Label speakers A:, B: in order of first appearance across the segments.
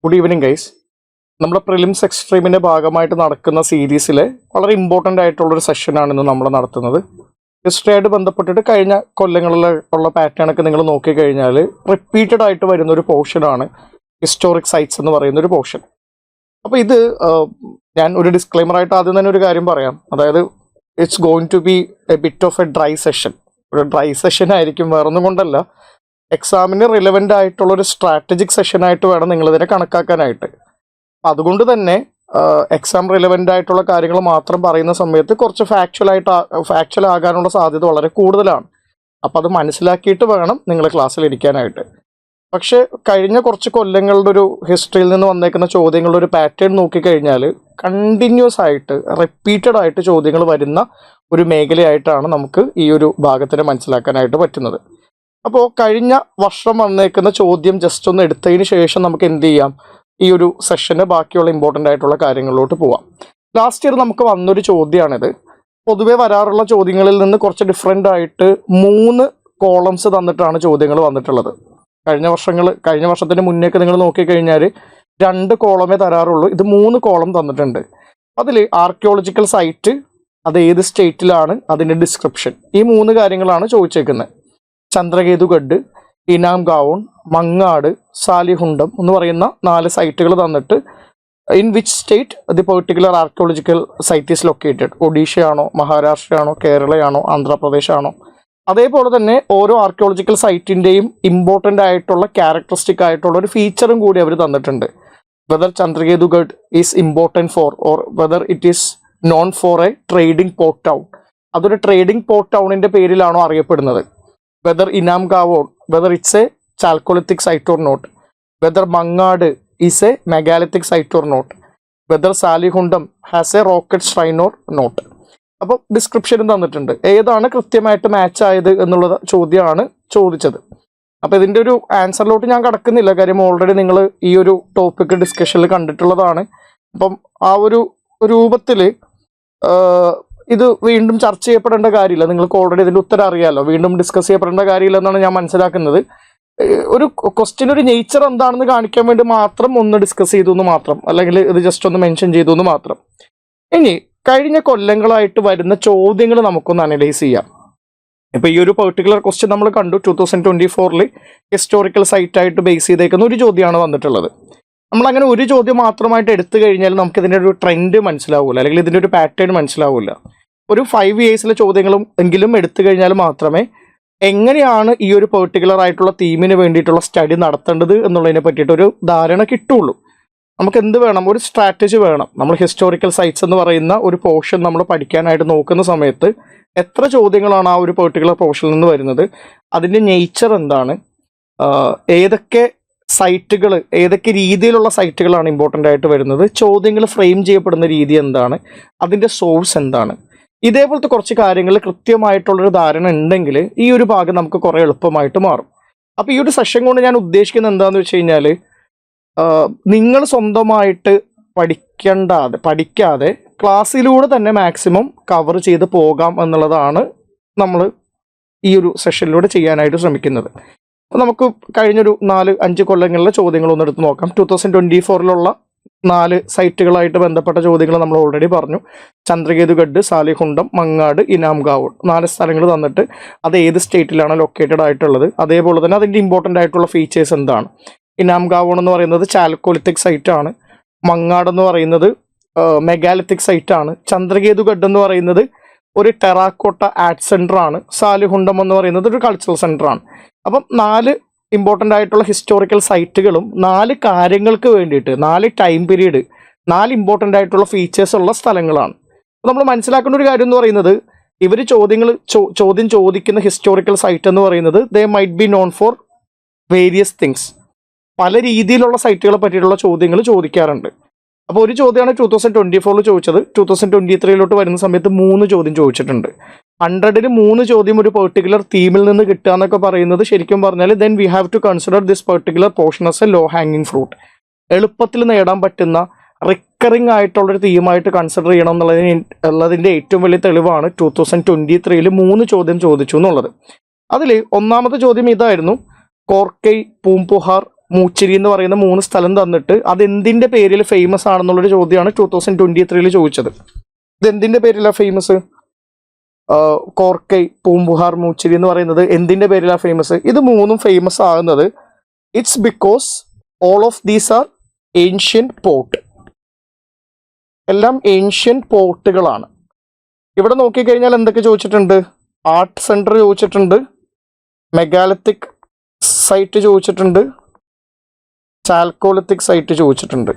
A: Good evening guys. നമ്മുടെ prelims എക്സ്ട്രീമിൻ്റെ ഭാഗമായിട്ട് നടക്കുന്ന സീരീസിലെ വളരെ ഇമ്പോർട്ടൻ്റ് ആയിട്ടുള്ളൊരു സെഷനാണ് ഇന്ന് നമ്മൾ നടത്തുന്നത്. ഹിസ്റ്ററിയായിട്ട് ബന്ധപ്പെട്ടിട്ട് കഴിഞ്ഞ കൊല്ലങ്ങളിൽ ഉള്ള പാറ്റേണൊക്കെ നിങ്ങൾ നോക്കിക്കഴിഞ്ഞാൽ റിപ്പീറ്റഡ് ആയിട്ട് വരുന്ന ഒരു പോർഷനാണ് ഹിസ്റ്റോറിക് സൈറ്റ്സ് എന്ന് പറയുന്ന ഒരു പോർഷൻ. അപ്പോൾ ഇത് ഞാൻ ഒരു ഡിസ്ക്ലെയിമറായിട്ട് ആദ്യം തന്നെ ഒരു കാര്യം പറയാം. അതായത് it's going to be a bit of a dry session. ഒരു ഡ്രൈ സെഷൻ ആയിരിക്കും, വേറൊന്നും കൊണ്ടല്ല, എക്സാമിന് റിലവൻ്റ് ആയിട്ടുള്ളൊരു സ്ട്രാറ്റജിക് സെഷനായിട്ട് വേണം നിങ്ങളിതിനെ കണക്കാക്കാനായിട്ട്. അതുകൊണ്ട് തന്നെ എക്സാം റിലവൻ്റ് ആയിട്ടുള്ള കാര്യങ്ങൾ മാത്രം പറയുന്ന സമയത്ത് കുറച്ച് ഫാക്ച്വൽ ആകാനുള്ള സാധ്യത വളരെ കൂടുതലാണ്. അപ്പം അത് മനസ്സിലാക്കിയിട്ട് വേണം നിങ്ങൾ ക്ലാസ്സിൽ ഇരിക്കാനായിട്ട്. പക്ഷേ കഴിഞ്ഞ കുറച്ച് കൊല്ലങ്ങളുടെ ഒരു ഹിസ്റ്ററിയിൽ നിന്ന് വന്നേക്കുന്ന ചോദ്യങ്ങളുടെ ഒരു പാറ്റേൺ നോക്കിക്കഴിഞ്ഞാൽ കണ്ടിന്യൂസ് ആയിട്ട് റിപ്പീറ്റഡ് ആയിട്ട് ചോദ്യങ്ങൾ വരുന്ന ഒരു മേഖലയായിട്ടാണ് നമുക്ക് ഈ ഒരു ഭാഗത്തിന് മനസ്സിലാക്കാനായിട്ട് പറ്റുന്നത്. അപ്പോൾ കഴിഞ്ഞ വർഷം വന്നേക്കുന്ന ചോദ്യം ജസ്റ്റ് ഒന്ന് എടുത്തതിന് ശേഷം നമുക്ക് എന്ത് ചെയ്യാം, ഈ ഒരു സെഷന് ബാക്കിയുള്ള ഇമ്പോർട്ടൻ്റ് ആയിട്ടുള്ള കാര്യങ്ങളിലോട്ട് പോവാം. ലാസ്റ്റ് ഇയർ നമുക്ക് വന്നൊരു ചോദ്യമാണിത്. പൊതുവെ വരാറുള്ള ചോദ്യങ്ങളിൽ നിന്ന് കുറച്ച് ഡിഫറെൻ്റ് ആയിട്ട് 3 കോളംസ് തന്നിട്ടാണ് ചോദ്യങ്ങൾ വന്നിട്ടുള്ളത്. കഴിഞ്ഞ വർഷത്തിന് മുന്നേക്ക് നിങ്ങൾ നോക്കിക്കഴിഞ്ഞാൽ 2 കോളമേ തരാറുള്ളൂ. ഇത് 3 കോളം തന്നിട്ടുണ്ട്. അതിൽ ആർക്കിയോളജിക്കൽ സൈറ്റ്, അത് ഏത് സ്റ്റേറ്റിലാണ്, അതിൻ്റെ ഡിസ്ക്രിപ്ഷൻ, ഈ 3 കാര്യങ്ങളാണ് ചോദിച്ചേക്കുന്നത്. ചന്ദ്രകേതുഗഡ്, ഇനാം ഗാവോൺ, മങ്ങാട്, സാലിഹുണ്ടം എന്ന് പറയുന്ന 4 സൈറ്റുകൾ തന്നിട്ട് in which state the particular archaeological site is located. ഒഡീഷയാണോ, മഹാരാഷ്ട്രയാണോ, കേരളയാണോ, ആന്ധ്രാപ്രദേശാണോ. അതേപോലെ തന്നെ ഓരോ ആർക്കിയോളജിക്കൽ സൈറ്റിൻ്റെയും ഇമ്പോർട്ടൻ്റ് ആയിട്ടുള്ള ക്യാരക്ടറിസ്റ്റിക് ആയിട്ടുള്ള ഒരു ഫീച്ചറും കൂടി അവർ തന്നിട്ടുണ്ട്. Whether Chandraketugarh is important for or whether it is known for a trading port town. അതൊരു ട്രേഡിംഗ് പോർട്ട് ടൗണിൻ്റെ പേരിലാണോ അറിയപ്പെടുന്നത്. Whether Inamgaon, whether it's a chalcolithic site or not. Whether Mangad is a megalithic site or not. Whether Salihundam has a rock cut shrine or not. അപ്പോൾ ഡിസ്ക്രിപ്ഷനും തന്നിട്ടുണ്ട്. ഏതാണ് കൃത്യമായിട്ട് match ആയത് എന്നുള്ള ചോദ്യമാണ് ചോദിച്ചത്. അപ്പോൾ ഇതിൻ്റെ ഒരു ആൻസറിലോട്ട് ഞാൻ കടക്കുന്നില്ല, കാര്യം ഓൾറെഡി നിങ്ങൾ ഈ ഒരു ടോപ്പിക്ക് ഡിസ്കഷനിൽ കണ്ടിട്ടുള്ളതാണ്. അപ്പം ആ ഒരു രൂപത്തിൽ ഇത് വീണ്ടും ചർച്ച ചെയ്യപ്പെടേണ്ട കാര്യമില്ല. നിങ്ങൾക്ക് ഓൾറെഡി ഇതിൻ്റെ ഉത്തരം അറിയാമല്ലോ, വീണ്ടും ഡിസ്കസ് ചെയ്യപ്പെടേണ്ട കാര്യമില്ല എന്നാണ് ഞാൻ മനസ്സിലാക്കുന്നത്. ഒരു ക്വസ്റ്റ്യൻ ഒരു നേച്ചർ എന്താണെന്ന് കാണിക്കാൻ വേണ്ടി മാത്രം ഒന്ന് ഡിസ്കസ് ചെയ്തു എന്ന് മാത്രം, അല്ലെങ്കിൽ ഇത് ജസ്റ്റ് ഒന്ന് മെൻഷൻ ചെയ്തു എന്ന് മാത്രം. ഇനി കഴിഞ്ഞ കൊല്ലങ്ങളായിട്ട് വരുന്ന ചോദ്യങ്ങൾ നമുക്കൊന്ന് അനലൈസ് ചെയ്യാം. ഇപ്പോൾ ഈ ഒരു പെർട്ടിക്കുലർ ക്വസ്റ്റ്യൻ നമ്മൾ കണ്ടു. 2024 ഹിസ്റ്റോറിക്കൽ സൈറ്റായിട്ട് ബേസ് ചെയ്തേക്കുന്ന ഒരു ചോദ്യമാണ് വന്നിട്ടുള്ളത്. നമ്മളങ്ങനെ ഒരു ചോദ്യം മാത്രമായിട്ട് എടുത്തു കഴിഞ്ഞാൽ നമുക്കിതിൻ്റെ ഒരു ട്രെൻഡ് മനസ്സിലാവില്ല, അല്ലെങ്കിൽ ഇതിൻ്റെ ഒരു പാറ്റേൺ മനസ്സിലാവില്ല. ഒരു 5 ഇയേഴ്സിലെ ചോദ്യങ്ങളും എങ്കിലും എടുത്തു കഴിഞ്ഞാൽ മാത്രമേ എങ്ങനെയാണ് ഈ ഒരു പെർട്ടിക്കുലർ ആയിട്ടുള്ള തീമിന് വേണ്ടിയിട്ടുള്ള സ്റ്റഡി നടത്തേണ്ടത് എന്നുള്ളതിനെ പറ്റിയിട്ടൊരു ധാരണ കിട്ടുള്ളൂ. നമുക്ക് എന്ത് വേണം, ഒരു സ്ട്രാറ്റജി വേണം. നമ്മൾ ഹിസ്റ്റോറിക്കൽ സൈറ്റ്സ് എന്ന് പറയുന്ന ഒരു പോർഷൻ നമ്മൾ പഠിക്കാനായിട്ട് നോക്കുന്ന സമയത്ത് എത്ര ചോദ്യങ്ങളാണ് ആ ഒരു പെർട്ടിക്കുലർ പോർഷനിൽ നിന്ന് വരുന്നത്, അതിൻ്റെ നേച്ചർ എന്താണ്, ഏതൊക്കെ സൈറ്റുകൾ, ഏതൊക്കെ രീതിയിലുള്ള സൈറ്റുകളാണ് ഇമ്പോർട്ടൻ്റ് ആയിട്ട് വരുന്നത്, ചോദ്യങ്ങൾ ഫ്രെയിം ചെയ്യപ്പെടുന്ന രീതി എന്താണ്, അതിൻ്റെ സോഴ്സ് എന്താണ്, ഇതേപോലത്തെ കുറച്ച് കാര്യങ്ങൾ കൃത്യമായിട്ടുള്ളൊരു ധാരണ ഉണ്ടെങ്കിൽ ഈ ഒരു ഭാഗം നമുക്ക് കുറേ എളുപ്പമായിട്ട് മാറും. അപ്പോൾ ഈ ഒരു സെഷൻ കൊണ്ട് ഞാൻ ഉദ്ദേശിക്കുന്നത് എന്താണെന്ന് വെച്ച് കഴിഞ്ഞാൽ, നിങ്ങൾ സ്വന്തമായിട്ട് പഠിക്കാതെ ക്ലാസ്സിലൂടെ തന്നെ മാക്സിമം കവർ ചെയ്ത് പോകാം എന്നുള്ളതാണ് നമ്മൾ ഈ ഒരു സെഷനിലൂടെ ചെയ്യാനായിട്ട് ശ്രമിക്കുന്നത്. നമുക്ക് കഴിഞ്ഞൊരു 4-5 കൊല്ലങ്ങളിലെ ചോദ്യങ്ങളൊന്നും എടുത്ത് നോക്കാം. 2024 4 സൈറ്റുകളായിട്ട് ബന്ധപ്പെട്ട ചോദ്യങ്ങൾ നമ്മൾ ഓൾറെഡി പറഞ്ഞു. ചന്ദ്രകേതുഗഡ്, സാലിഹുണ്ടം, മങ്ങാട്, ഇനാം ഗാവോൺ, 4 സ്ഥലങ്ങൾ തന്നിട്ട് അത് ഏത് സ്റ്റേറ്റിലാണ് ലൊക്കേറ്റഡ് ആയിട്ടുള്ളത്, അതേപോലെ തന്നെ അതിൻ്റെ ഇമ്പോർട്ടൻ്റ് ആയിട്ടുള്ള ഫീച്ചേഴ്സ് എന്താണ്. ഇനാം ഗാവോൺ എന്ന് പറയുന്നത് ചാൽക്കോളിത്തിക് സൈറ്റാണ്. മങ്ങാട് എന്ന് പറയുന്നത് മെഗാലിത്തിക് സൈറ്റാണ്. ചന്ദ്രകേതുഗഡ് എന്ന് പറയുന്നത് ഒരു ടെറാക്കോട്ട ആർട്ട് സെൻ്ററാണ്. സാലിഹുണ്ടം എന്ന് പറയുന്നത് ഒരു കൾച്ചറൽ സെൻ്ററാണ്. അപ്പം 4 ഇമ്പോർട്ടൻ്റ് ആയിട്ടുള്ള ഹിസ്റ്റോറിക്കൽ സൈറ്റുകളും 4 കാര്യങ്ങൾക്ക് വേണ്ടിയിട്ട് 4 ടൈം പീരീഡ് 4 ഇമ്പോർട്ടൻ്റ് ആയിട്ടുള്ള ഫീച്ചേഴ്സ് ഉള്ള സ്ഥലങ്ങളാണ്. നമ്മൾ മനസ്സിലാക്കേണ്ട ഒരു കാര്യം എന്ന് പറയുന്നത്, ഇവർ ചോദ്യം ചോദിക്കുന്ന ഹിസ്റ്റോറിക്കൽ സൈറ്റ് എന്ന് പറയുന്നത് they might be known for various things. പല രീതിയിലുള്ള സൈറ്റുകളെ പറ്റിയിട്ടുള്ള ചോദ്യങ്ങൾ ചോദിക്കാറുണ്ട്. അപ്പോൾ ഒരു ചോദ്യമാണ് 2024 ചോദിച്ചത്. 2023 വരുന്ന സമയത്ത് 3 ചോദ്യം ചോദിച്ചിട്ടുണ്ട്. 100-ൽ 3 ചോദ്യം ഒരു പെർട്ടിക്കുലർ തീമിൽ നിന്ന് കിട്ടുക എന്നൊക്കെ പറയുന്നത് ശരിക്കും പറഞ്ഞാൽ then we have to consider this particular portion as a low ഹാങ്ങിങ് ഫ്രൂട്ട്. എളുപ്പത്തിൽ നേടാൻ പറ്റുന്ന റിക്കറിങ് ആയിട്ടുള്ളൊരു തീമായിട്ട് കൺസിഡർ ചെയ്യണം എന്നുള്ളതിൻ്റെ ഏറ്റവും വലിയ തെളിവാണ് 2023 3 ചോദ്യം ചോദിച്ചു എന്നുള്ളത്. അതിൽ ഒന്നാമത്തെ ചോദ്യം ഇതായിരുന്നു: കോർക്കൈ, പൂംപുഹാർ, മൂച്ചിരി എന്ന് പറയുന്ന 3 സ്ഥലം തന്നിട്ട് അതെന്തിൻ്റെ പേരിൽ ഫേമസ് ആണെന്നുള്ളൊരു ചോദ്യമാണ് 2023 ചോദിച്ചത്. ഇതെന്തിൻ്റെ പേരിലാണ് ഫേമസ്? കോർക്കൈ, പൂമ്പുഹാർ, മൂച്ചിരി എന്ന് പറയുന്നത് എന്തിൻ്റെ പേരിലാണ് ഫേമസ്? ഇത് 3ഉം ഫേമസ് ആകുന്നത് it's because all of these are ancient port. എല്ലാം ഏൻഷ്യൻ പോർട്ടുകളാണ്. ഇവിടെ നോക്കിക്കഴിഞ്ഞാൽ എന്തൊക്കെ ചോദിച്ചിട്ടുണ്ട്? ആർട്ട് സെൻറ്റർ ചോദിച്ചിട്ടുണ്ട്, മെഗാലിത്തിക് സൈറ്റ് ചോദിച്ചിട്ടുണ്ട്, ചാൽക്കോലിത്തിക് സൈറ്റ് ചോദിച്ചിട്ടുണ്ട്.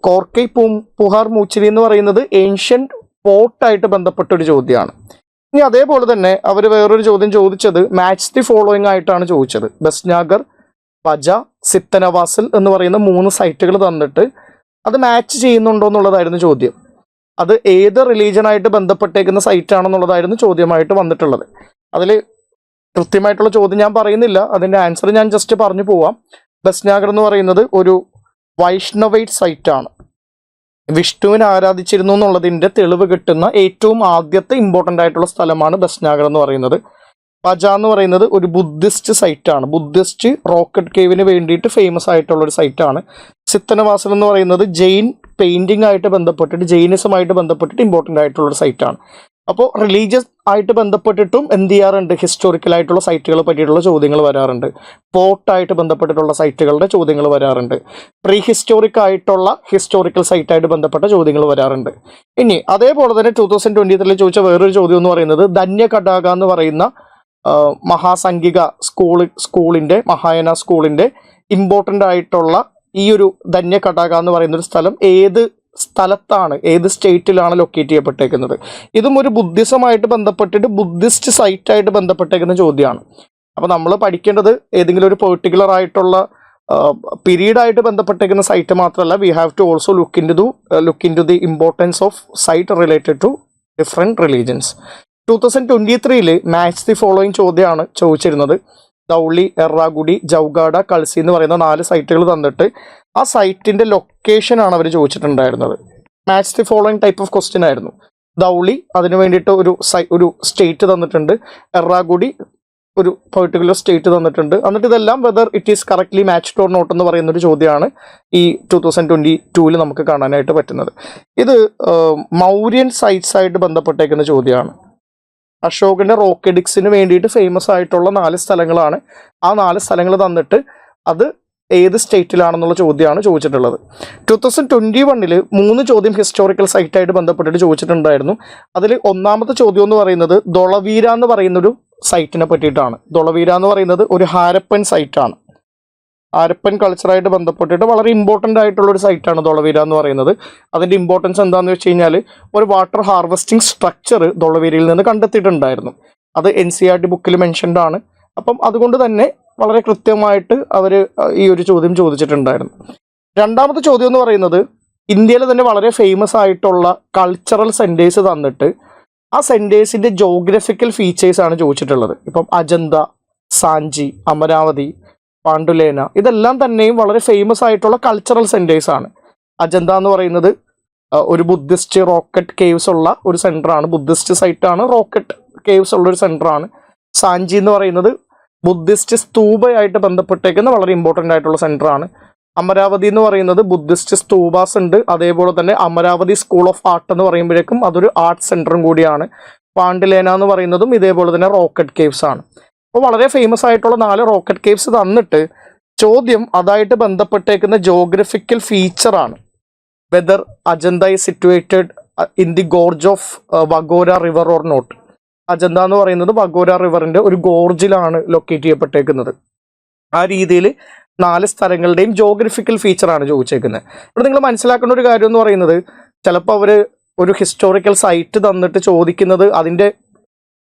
A: കോർക്കൈ, പൂമ്പുഹാർ, മൂച്ചിരി എന്ന് പറയുന്നത് ഏൻഷ്യൻ പോർട്ടായിട്ട് ബന്ധപ്പെട്ട ഒരു ചോദ്യമാണ്. ഇനി അതേപോലെ തന്നെ അവർ വേറൊരു ചോദ്യം ചോദിച്ചത് മാച്ച് ദി ഫോളോയിങ് ആയിട്ടാണ് ചോദിച്ചത്. ബസ്നാഗർ, പജ, സിത്തനവാസൽ എന്ന് പറയുന്ന 3 സൈറ്റുകൾ തന്നിട്ട് അത് മാച്ച് ചെയ്യുന്നുണ്ടോ എന്നുള്ളതായിരുന്നു ചോദ്യം. അത് ഏത് റിലീജനായിട്ട് ബന്ധപ്പെട്ടേക്കുന്ന സൈറ്റ് ആണെന്നുള്ളതായിരുന്നു ചോദ്യമായിട്ട് വന്നിട്ടുള്ളത്. അതിൽ കൃത്യമായിട്ടുള്ള ചോദ്യം ഞാൻ പറയുന്നില്ല, അതിൻ്റെ ആൻസർ ഞാൻ ജസ്റ്റ് പറഞ്ഞു പോവാം. ബസ്നാഗർ എന്ന് പറയുന്നത് ഒരു വൈഷ്ണവൈറ്റ് സൈറ്റാണ്. വിഷ്ണുവിനെ ആരാധിച്ചിരുന്നു എന്നുള്ളതിൻ്റെ തെളിവ് കിട്ടുന്ന ഏറ്റവും ആദ്യത്തെ ഇമ്പോർട്ടൻ്റ് ആയിട്ടുള്ള സ്ഥലമാണ് ബസ്നാഗർ എന്ന് പറയുന്നത്. പജ എന്ന് പറയുന്നത് ഒരു ബുദ്ധിസ്റ്റ് സൈറ്റാണ്. ബുദ്ധിസ്റ്റ് റോക്കറ്റ് കേവിന് വേണ്ടിയിട്ട് ഫേമസ് ആയിട്ടുള്ള ഒരു സൈറ്റാണ്. സിത്തനവാസൽ എന്ന് പറയുന്നത് ജെയിൻ പെയിന്റിംഗ് ആയിട്ട് ബന്ധപ്പെട്ടിട്ട്, ജെയിനിസമായിട്ട് ബന്ധപ്പെട്ടിട്ട് ഇമ്പോർട്ടൻ്റ് ആയിട്ടുള്ള ഒരു സൈറ്റാണ്. അപ്പോൾ റിലീജിയസ് ആയിട്ട് ബന്ധപ്പെട്ടിട്ടും എന്ത് ചെയ്യാറുണ്ട്? ഹിസ്റ്റോറിക്കൽ ആയിട്ടുള്ള സൈറ്റുകളെ പറ്റിയിട്ടുള്ള ചോദ്യങ്ങൾ വരാറുണ്ട്. പോർട്ടായിട്ട് ബന്ധപ്പെട്ടിട്ടുള്ള സൈറ്റുകളുടെ ചോദ്യങ്ങൾ വരാറുണ്ട്. പ്രീ ഹിസ്റ്റോറിക് ആയിട്ടുള്ള ഹിസ്റ്റോറിക്കൽ സൈറ്റായിട്ട് ബന്ധപ്പെട്ട ചോദ്യങ്ങൾ വരാറുണ്ട്. ഇനി അതേപോലെ തന്നെ 2023 ചോദിച്ച വേറൊരു ചോദ്യം എന്ന് പറയുന്നത് ധന്യകടാക എന്ന് പറയുന്ന മഹാസംഘിക സ്കൂളിൻ്റെ, മഹായന സ്കൂളിൻ്റെ ഇമ്പോർട്ടൻ്റ് ആയിട്ടുള്ള ഈ ഒരു ധന്യകടാക എന്ന് പറയുന്ന ഒരു സ്ഥലം ഏത് സ്ഥലത്താണ്, ഏത് സ്റ്റേറ്റിലാണ് ലൊക്കേറ്റ് ചെയ്യപ്പെട്ടേക്കുന്നത്? ഇതും ഒരു ബുദ്ധിസമായിട്ട് ബന്ധപ്പെട്ടിട്ട് ബുദ്ധിസ്റ്റ് സൈറ്റായിട്ട് ബന്ധപ്പെട്ടേക്കുന്ന ചോദ്യമാണ്. അപ്പോൾ നമ്മൾ പഠിക്കേണ്ടത് ഏതെങ്കിലും ഒരു പെർട്ടിക്കുലർ ആയിട്ടുള്ള പീരീഡായിട്ട് ബന്ധപ്പെട്ടേക്കുന്ന സൈറ്റ് മാത്രമല്ല, we have to also look in to the importance of site related to different religions. 2023 match the following ചോദ്യമാണ് ചോദിച്ചിരുന്നത്. ധൗളി, എറാഗുഡി, ജൗഗാഡ, കൾസി എന്ന് പറയുന്ന 4 സൈറ്റുകൾ തന്നിട്ട് ആ സൈറ്റിൻ്റെ ലൊക്കേഷനാണ് അവർ ചോദിച്ചിട്ടുണ്ടായിരുന്നത്. Match the following type of question ആയിരുന്നു. ധൗളി അതിന് വേണ്ടിയിട്ട് ഒരു സ്റ്റേറ്റ് തന്നിട്ടുണ്ട്, എറാഗുഡി ഒരു പെർട്ടിക്കുലർ സ്റ്റേറ്റ് തന്നിട്ടുണ്ട്. എന്നിട്ട് ഇതെല്ലാം whether it is correctly matched or not എന്ന് പറയുന്നൊരു ചോദ്യമാണ് ഈ 2022 നമുക്ക് കാണാനായിട്ട് പറ്റുന്നത്. ഇത് മൗര്യൻ സൈറ്റ്സ് ആയിട്ട് ബന്ധപ്പെട്ടേക്കുന്ന ചോദ്യമാണ്. അശോകന്റെ റോക്കഡിക്സിന് വേണ്ടിയിട്ട് ഫേമസ് ആയിട്ടുള്ള 4 സ്ഥലങ്ങളാണ്. ആ 4 സ്ഥലങ്ങൾ തന്നിട്ട് അത് ഏത് സ്റ്റേറ്റിലാണെന്നുള്ള ചോദ്യമാണ് ചോദിച്ചിട്ടുള്ളത്. 2021 3 ചോദ്യം ഹിസ്റ്റോറിക്കൽ സൈറ്റായിട്ട് ബന്ധപ്പെട്ടിട്ട് ചോദിച്ചിട്ടുണ്ടായിരുന്നു. അതിൽ ഒന്നാമത്തെ ചോദ്യം എന്ന് പറയുന്നത് ധൊളവീര എന്ന് പറയുന്നൊരു സൈറ്റിനെ പറ്റിയിട്ടാണ്. ധൊളവീര എന്ന് പറയുന്നത് ഒരു ഹാരപ്പൻ സൈറ്റാണ്. ഹാരപ്പൻ കൾച്ചറായിട്ട് ബന്ധപ്പെട്ടിട്ട് വളരെ ഇമ്പോർട്ടൻ്റ് ആയിട്ടുള്ള ഒരു സൈറ്റാണ് ധൊളവീര എന്ന് പറയുന്നത്. അതിൻ്റെ ഇമ്പോർട്ടൻസ് എന്താണെന്ന് വെച്ച് കഴിഞ്ഞാൽ ഒരു വാട്ടർ ഹാർവെസ്റ്റിംഗ് സ്ട്രക്ചർ ധൊളവീരയിൽ നിന്ന് കണ്ടെത്തിയിട്ടുണ്ടായിരുന്നു. അത് NCERT ബുക്കിൽ മെൻഷൻഡ് ആണ്. അപ്പം അതുകൊണ്ട് തന്നെ വളരെ കൃത്യമായിട്ട് അവർ ഈ ഒരു ചോദ്യം ചോദിച്ചിട്ടുണ്ടായിരുന്നു. രണ്ടാമത്തെ ചോദ്യം എന്ന് പറയുന്നത് ഇന്ത്യയിൽ തന്നെ വളരെ ഫേമസ് ആയിട്ടുള്ള കൾച്ചറൽ സെൻറ്റേഴ്സ് തന്നിട്ട് ആ സെൻറ്റേഴ്സിൻ്റെ ജോഗ്രഫിക്കൽ ഫീച്ചേഴ്സാണ് ചോദിച്ചിട്ടുള്ളത്. ഇപ്പം അജന്ത, സാഞ്ചി, അമരാവതി, പാണ്ഡുലേന ഇതെല്ലാം തന്നെയും വളരെ ഫേമസ് ആയിട്ടുള്ള കൾച്ചറൽ സെൻറ്റേഴ്സാണ്. അജന്ത എന്ന് പറയുന്നത് ഒരു ബുദ്ധിസ്റ്റ് റോക്കറ്റ് കേവ്സ് ഉള്ള ഒരു സെൻറ്ററാണ്. ബുദ്ധിസ്റ്റ് സൈറ്റാണ്, റോക്കറ്റ് കേവ്സ് ഉള്ള ഒരു സെൻറ്ററാണ്. സാഞ്ചി എന്ന് പറയുന്നത് ബുദ്ധിസ്റ്റ് സ്തൂപയായിട്ട് ബന്ധപ്പെട്ടേക്കുന്ന വളരെ ഇമ്പോർട്ടൻ്റ് ആയിട്ടുള്ള സെൻറ്ററാണ്. അമരാവതി എന്ന് പറയുന്നത് ബുദ്ധിസ്റ്റ് സ്തൂപാസ് ഉണ്ട്. അതേപോലെ തന്നെ അമരാവതി സ്കൂൾ ഓഫ് ആർട്ട് എന്ന് പറയുമ്പോഴേക്കും അതൊരു ആർട്ട് സെൻറ്ററും കൂടിയാണ്. പാണ്ഡുലേന എന്ന് പറയുന്നതും ഇതേപോലെ തന്നെ റോക്കറ്റ് കേവ്സ് ആണ്. അപ്പോൾ വളരെ ഫേമസ് ആയിട്ടുള്ള 4 റോക്കറ്റ് കേവ്സ് തന്നിട്ട് ചോദ്യം അതായിട്ട് ബന്ധപ്പെട്ടേക്കുന്ന ജോഗ്രഫിക്കൽ ഫീച്ചറാണ്. Whether Ajanta is situated in the gorge of Waghora river or not. Ajanta എന്ന് പറയുന്നത് വഗോര റിവറിൻ്റെ ഒരു ഗോർജിലാണ് ലൊക്കേറ്റ് ചെയ്യപ്പെട്ടേക്കുന്നത്. ആ രീതിയിൽ 4 സ്ഥലങ്ങളുടെയും ജോഗ്രഫിക്കൽ ഫീച്ചറാണ് ചോദിച്ചേക്കുന്നത്. ഇവിടെ നിങ്ങൾ മനസ്സിലാക്കേണ്ട ഒരു കാര്യം എന്ന് പറയുന്നത് ചിലപ്പോൾ അവർ ഒരു ഹിസ്റ്റോറിക്കൽ സൈറ്റ് തന്നിട്ട് ചോദിക്കുന്നത് അതിൻ്റെ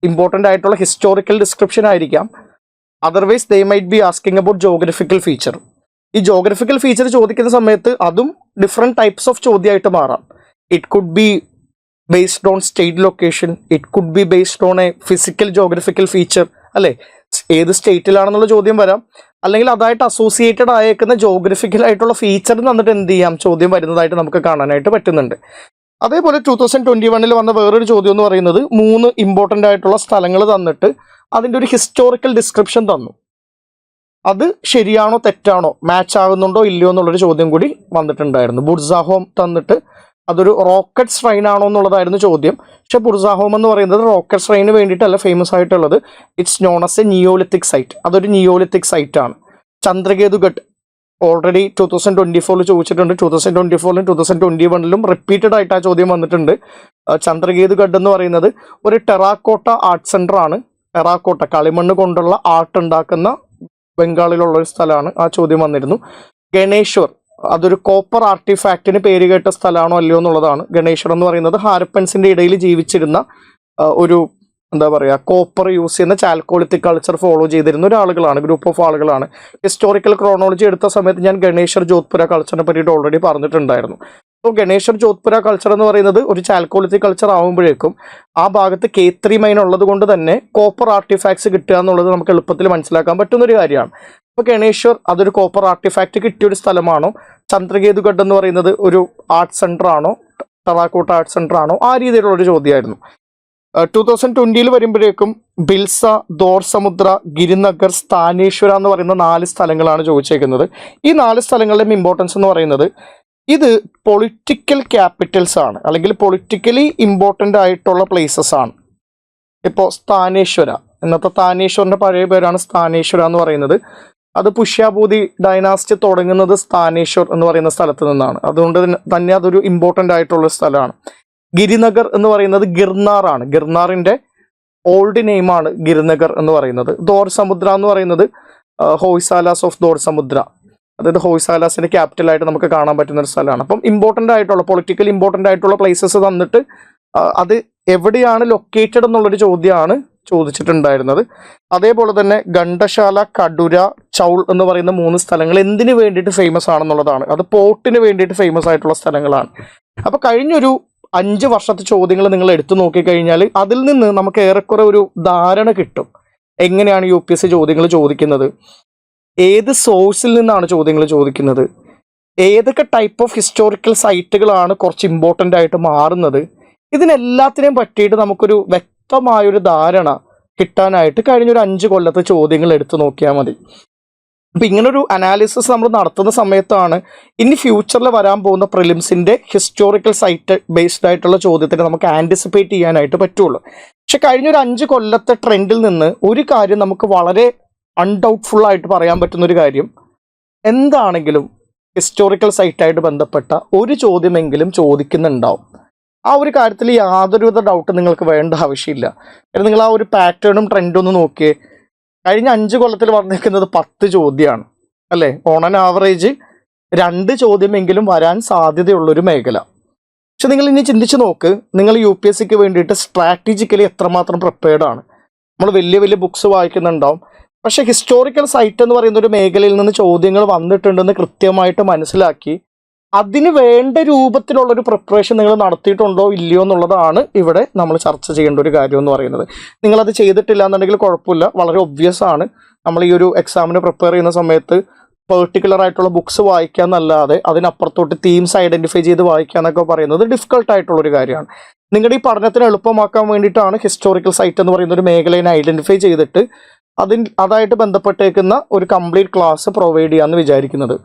A: ഇമ്പോർട്ടൻ്റ് ആയിട്ടുള്ള ഹിസ്റ്റോറിക്കൽ ഡിസ്ക്രിപ്ഷൻ ആയിരിക്കാം. Otherwise they might be asking about geographical feature. ഈ ജോഗ്രഫിക്കൽ ഫീച്ചർ ചോദിക്കുന്ന സമയത്ത് അതും ഡിഫറെൻറ്റ് ടൈപ്സ് ഓഫ് ചോദ്യമായിട്ട് മാറാം. It could B based on state location, it could B based on A physical geographical feature, അല്ലേ? ഏത് സ്റ്റേറ്റിലാണെന്നുള്ള ചോദ്യം വരാം. അല്ലെങ്കിൽ അതായിട്ട് അസോസിയേറ്റഡ് ആയേക്കുന്ന ജോഗ്രഫിക്കൽ ആയിട്ടുള്ള ഫീച്ചർ തന്നിട്ട് എന്ത് ചെയ്യാം, ചോദ്യം വരുന്നതായിട്ട് നമുക്ക് കാണാനായിട്ട് പറ്റുന്നുണ്ട്. അതേപോലെ 2021 വന്ന വേറൊരു ചോദ്യം എന്ന് പറയുന്നത് 3 ഇമ്പോർട്ടൻ്റ് ആയിട്ടുള്ള സ്ഥലങ്ങൾ തന്നിട്ട് അതിൻ്റെ ഒരു ഹിസ്റ്റോറിക്കൽ ഡിസ്ക്രിപ്ഷൻ തന്നു. അത് ശരിയാണോ തെറ്റാണോ, മാച്ച് ആകുന്നുണ്ടോ ഇല്ലയോ എന്നുള്ളൊരു ചോദ്യം കൂടി വന്നിട്ടുണ്ടായിരുന്നു. ബുർസാഹോം തന്നിട്ട് അതൊരു റോക്കറ്റ് സ്ട്രെയിൻ ആണോ എന്നുള്ളതായിരുന്നു ചോദ്യം. പക്ഷെ ബുർസാഹോം എന്ന് പറയുന്നത് റോക്കറ്റ് സ്ട്രെയിന് വേണ്ടിയിട്ടല്ല ഫേമസ് ആയിട്ടുള്ളത്. It's known as a neolithic site. അതൊരു നിയോലിത്തിക് സൈറ്റ് ആണ്. ചന്ദ്രകേതുഗഡ് ഓൾറെഡി 2024 ചോദിച്ചിട്ടുണ്ട്. 2024 2021 റിപ്പീറ്റഡ് ആയിട്ട് ആ ചോദ്യം വന്നിട്ടുണ്ട്. ചന്ദ്രകേതുഗഡ് എന്ന് പറയുന്നത് ഒരു ടെറാക്കോട്ട ആർട്ട് സെന്റർ ആണ്. ടെറാക്കോട്ട കളിമണ്ണ് കൊണ്ടുള്ള ആർട്ട് ഉണ്ടാക്കുന്ന ബംഗാളിലുള്ള ഒരു സ്ഥലമാണ്. ആ ചോദ്യം വന്നിരുന്നു. ഗണേശ്വർ അതൊരു കോപ്പർ ആർട്ടിഫാക്റ്റിന് പേര് കേട്ട സ്ഥലമാണോ അല്ലയോ എന്നുള്ളതാണ്. ഗണേശ്വർ എന്ന് പറയുന്നത് ഹാരപ്പൻസിന്റെ ഇടയിൽ ജീവിച്ചിരുന്ന ഒരു എന്താ പറയുക, കോപ്പർ യൂസ് ചെയ്യുന്ന ചാൽക്കോളിത്തിക് കൾച്ചർ ഫോളോ ചെയ്തിരുന്ന ഒരാളുകളാണ്, ഗ്രൂപ്പ് ഓഫ് ആളുകളാണ്. ഹിസ്റ്റോറിക്കൽ ക്രോണോളജി എടുത്ത സമയത്ത് ഞാൻ ഗണേശ്വർ ജോധ്പുര കൾച്ചറിനെ പറ്റിയിട്ട് ഓൾറെഡി പറഞ്ഞിട്ടുണ്ടായിരുന്നു. സോ ഗണേശ്വർ ജോധ്പുര കൾച്ചർ എന്ന് പറയുന്നത് ഒരു ചാൽക്കോളിത്തിക് കൾച്ചർ ആകുമ്പോഴേക്കും ആ ഭാഗത്ത് K3 മൈൻ ഉള്ളത് കൊണ്ട് തന്നെ കോപ്പർ ആർട്ടിഫാക്ട്സ് കിട്ടുക എന്നുള്ളത് നമുക്ക് എളുപ്പത്തിൽ മനസ്സിലാക്കാൻ പറ്റുന്ന ഒരു കാര്യമാണ്. അപ്പോൾ ഗണേശ്വർ അതൊരു കോപ്പർ ആർട്ടിഫാക്റ്റ് കിട്ടിയ ഒരു സ്ഥലമാണോ, ചന്ദ്രകേതുഗഡ് എന്ന് പറയുന്നത് ഒരു ആർട്ട് സെന്റർ ആണോ, ടെറാക്കോട്ട ആർട്ട് സെന്റർ ആണോ, ആ രീതിയിലുള്ളൊരു ചോദ്യമായിരുന്നു. 2020 വരുമ്പോഴേക്കും ബിൽസ, ദോർസമുദ്ര, ഗിരിനഗർ, സ്ഥാനേശ്വര എന്ന് പറയുന്ന 4 സ്ഥലങ്ങളാണ് ചോദിച്ചേക്കുന്നത്. ഈ 4 സ്ഥലങ്ങളുടെയും ഇമ്പോർട്ടൻസ് എന്ന് പറയുന്നത് ഇത് പൊളിറ്റിക്കൽ ക്യാപിറ്റൽസ് ആണ്, അല്ലെങ്കിൽ പൊളിറ്റിക്കലി ഇമ്പോർട്ടൻ്റ് ആയിട്ടുള്ള പ്ലേസസ് ആണ്. ഇപ്പോൾ സ്ഥാനേശ്വര, ഇന്നത്തെ താനേശ്വറിന്റെ പഴയ പേരാണ് സ്ഥാനേശ്വര എന്ന് പറയുന്നത്. അത് പുഷ്യഭൂതി ഡൈനാസ്റ്റി തുടങ്ങുന്നത് സ്ഥാനേശ്വർ എന്ന് പറയുന്ന സ്ഥലത്ത് നിന്നാണ്. അതുകൊണ്ട് തന്നെ അതൊരു ഇമ്പോർട്ടൻ്റ് ആയിട്ടുള്ള സ്ഥലമാണ്. ഗിരിനഗർ എന്ന് പറയുന്നത് ഗിർനാർ ആണ്. ഗിർനാറിന്റെ ഓൾഡ് നെയിമാണ് ഗിരിനഗർ എന്ന് പറയുന്നത്. ദോർസമുദ്ര എന്ന് പറയുന്നത് ഹോയ്സാലാസ് ഓഫ് ദോർസമുദ്ര, അതായത് ഹോയ്സാലാസിന്റെ ക്യാപിറ്റൽ ആയിട്ട് നമുക്ക് കാണാൻ പറ്റുന്ന ഒരു സ്ഥലമാണ്. അപ്പം ഇമ്പോർട്ടൻ്റ് ആയിട്ടുള്ള പൊളിറ്റിക്കലി ഇമ്പോർട്ടൻ്റ് ആയിട്ടുള്ള പ്ലേസസ് തന്നിട്ട് അത് എവിടെയാണ് ലൊക്കേറ്റഡ് എന്നുള്ളൊരു ചോദ്യമാണ് ചോദിച്ചിട്ടുണ്ടായിരുന്നത്. അതേപോലെ തന്നെ ഗണ്ഡശാല, കടുര, ചൗൾ എന്ന് പറയുന്ന 3 സ്ഥലങ്ങൾ എന്തിനു വേണ്ടിയിട്ട് ഫേമസ് ആണെന്നുള്ളതാണ്. അത് പോർട്ടിന് വേണ്ടിയിട്ട് ഫേമസ് ആയിട്ടുള്ള സ്ഥലങ്ങളാണ്. അപ്പൊ കഴിഞ്ഞൊരു 5 വർഷത്തെ ചോദ്യങ്ങൾ നിങ്ങൾ എടുത്തു നോക്കിക്കഴിഞ്ഞാൽ അതിൽ നിന്ന് നമുക്ക് ഏറെക്കുറെ ഒരു ധാരണ കിട്ടും എങ്ങനെയാണ് UPSC ചോദ്യങ്ങൾ ചോദിക്കുന്നത്, ഏത് സോഴ്സിൽ നിന്നാണ് ചോദ്യങ്ങൾ ചോദിക്കുന്നത്, ഏതൊക്കെ ടൈപ്പ് ഓഫ് ഹിസ്റ്റോറിക്കൽ സൈറ്റുകളാണ് കുറച്ച് ഇമ്പോർട്ടൻ്റ് ആയിട്ട് മാറുന്നത്. ഇതിനെല്ലാത്തിനെയും പറ്റിയിട്ട് നമുക്കൊരു വ്യക്തമായൊരു ധാരണ കിട്ടാനായിട്ട് കഴിഞ്ഞൊരു 5 കൊല്ലത്തെ ചോദ്യങ്ങൾ എടുത്തു നോക്കിയാൽ മതി. അപ്പം ഇങ്ങനൊരു അനാലിസിസ് നമ്മൾ നടത്തുന്ന സമയത്താണ് ഇനി ഫ്യൂച്ചറിൽ വരാൻ പോകുന്ന പ്രിലിംസിൻ്റെ ഹിസ്റ്റോറിക്കൽ സൈറ്റ് ബേസ്ഡ് ആയിട്ടുള്ള ചോദ്യത്തിന് നമുക്ക് ആൻറ്റിസിപ്പേറ്റ് ചെയ്യാനായിട്ട് പറ്റുള്ളൂ. പക്ഷെ കഴിഞ്ഞൊരു 5 കൊല്ലത്തെ ട്രെൻഡിൽ നിന്ന് ഒരു കാര്യം നമുക്ക് വളരെ അൺഡൗട്ട്ഫുൾ ആയിട്ട് പറയാൻ പറ്റുന്ന ഒരു കാര്യം, എന്താണെങ്കിലും ഹിസ്റ്റോറിക്കൽ സൈറ്റായിട്ട് ബന്ധപ്പെട്ട ഒരു ചോദ്യമെങ്കിലും ചോദിക്കുന്നുണ്ടാവും. ആ ഒരു കാര്യത്തിൽ യാതൊരുവിധ ഡൗട്ട് നിങ്ങൾക്ക് വേണ്ട ആവശ്യമില്ല. കാരണം നിങ്ങൾ ആ ഒരു പാറ്റേണും ട്രെൻഡും ഒന്ന് നോക്കിയേ. കഴിഞ്ഞ 5 കൊല്ലത്തിൽ വന്നിരിക്കുന്നത് 10 ചോദ്യമാണ് അല്ലേ. ഓൺ ആൻ ആവറേജ് 2 ചോദ്യമെങ്കിലും വരാൻ സാധ്യതയുള്ളൊരു മേഖല. പക്ഷെ നിങ്ങൾ ഇനി ചിന്തിച്ച് നോക്ക്, നിങ്ങൾ UPSCക്ക് വേണ്ടിയിട്ട് സ്ട്രാറ്റജിക്കലി എത്രമാത്രം പ്രിപ്പയർഡ് ആണ്. നമ്മൾ വലിയ വലിയ ബുക്സ് വായിക്കുന്നുണ്ടാവും, പക്ഷെ ഹിസ്റ്റോറിക്കൽ സൈറ്റ് എന്ന് പറയുന്ന ഒരു മേഖലയിൽ നിന്ന് ചോദ്യങ്ങൾ വന്നിട്ടുണ്ടെന്ന് കൃത്യമായിട്ട് മനസ്സിലാക്കി അതിന് വേണ്ട രൂപത്തിലുള്ളൊരു പ്രിപ്പറേഷൻ നിങ്ങൾ നടത്തിയിട്ടുണ്ടോ ഇല്ലയോ എന്നുള്ളതാണ് ഇവിടെ നമ്മൾ ചർച്ച ചെയ്യേണ്ട ഒരു കാര്യം എന്ന് പറയുന്നത്. നിങ്ങളത് ചെയ്തിട്ടില്ല എന്നുണ്ടെങ്കിൽ കുഴപ്പമില്ല, വളരെ ഒബ്വിയസ് ആണ്. നമ്മൾ ഈ ഒരു എക്സാമിന് പ്രിപ്പയർ ചെയ്യുന്ന സമയത്ത് പെർട്ടിക്കുലർ ആയിട്ടുള്ള ബുക്സ് വായിക്കുക എന്നല്ലാതെ അതിനപ്പുറത്തോട്ട് തീംസ് ഐഡന്റിഫൈ ചെയ്ത് വായിക്കുക എന്നൊക്കെ പറയുന്നത് ഡിഫിക്കൽട്ട് ആയിട്ടുള്ളൊരു കാര്യമാണ്. നിങ്ങളുടെ ഈ പഠനത്തിന് എളുപ്പമാക്കാൻ വേണ്ടിയിട്ടാണ് ഹിസ്റ്റോറിക്കൽ സൈറ്റ് എന്ന് പറയുന്ന ഒരു മേഖലയെ ഐഡന്റിഫൈ ചെയ്തിട്ട് അതായിട്ട് ബന്ധപ്പെട്ടേക്കുന്ന ഒരു കംപ്ലീറ്റ് ക്ലാസ് പ്രൊവൈഡ് ചെയ്യാമെന്ന് വിചാരിക്കുന്നത്.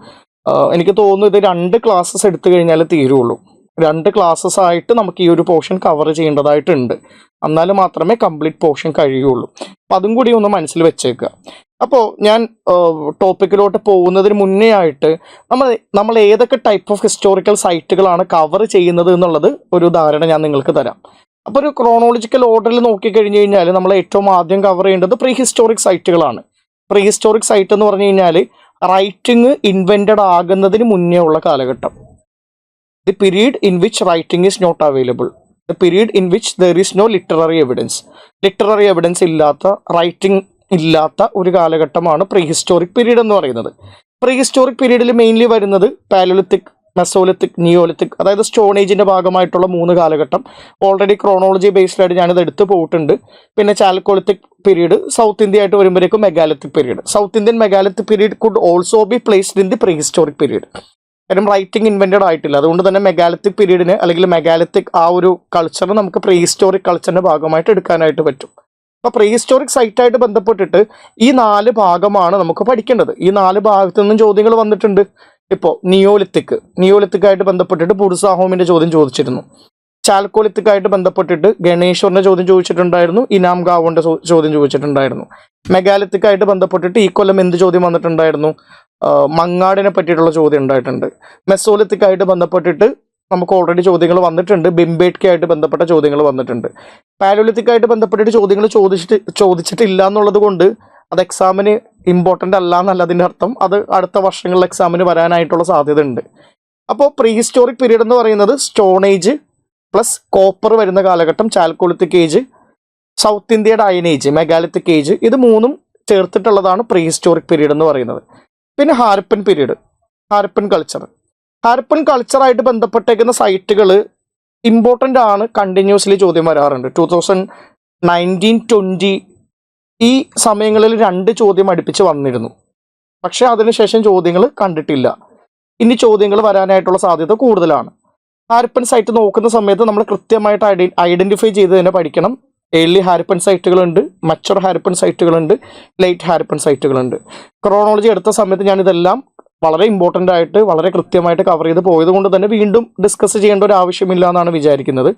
A: എനിക്ക് തോന്നുന്നു ഇത് 2 ക്ലാസ്സസ് എടുത്തു കഴിഞ്ഞാൽ തീരുള്ളൂ. 2 ക്ലാസ്സസ് ആയിട്ട് നമുക്ക് ഈ ഒരു പോർഷൻ കവർ ചെയ്യേണ്ടതായിട്ടുണ്ട്. എന്നാൽ മാത്രമേ കംപ്ലീറ്റ് പോർഷൻ കഴിയുള്ളൂ. അപ്പം അതും കൂടി ഒന്ന് മനസ്സിൽ വെച്ചേക്കുക. അപ്പോൾ ഞാൻ ടോപ്പിക്കിലോട്ട് പോകുന്നതിന് മുന്നേ ആയിട്ട് നമ്മൾ ഏതൊക്കെ ടൈപ്പ് ഓഫ് ഹിസ്റ്റോറിക്കൽ സൈറ്റുകളാണ് കവർ ചെയ്യുന്നത് എന്നുള്ളത് ഒരു ധാരണ ഞാൻ നിങ്ങൾക്ക് തരാം. അപ്പോൾ ഒരു ക്രോണോളജിക്കൽ ഓർഡറിൽ നോക്കിക്കഴിഞ്ഞ് കഴിഞ്ഞാൽ നമ്മൾ ഏറ്റവും ആദ്യം കവർ ചെയ്യേണ്ടത് പ്രീ ഹിസ്റ്റോറിക് സൈറ്റുകളാണ്. പ്രീ ഹിസ്റ്റോറിക് സൈറ്റ് എന്ന് പറഞ്ഞു കഴിഞ്ഞാൽ റൈറ്റിംഗ് ഇൻവെന്റഡ് ആകുന്നതിന് മുന്നേ ഉള്ള കാലഘട്ടം. The period in which writing is not available, the period in which there is no literary evidence. Literary evidence ഇല്ലാത്ത, റൈറ്റിംഗ് ഇല്ലാത്ത ഒരു കാലഘട്ടമാണ് പ്രീ ഹിസ്റ്റോറിക് പീരീഡ് എന്ന് പറയുന്നത്. പ്രീ ഹിസ്റ്റോറിക് പീരീഡിൽ മെയിൻലി വരുന്നത് പാലോലിത്തിക്, മെസോലിത്തിക്, നിയോലിത്തിക്, അതായത് സ്റ്റോൺ ഏജിന്റെ ഭാഗമായിട്ടുള്ള 3 കാലഘട്ടം. ഓൾറെഡി ക്രോണോളജി ബേസ്ഡ് ആയിട്ട് ഞാനിത് എടുത്ത് പോയിട്ടുണ്ട്. പിന്നെ ചാൽക്കോളിത്തിക് പീരീഡ്, സൗത്ത് ഇന്ത്യ ആയിട്ട് വരുമ്പോഴേക്കും megalithic period. South Indian megalithic period could also be placed in the pre historic period. കാര്യം റൈറ്റിംഗ് ഇൻവെന്റഡ് ആയിട്ടില്ല. അതുകൊണ്ട് തന്നെ മെഗാലിത്തിക് പീരീഡിന് അല്ലെങ്കിൽ മെഗാലിത്തിക് ആ ഒരു കൾച്ചറിന് നമുക്ക് പ്രീ ഹിസ്റ്റോറിക് കൾച്ചറിന്റെ ഭാഗമായിട്ട് എടുക്കാനായിട്ട് പറ്റും. അപ്പോൾ പ്രീ ഹിസ്റ്റോറിക് സൈറ്റായിട്ട് ബന്ധപ്പെട്ടിട്ട് ഈ 4 ഭാഗമാണ് നമുക്ക് പഠിക്കേണ്ടത്. ഈ 4 ഭാഗത്തു നിന്നും ചോദ്യങ്ങൾ വന്നിട്ടുണ്ട്. ഇപ്പോൾ നിയോലിത്തിക്കായിട്ട് ബന്ധപ്പെട്ടിട്ട് പുരുസാഹോമിന്റെ ചോദ്യം ചോദിച്ചിരുന്നു. ചാൽക്കോലിത്തിക്കായിട്ട് ബന്ധപ്പെട്ടിട്ട് ഗണേശ്വറിന്റെ ചോദ്യം ചോദിച്ചിട്ടുണ്ടായിരുന്നു. ഇനാം ഗാവോന്റെ ചോദ്യം ചോദിച്ചിട്ടുണ്ടായിരുന്നു. മെഗാലിത്തിക്കായിട്ട് ബന്ധപ്പെട്ടിട്ട് ഈ കൊല്ലം എന്ത് ചോദ്യം വന്നിട്ടുണ്ടായിരുന്നു? മങ്ങാടിനെ പറ്റിയിട്ടുള്ള ചോദ്യം ഉണ്ടായിട്ടുണ്ട്. മെസോലിത്തിക്കായിട്ട് ബന്ധപ്പെട്ടിട്ട് നമുക്ക് ഓൾറെഡി ചോദ്യങ്ങൾ വന്നിട്ടുണ്ട്. ബിംബേട്കയായിട്ട് ബന്ധപ്പെട്ട ചോദ്യങ്ങൾ വന്നിട്ടുണ്ട്. പാലോലിത്തിക്കായിട്ട് ബന്ധപ്പെട്ടിട്ട് ചോദ്യങ്ങൾ ചോദിച്ചിട്ടില്ല എന്നുള്ളത് കൊണ്ട് അത് എക്സാമിന് ഇമ്പോർട്ടൻ്റ് അല്ല എന്നല്ല അതിൻ്റെ അർത്ഥം. അത് അടുത്ത വർഷങ്ങളിൽ എക്സാമിന് വരാനായിട്ടുള്ള സാധ്യത ഉണ്ട്. അപ്പോൾ പ്രീ ഹിസ്റ്റോറിക് പീരീഡ് എന്ന് പറയുന്നത് സ്റ്റോൺ ഏജ് പ്ലസ് കോപ്പർ വരുന്ന കാലഘട്ടം, ചാൽക്കോളിത്തിക് ഏജ്, സൗത്ത് ഇന്ത്യയുടെ അയൺ ഏജ്, മെഗാലിത്തിക് ഏജ്, ഇത് 3ഉം ചേർത്തിട്ടുള്ളതാണ് പ്രീ ഹിസ്റ്റോറിക് പീരീഡ് എന്ന് പറയുന്നത്. പിന്നെ ഹാരപ്പൻ പീരീഡ്, ഹാരപ്പൻ കൾച്ചറായിട്ട് ബന്ധപ്പെട്ടേക്കുന്ന സൈറ്റുകൾ ഇമ്പോർട്ടൻ്റ് ആണ്. കണ്ടിന്യൂസ്ലി ചോദ്യം വരാറുണ്ട്. 2019-20 ഈ സമയങ്ങളിൽ 2 ചോദ്യം അടുപ്പിച്ച് വന്നിരുന്നു. പക്ഷെ അതിനുശേഷം ചോദ്യങ്ങൾ കണ്ടിട്ടില്ല. ഇനി ചോദ്യങ്ങൾ വരാനായിട്ടുള്ള സാധ്യത കൂടുതലാണ്. ഹാരപ്പൻ സൈറ്റ് നോക്കുന്ന സമയത്ത് നമ്മൾ കൃത്യമായിട്ട് ഐഡന്റിഫൈ ചെയ്ത് തന്നെ പഠിക്കണം. ഏർലി ഹാരപ്പൻ സൈറ്റുകളുണ്ട്, മച്ചുർ ഹാരപ്പൻ സൈറ്റുകളുണ്ട്, ലേറ്റ് ഹാരപ്പൻ സൈറ്റുകളുണ്ട്. ക്രോണോളജി എടുത്ത സമയത്ത് ഞാനിതെല്ലാം വളരെ ഇമ്പോർട്ടൻ്റ് ആയിട്ട് വളരെ കൃത്യമായിട്ട് കവർ ചെയ്ത് പോയത് കൊണ്ട് തന്നെ വീണ്ടും ഡിസ്കസ് ചെയ്യേണ്ട ഒരു ആവശ്യമില്ല എന്നാണ് വിചാരിക്കുന്നത്.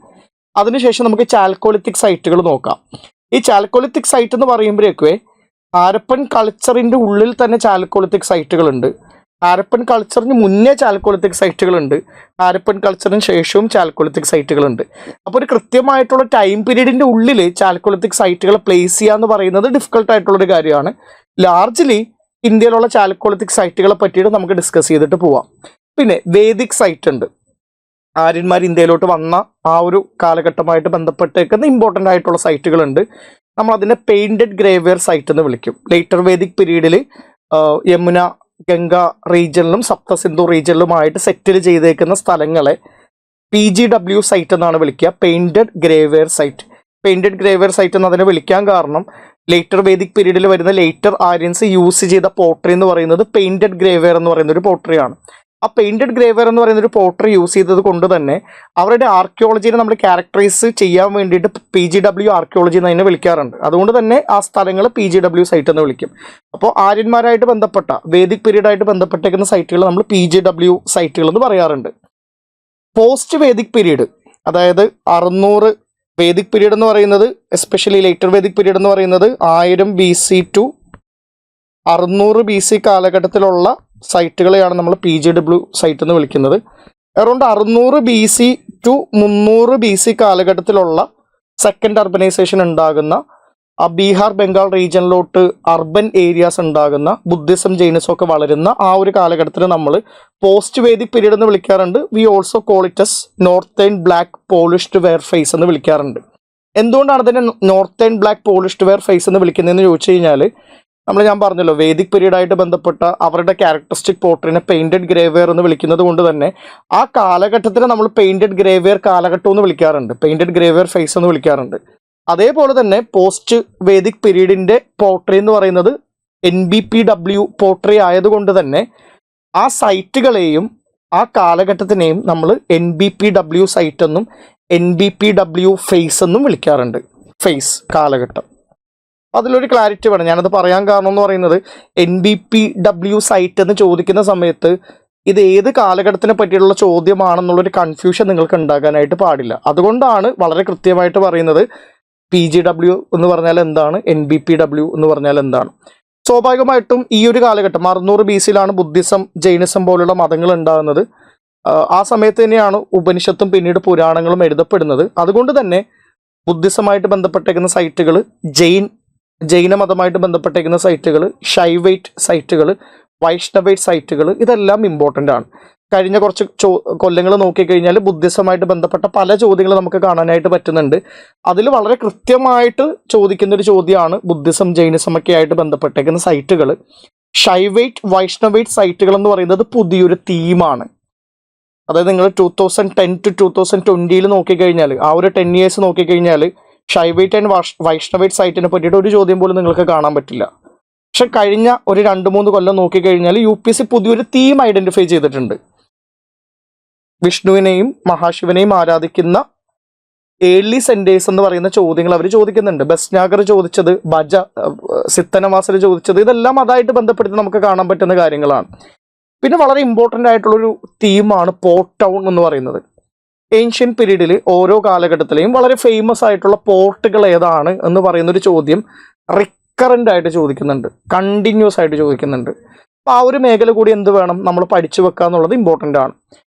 A: അതിനുശേഷം നമുക്ക് ചാൽക്കോലിത്തിക് സൈറ്റുകൾ നോക്കാം. ഈ ചാൽക്കോലിത്തിക് സൈറ്റ് എന്ന് പറയുമ്പോഴേക്കുവേ ഹാരപ്പൻ കൾച്ചറിൻ്റെ ഉള്ളിൽ തന്നെ ചാൽക്കോലിത്തിക് സൈറ്റുകളുണ്ട്. ഹാരപ്പൻ കൾച്ചറിന് മുന്നേ ചാൽക്കോലിത്തിക് സൈറ്റുകളുണ്ട്. ഹാരപ്പൻ കൾച്ചറിന് ശേഷവും ചാൽക്കോലിത്തിക് സൈറ്റുകളുണ്ട്. അപ്പോൾ ഒരു കൃത്യമായിട്ടുള്ള ടൈം പീരീഡിൻ്റെ ഉള്ളിൽ ചാൽക്കോലിത്തിക് സൈറ്റുകൾ പ്ലേസ് ചെയ്യുക എന്ന് പറയുന്നത് ഡിഫിക്കൽട്ട് ആയിട്ടുള്ളൊരു കാര്യമാണ്. ലാർജ്ലി ഇന്ത്യയിലുള്ള ചാൽക്കോലിത്തിക് സൈറ്റുകളെ പറ്റിയിട്ട് നമുക്ക് ഡിസ്കസ് ചെയ്തിട്ട് പോവാം. പിന്നെ വേദിക് സൈറ്റ് ഉണ്ട്. ആര്യന്മാർ ഇന്ത്യയിലോട്ട് വന്ന ആ ഒരു കാലഘട്ടമായിട്ട് ബന്ധപ്പെട്ടേക്കുന്ന ഇമ്പോർട്ടൻ്റ് ആയിട്ടുള്ള സൈറ്റുകളുണ്ട്. നമ്മൾ അതിനെ പെയിന്റഡ് ഗ്രേവെയർ സൈറ്റ് എന്ന് വിളിക്കും. ലേറ്റർ വേദിക് പീരീഡിൽ യമുന, ഗംഗ റീജിയനിലും സപ്തസിന്ധു റീജിയനിലുമായിട്ട് സെറ്റിൽ ചെയ്തേക്കുന്ന സ്ഥലങ്ങളെ PGW സൈറ്റ് എന്നാണ് വിളിക്കുക. പെയിന്റഡ് ഗ്രേവെയർ സൈറ്റ് എന്ന് അതിനെ വിളിക്കാൻ കാരണം ലേറ്റർ വേദിക് പീരീഡിൽ വരുന്ന ലേറ്റർ ആര്യൻസ് യൂസ് ചെയ്ത പോട്ടറി എന്ന് പറയുന്നത് പെയിന്റഡ് ഗ്രേവെയർ എന്ന് പറയുന്ന ഒരു പോട്ടറിയാണ്. ആ പെയിന്റഡ് ഗ്രേവെയർ എന്ന് പറയുന്ന ഒരു പോട്ടറി യൂസ് ചെയ്തത് കൊണ്ട് തന്നെ അവരുടെ ആർക്കിയോളജിനെ നമ്മൾ ക്യാരക്ടറൈസ് ചെയ്യാൻ വേണ്ടിയിട്ട് PGW ആർക്കിയോളജി എന്ന് അതിനെ വിളിക്കാറുണ്ട്. അതുകൊണ്ട് തന്നെ ആ സ്ഥലങ്ങൾ PGW സൈറ്റ് എന്ന് വിളിക്കും. അപ്പോൾ ആര്യന്മാരായിട്ട് ബന്ധപ്പെട്ട വേദിക് പീരീഡായിട്ട് ബന്ധപ്പെട്ടേക്കുന്ന സൈറ്റുകൾ നമ്മൾ PGW സൈറ്റുകൾ എന്ന് പറയാറുണ്ട്. പോസ്റ്റ് വേദിക് പീരീഡ്, അതായത് 600 വേദിക് പീരീഡ് എന്ന് പറയുന്നത്, എസ്പെഷ്യലി ലേറ്റർ വേദിക് പീരീഡ് എന്ന് പറയുന്നത് 1000 BC ടു 600 BC കാലഘട്ടത്തിലുള്ള സൈറ്റുകളെയാണ് നമ്മൾ PGW സൈറ്റ് എന്ന് വിളിക്കുന്നത്. അറൗണ്ട് 600 BC ടു 300 BC കാലഘട്ടത്തിലുള്ള സെക്കൻഡ് അർബനൈസേഷൻ ഉണ്ടാകുന്ന ബീഹാർ ബംഗാൾ റീജിയനിലോട്ട് അർബൻ ഏരിയാസ് ഉണ്ടാകുന്ന ബുദ്ധിസം ജൈനിസം ഒക്കെ വളരുന്ന ആ ഒരു കാലഘട്ടത്തിൽ നമ്മൾ പോസ്റ്റ് വേദിക് പീരീഡ് എന്ന് വിളിക്കാറുണ്ട്. We also call it as northern black polished ware phase എന്ന് വിളിക്കാറുണ്ട്. എന്തുകൊണ്ടാണ് ഇതിനെ northern black polished ware phase എന്ന് വിളിക്കുന്നതെന്ന് ചോദിച്ചു കഴിഞ്ഞാൽ, ഞാൻ പറഞ്ഞല്ലോ വേദിക് പീരീഡായിട്ട് ബന്ധപ്പെട്ട അവരുടെ ക്യാരക്ടറിസ്റ്റിക് പോട്ടറിനെ പെയിന്റഡ് ഗ്രേവെയർ എന്ന് വിളിക്കുന്നത് കൊണ്ട് തന്നെ ആ കാലഘട്ടത്തിനെ നമ്മൾ പെയിന്റഡ് ഗ്രേവെയർ കാലഘട്ടം എന്ന് വിളിക്കാറുണ്ട്, പെയിന്റഡ് ഗ്രേവെയർ ഫേസ് എന്ന് വിളിക്കാറുണ്ട്. അതേപോലെ തന്നെ പോസ്റ്റ് വേദിക് പീരീഡിന്റെ പോട്ടറി എന്ന് പറയുന്നത് NBPW പോട്ടറി ആയതുകൊണ്ട് തന്നെ ആ സൈറ്റുകളെയും ആ കാലഘട്ടത്തിനെയും നമ്മൾ NBPW സൈറ്റ് എന്നും NBPW ഫേസ് എന്നും വിളിക്കാറുണ്ട്. ഫേസ് കാലഘട്ടം. അതിലൊരു ക്ലാരിറ്റി വേണം. ഞാനത് പറയാൻ കാരണം എന്ന് പറയുന്നത് NBPW സൈറ്റ് എന്ന് ചോദിക്കുന്ന സമയത്ത് ഇത് ഏത് കാലഘട്ടത്തിനെ പറ്റിയുള്ള ചോദ്യമാണെന്നുള്ളൊരു കൺഫ്യൂഷൻ നിങ്ങൾക്ക് ഉണ്ടാകാനായിട്ട് പാടില്ല. അതുകൊണ്ടാണ് വളരെ കൃത്യമായിട്ട് പറയുന്നത് PGW എന്ന് പറഞ്ഞാൽ എന്താണ്, NBPW എന്ന് പറഞ്ഞാൽ എന്താണ്. സ്വാഭാവികമായിട്ടും ഈ ഒരു കാലഘട്ടം 600 BC-യിലാണ് ബുദ്ധിസം ജൈനിസം പോലുള്ള മതങ്ങൾ ഉണ്ടാകുന്നത്. ആ സമയത്ത് തന്നെയാണ് ഉപനിഷത്തും പിന്നീട് പുരാണങ്ങളും എഴുതപ്പെടുന്നത്. അതുകൊണ്ട് തന്നെ ബുദ്ധിസമായിട്ട് ബന്ധപ്പെട്ടേക്കുന്ന സൈറ്റുകൾ, ജൈനമതമായിട്ട് ബന്ധപ്പെട്ടേക്കുന്ന സൈറ്റുകൾ, ഷൈവൈറ്റ് സൈറ്റുകൾ, വൈഷ്ണവൈറ്റ് സൈറ്റുകൾ, ഇതെല്ലാം ഇമ്പോർട്ടൻ്റ് ആണ്. കഴിഞ്ഞ കുറച്ച് കൊല്ലങ്ങൾ നോക്കിക്കഴിഞ്ഞാൽ ബുദ്ധിസമായിട്ട് ബന്ധപ്പെട്ട പല ചോദ്യങ്ങൾ നമുക്ക് കാണാനായിട്ട് പറ്റുന്നുണ്ട്. അതിൽ വളരെ കൃത്യമായിട്ട് ചോദിക്കുന്ന ഒരു ചോദ്യമാണ് ബുദ്ധിസം ജൈനിസം ഒക്കെ ആയിട്ട് ബന്ധപ്പെട്ടേക്കുന്ന സൈറ്റുകൾ. ഷൈവൈറ്റ് വൈഷ്ണവൈറ്റ് സൈറ്റുകൾ എന്ന് പറയുന്നത് പുതിയൊരു തീമാണ്. അതായത് നിങ്ങൾ 2010 to 2020 നോക്കിക്കഴിഞ്ഞാൽ, ആ ഒരു 10 years നോക്കിക്കഴിഞ്ഞാൽ ഷൈവൈറ്റ് ആൻഡ് വൈഷ്ണവൈറ്റ് സൈറ്റിനെ പറ്റിയിട്ട് ഒരു ചോദ്യം പോലും നിങ്ങൾക്ക് കാണാൻ പറ്റില്ല. പക്ഷെ കഴിഞ്ഞ ഒരു 2-3 കൊല്ലം നോക്കിക്കഴിഞ്ഞാൽ UPSC പുതിയൊരു തീം ഐഡന്റിഫൈ ചെയ്തിട്ടുണ്ട്. വിഷ്ണുവിനെയും മഹാശിവനെയും ആരാധിക്കുന്ന ഏർലി സെന്റേഴ്സ് എന്ന് പറയുന്ന ചോദ്യങ്ങൾ അവർ ചോദിക്കുന്നുണ്ട്. ബസ്നാഗർ ചോദിച്ചത്, ബജ സിത്തനവാസർ ചോദിച്ചത്, ഇതെല്ലാം അതായിട്ട് ബന്ധപ്പെടുത്തി നമുക്ക് കാണാൻ പറ്റുന്ന കാര്യങ്ങളാണ്. പിന്നെ വളരെ ഇമ്പോർട്ടൻ്റ് ആയിട്ടുള്ളൊരു തീമാണ് പോർട്ട് ടൗൺ എന്ന് പറയുന്നത്. ഏൻഷ്യൻ പീരീഡിൽ ഓരോ കാലഘട്ടത്തിലെയും വളരെ ഫേമസ് ആയിട്ടുള്ള പോർട്ടുകൾ ഏതാണ് എന്ന് പറയുന്നൊരു ചോദ്യം റിക്കറൻ്റ് ആയിട്ട് ചോദിക്കുന്നുണ്ട്, കണ്ടിന്യൂസ് ആയിട്ട് ചോദിക്കുന്നുണ്ട്. അപ്പോൾ ആ ഒരു മേഖല കൂടി എന്ത് വേണം, നമ്മൾ പഠിച്ചു വെക്കുക എന്നുള്ളത് ഇമ്പോർട്ടൻ്റ് ആണ്.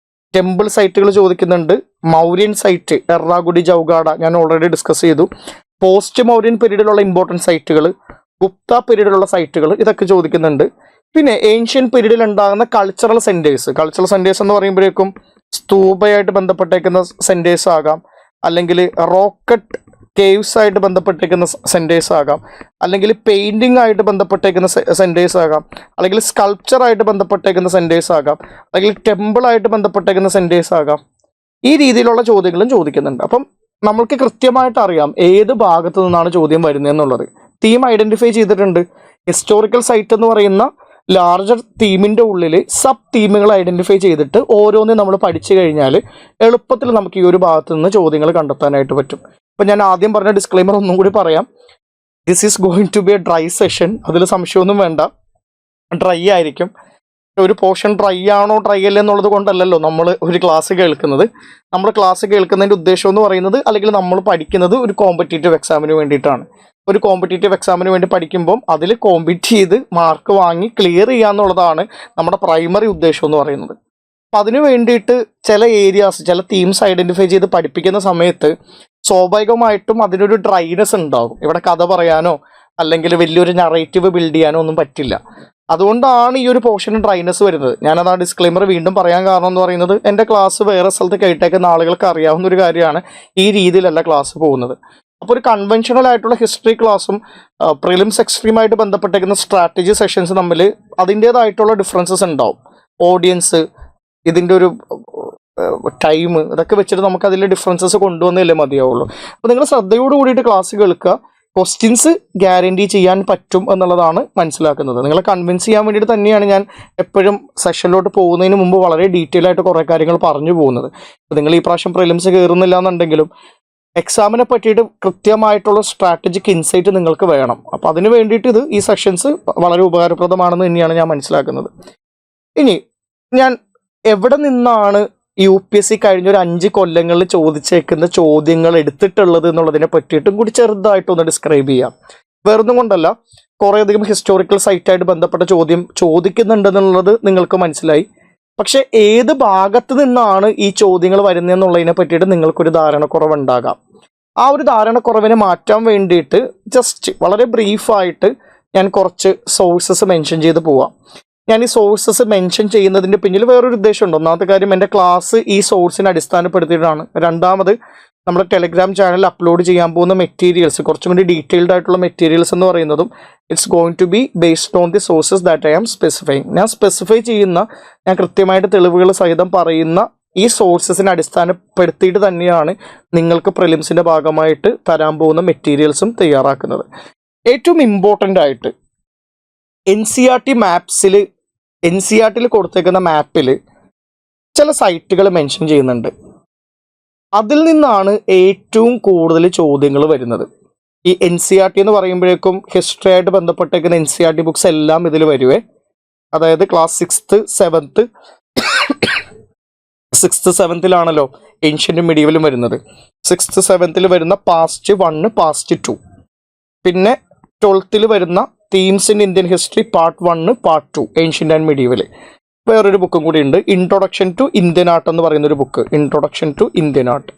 A: ടെമ്പിൾ സൈറ്റുകൾ ചോദിക്കുന്നുണ്ട്. മൗര്യൻ സൈറ്റ് എറാഗുഡി ജൗഗാഡ ഞാൻ ഓൾറെഡി ഡിസ്കസ് ചെയ്തു. പോസ്റ്റ് മൗര്യൻ പീരീഡിലുള്ള ഇമ്പോർട്ടൻറ്റ് സൈറ്റുകൾ, ഗുപ്ത പീരീഡിലുള്ള സൈറ്റുകൾ, ഇതൊക്കെ ചോദിക്കുന്നുണ്ട്. പിന്നെ ഏൻഷ്യൻ പീരീഡിൽ ഉണ്ടാകുന്ന കൾച്ചറൽ സെൻറ്റേഴ്സ് എന്ന് പറയുമ്പോഴേക്കും സ്തൂപയായിട്ട് ബന്ധപ്പെട്ടേക്കുന്ന സെൻറ്റേഴ്സ് ആകാം, അല്ലെങ്കിൽ റോക്കറ്റ് കേവ്സ് ആയിട്ട് ബന്ധപ്പെട്ടേക്കുന്ന സെൻറ്റേഴ്സ് ആകാം, അല്ലെങ്കിൽ പെയിൻറ്റിംഗ് ആയിട്ട് ബന്ധപ്പെട്ടേക്കുന്ന സെൻറ്റേഴ്സ് ആകാം, അല്ലെങ്കിൽ സ്കൾപ്ചറായിട്ട് ബന്ധപ്പെട്ടേക്കുന്ന സെൻറ്റേഴ്സ് ആകാം, അല്ലെങ്കിൽ ടെമ്പിളായിട്ട് ബന്ധപ്പെട്ടേക്കുന്ന സെൻറ്റേഴ്സ് ആകാം. ഈ രീതിയിലുള്ള ചോദ്യങ്ങളും ചോദിക്കുന്നുണ്ട്. അപ്പം നമ്മൾക്ക് കൃത്യമായിട്ട് അറിയാം ഏത് ഭാഗത്തു നിന്നാണ് ചോദ്യം വരുന്നത് എന്നുള്ളത്. തീം ഐഡൻറ്റിഫൈ ചെയ്തിട്ടുണ്ട്. ഹിസ്റ്റോറിക്കൽ സൈറ്റ് എന്ന് പറയുന്ന ലാർജർ തീമിൻ്റെ ഉള്ളിൽ സബ് തീമുകൾ ഐഡൻറ്റിഫൈ ചെയ്തിട്ട് ഓരോന്നും നമ്മൾ പഠിച്ചു കഴിഞ്ഞാൽ എളുപ്പത്തിൽ നമുക്ക് ഈ ഒരു ഭാഗത്ത് നിന്ന് ചോദ്യങ്ങൾ കണ്ടെത്താനായിട്ട് പറ്റും. അപ്പം ഞാൻ ആദ്യം പറഞ്ഞ ഡിസ്ക്ലെയിമർ ഒന്നും കൂടി പറയാം. This is going to be a dry session. അതിൽ സംശയമൊന്നും വേണ്ട, ഡ്രൈ ആയിരിക്കും. ഒരു പോർഷൻ ഡ്രൈ ആണോ ഡ്രൈ അല്ലേ എന്നുള്ളത് കൊണ്ടല്ലല്ലോ നമ്മൾ ഒരു ക്ലാസ് കേൾക്കുന്നത്. നമ്മൾ ക്ലാസ് കേൾക്കുന്നതിൻ്റെ ഉദ്ദേശം എന്ന് പറയുന്നത്, അല്ലെങ്കിൽ നമ്മൾ പഠിക്കുന്നത് ഒരു കോമ്പറ്റേറ്റീവ് എക്സാമിന് വേണ്ടിയിട്ടാണ്. ഒരു കോമ്പറ്റേറ്റീവ് എക്സാമിന് വേണ്ടി പഠിക്കുമ്പം അതിൽ കോമ്പീറ്റ് ചെയ്ത് മാർക്ക് വാങ്ങി ക്ലിയർ ചെയ്യുക എന്നുള്ളതാണ് നമ്മുടെ പ്രൈമറി ഉദ്ദേശം എന്ന് പറയുന്നത്. അപ്പം അതിന് വേണ്ടിയിട്ട് ചില ഏരിയാസ്, ചില തീംസ് ഐഡൻറ്റിഫൈ ചെയ്ത് പഠിപ്പിക്കുന്ന സമയത്ത് സ്വാഭാവികമായിട്ടും അതിനൊരു ഡ്രൈനെസ് ഉണ്ടാകും. ഇവിടെ കഥ പറയാനോ അല്ലെങ്കിൽ വലിയൊരു നറേറ്റീവ് ബിൽഡ് ചെയ്യാനോ ഒന്നും പറ്റില്ല. അതുകൊണ്ടാണ് ഈ ഒരു പോർഷന് ഡ്രൈനെസ് വരുന്നത്. ഞാനത് ആ ഡിസ്ക്ലെയിമർ വീണ്ടും പറയാൻ കാരണം എന്ന് പറയുന്നത്, എൻ്റെ ക്ലാസ് വേറെ സ്ഥലത്ത് കേട്ടേക്കുന്ന ആളുകൾക്ക് അറിയാവുന്ന ഒരു കാര്യമാണ്, ഈ രീതിയിലല്ല ക്ലാസ് പോകുന്നത്. അപ്പോൾ ഒരു കൺവെൻഷണൽ ആയിട്ടുള്ള ഹിസ്റ്ററി ക്ലാസ്സും പ്രിലിംസ് എക്സ്ട്രീമായിട്ട് ബന്ധപ്പെട്ടേക്കുന്ന സ്ട്രാറ്റജി സെഷൻസ് തമ്മിൽ അതിൻ്റേതായിട്ടുള്ള ഡിഫറൻസസ് ഉണ്ടാവും. ഓഡിയൻസ്, ഇതിൻ്റെ ഒരു ടൈം, ഇതൊക്കെ വെച്ചിട്ട് നമുക്ക് അതിൽ ഡിഫറൻസസ് കൊണ്ടുവന്നല്ലേ മതിയാവുള്ളൂ. അപ്പോൾ നിങ്ങൾ ശ്രദ്ധയോട് കൂടിയിട്ട് ക്ലാസ് കേൾക്കുക. ക്വസ്റ്റ്യൻസ് ഗ്യാരണ്ടി ചെയ്യാൻ പറ്റും എന്നുള്ളതാണ് മനസ്സിലാക്കുന്നത്. നിങ്ങളെ കൺവിൻസ് ചെയ്യാൻ വേണ്ടിയിട്ട് തന്നെയാണ് ഞാൻ എപ്പോഴും സെഷനിലോട്ട് പോകുന്നതിന് മുമ്പ് വളരെ ഡീറ്റെയിൽ ആയിട്ട് കുറേ കാര്യങ്ങൾ പറഞ്ഞു പോകുന്നത്. അപ്പോൾ നിങ്ങൾ ഈ പ്രാവശ്യം പ്രിലിംസ് കയറുന്നില്ല എന്നുണ്ടെങ്കിലും എക്സാമിനെ പറ്റിയിട്ട് കൃത്യമായിട്ടുള്ള സ്ട്രാറ്റജിക് ഇൻസൈറ്റ് നിങ്ങൾക്ക് വേണം. അപ്പോൾ അതിന് വേണ്ടിയിട്ട് ഈ സെഷൻസ് വളരെ ഉപകാരപ്രദമാണെന്ന് തന്നെയാണ് ഞാൻ മനസ്സിലാക്കുന്നത്. ഇനി ഞാൻ എവിടെ നിന്നാണ് UPSC കഴിഞ്ഞ ഒരു 5 കൊല്ലങ്ങളിൽ ചോദിച്ചേക്കുന്ന ചോദ്യങ്ങൾ എടുത്തിട്ടുള്ളത് എന്നുള്ളതിനെ പറ്റിയിട്ടും കൂടി ചെറുതായിട്ടൊന്ന് ഡിസ്ക്രൈബ് ചെയ്യാം. വേറൊന്നും കൊണ്ടല്ല, കുറേയധികം ഹിസ്റ്റോറിക്കൽ സൈറ്റായിട്ട് ബന്ധപ്പെട്ട ചോദ്യം ചോദിക്കുന്നുണ്ടെന്നുള്ളത് നിങ്ങൾക്ക് മനസ്സിലായി. പക്ഷെ ഏത് ഭാഗത്ത് നിന്നാണ് ഈ ചോദ്യങ്ങൾ വരുന്നതെന്നുള്ളതിനെ പറ്റിയിട്ട് നിങ്ങൾക്കൊരു ധാരണക്കുറവുണ്ടാകാം. ആ ഒരു ധാരണക്കുറവിനെ മാറ്റാൻ വേണ്ടിയിട്ട് ജസ്റ്റ് വളരെ ബ്രീഫായിട്ട് ഞാൻ കുറച്ച് സോഴ്സസ് മെൻഷൻ ചെയ്ത് പോവാം. ഞാൻ ഈ സോഴ്സസ് മെൻഷൻ ചെയ്യുന്നതിൻ്റെ പിന്നിൽ വേറൊരു ഉദ്ദേശമുണ്ട്. ഒന്നാമത്തെ കാര്യം, എൻ്റെ ക്ലാസ് ഈ സോഴ്സിനെ അടിസ്ഥാനപ്പെടുത്തിയിട്ടാണ്. രണ്ടാമത്, നമ്മുടെ ടെലിഗ്രാം ചാനലിൽ അപ്ലോഡ് ചെയ്യാൻ പോകുന്ന മെറ്റീരിയൽസ് കുറച്ചും കൂടി ഡീറ്റെയിൽഡ് ആയിട്ടുള്ള മെറ്റീരിയൽസ് എന്ന് പറയുന്നതും it's going to be based on the sources that I am specifying. ഞാൻ സ്പെസിഫൈ ചെയ്യുന്ന, ഞാൻ കൃത്യമായിട്ട് തെളിവുകൾ സഹിതം പറയുന്ന ഈ സോഴ്സസിനെ അടിസ്ഥാനപ്പെടുത്തിയിട്ട് തന്നെയാണ് നിങ്ങൾക്ക് പ്രിലിംസിൻ്റെ ഭാഗമായിട്ട് തരാൻ പോകുന്ന മെറ്റീരിയൽസും തയ്യാറാക്കുന്നത്. ഏറ്റവും ഇമ്പോർട്ടൻ്റ് ആയിട്ട് NCERT കൊടുത്തേക്കുന്ന മാപ്പിൽ ചില സൈറ്റുകൾ മെൻഷൻ ചെയ്യുന്നുണ്ട്. അതിൽ നിന്നാണ് ഏറ്റവും കൂടുതൽ ചോദ്യങ്ങൾ വരുന്നത്. ഈ NCERT എന്ന് പറയുമ്പോഴേക്കും ഹിസ്റ്ററി ആയിട്ട് ബന്ധപ്പെട്ടേക്കുന്ന NCERT ബുക്സ് എല്ലാം ഇതിൽ വരുവേ. അതായത് ക്ലാസ് 6th 7th ഏൻഷ്യൻ്റും മിഡീവലും വരുന്നത്. 6th 7th വരുന്ന പാസ്റ്റ് 1, പാസ്റ്റ് 2. പിന്നെ 12th വരുന്ന themes in Indian history part 1, part 2 ancient and medieval. വേറൊരു ബുക്കും കൂടി ഉണ്ട്, ഇൻട്രൊഡക്ഷൻ ടു ഇന്ത്യൻ ആർട്ട് എന്ന് പറയുന്നൊരു book, introduction to Indian art.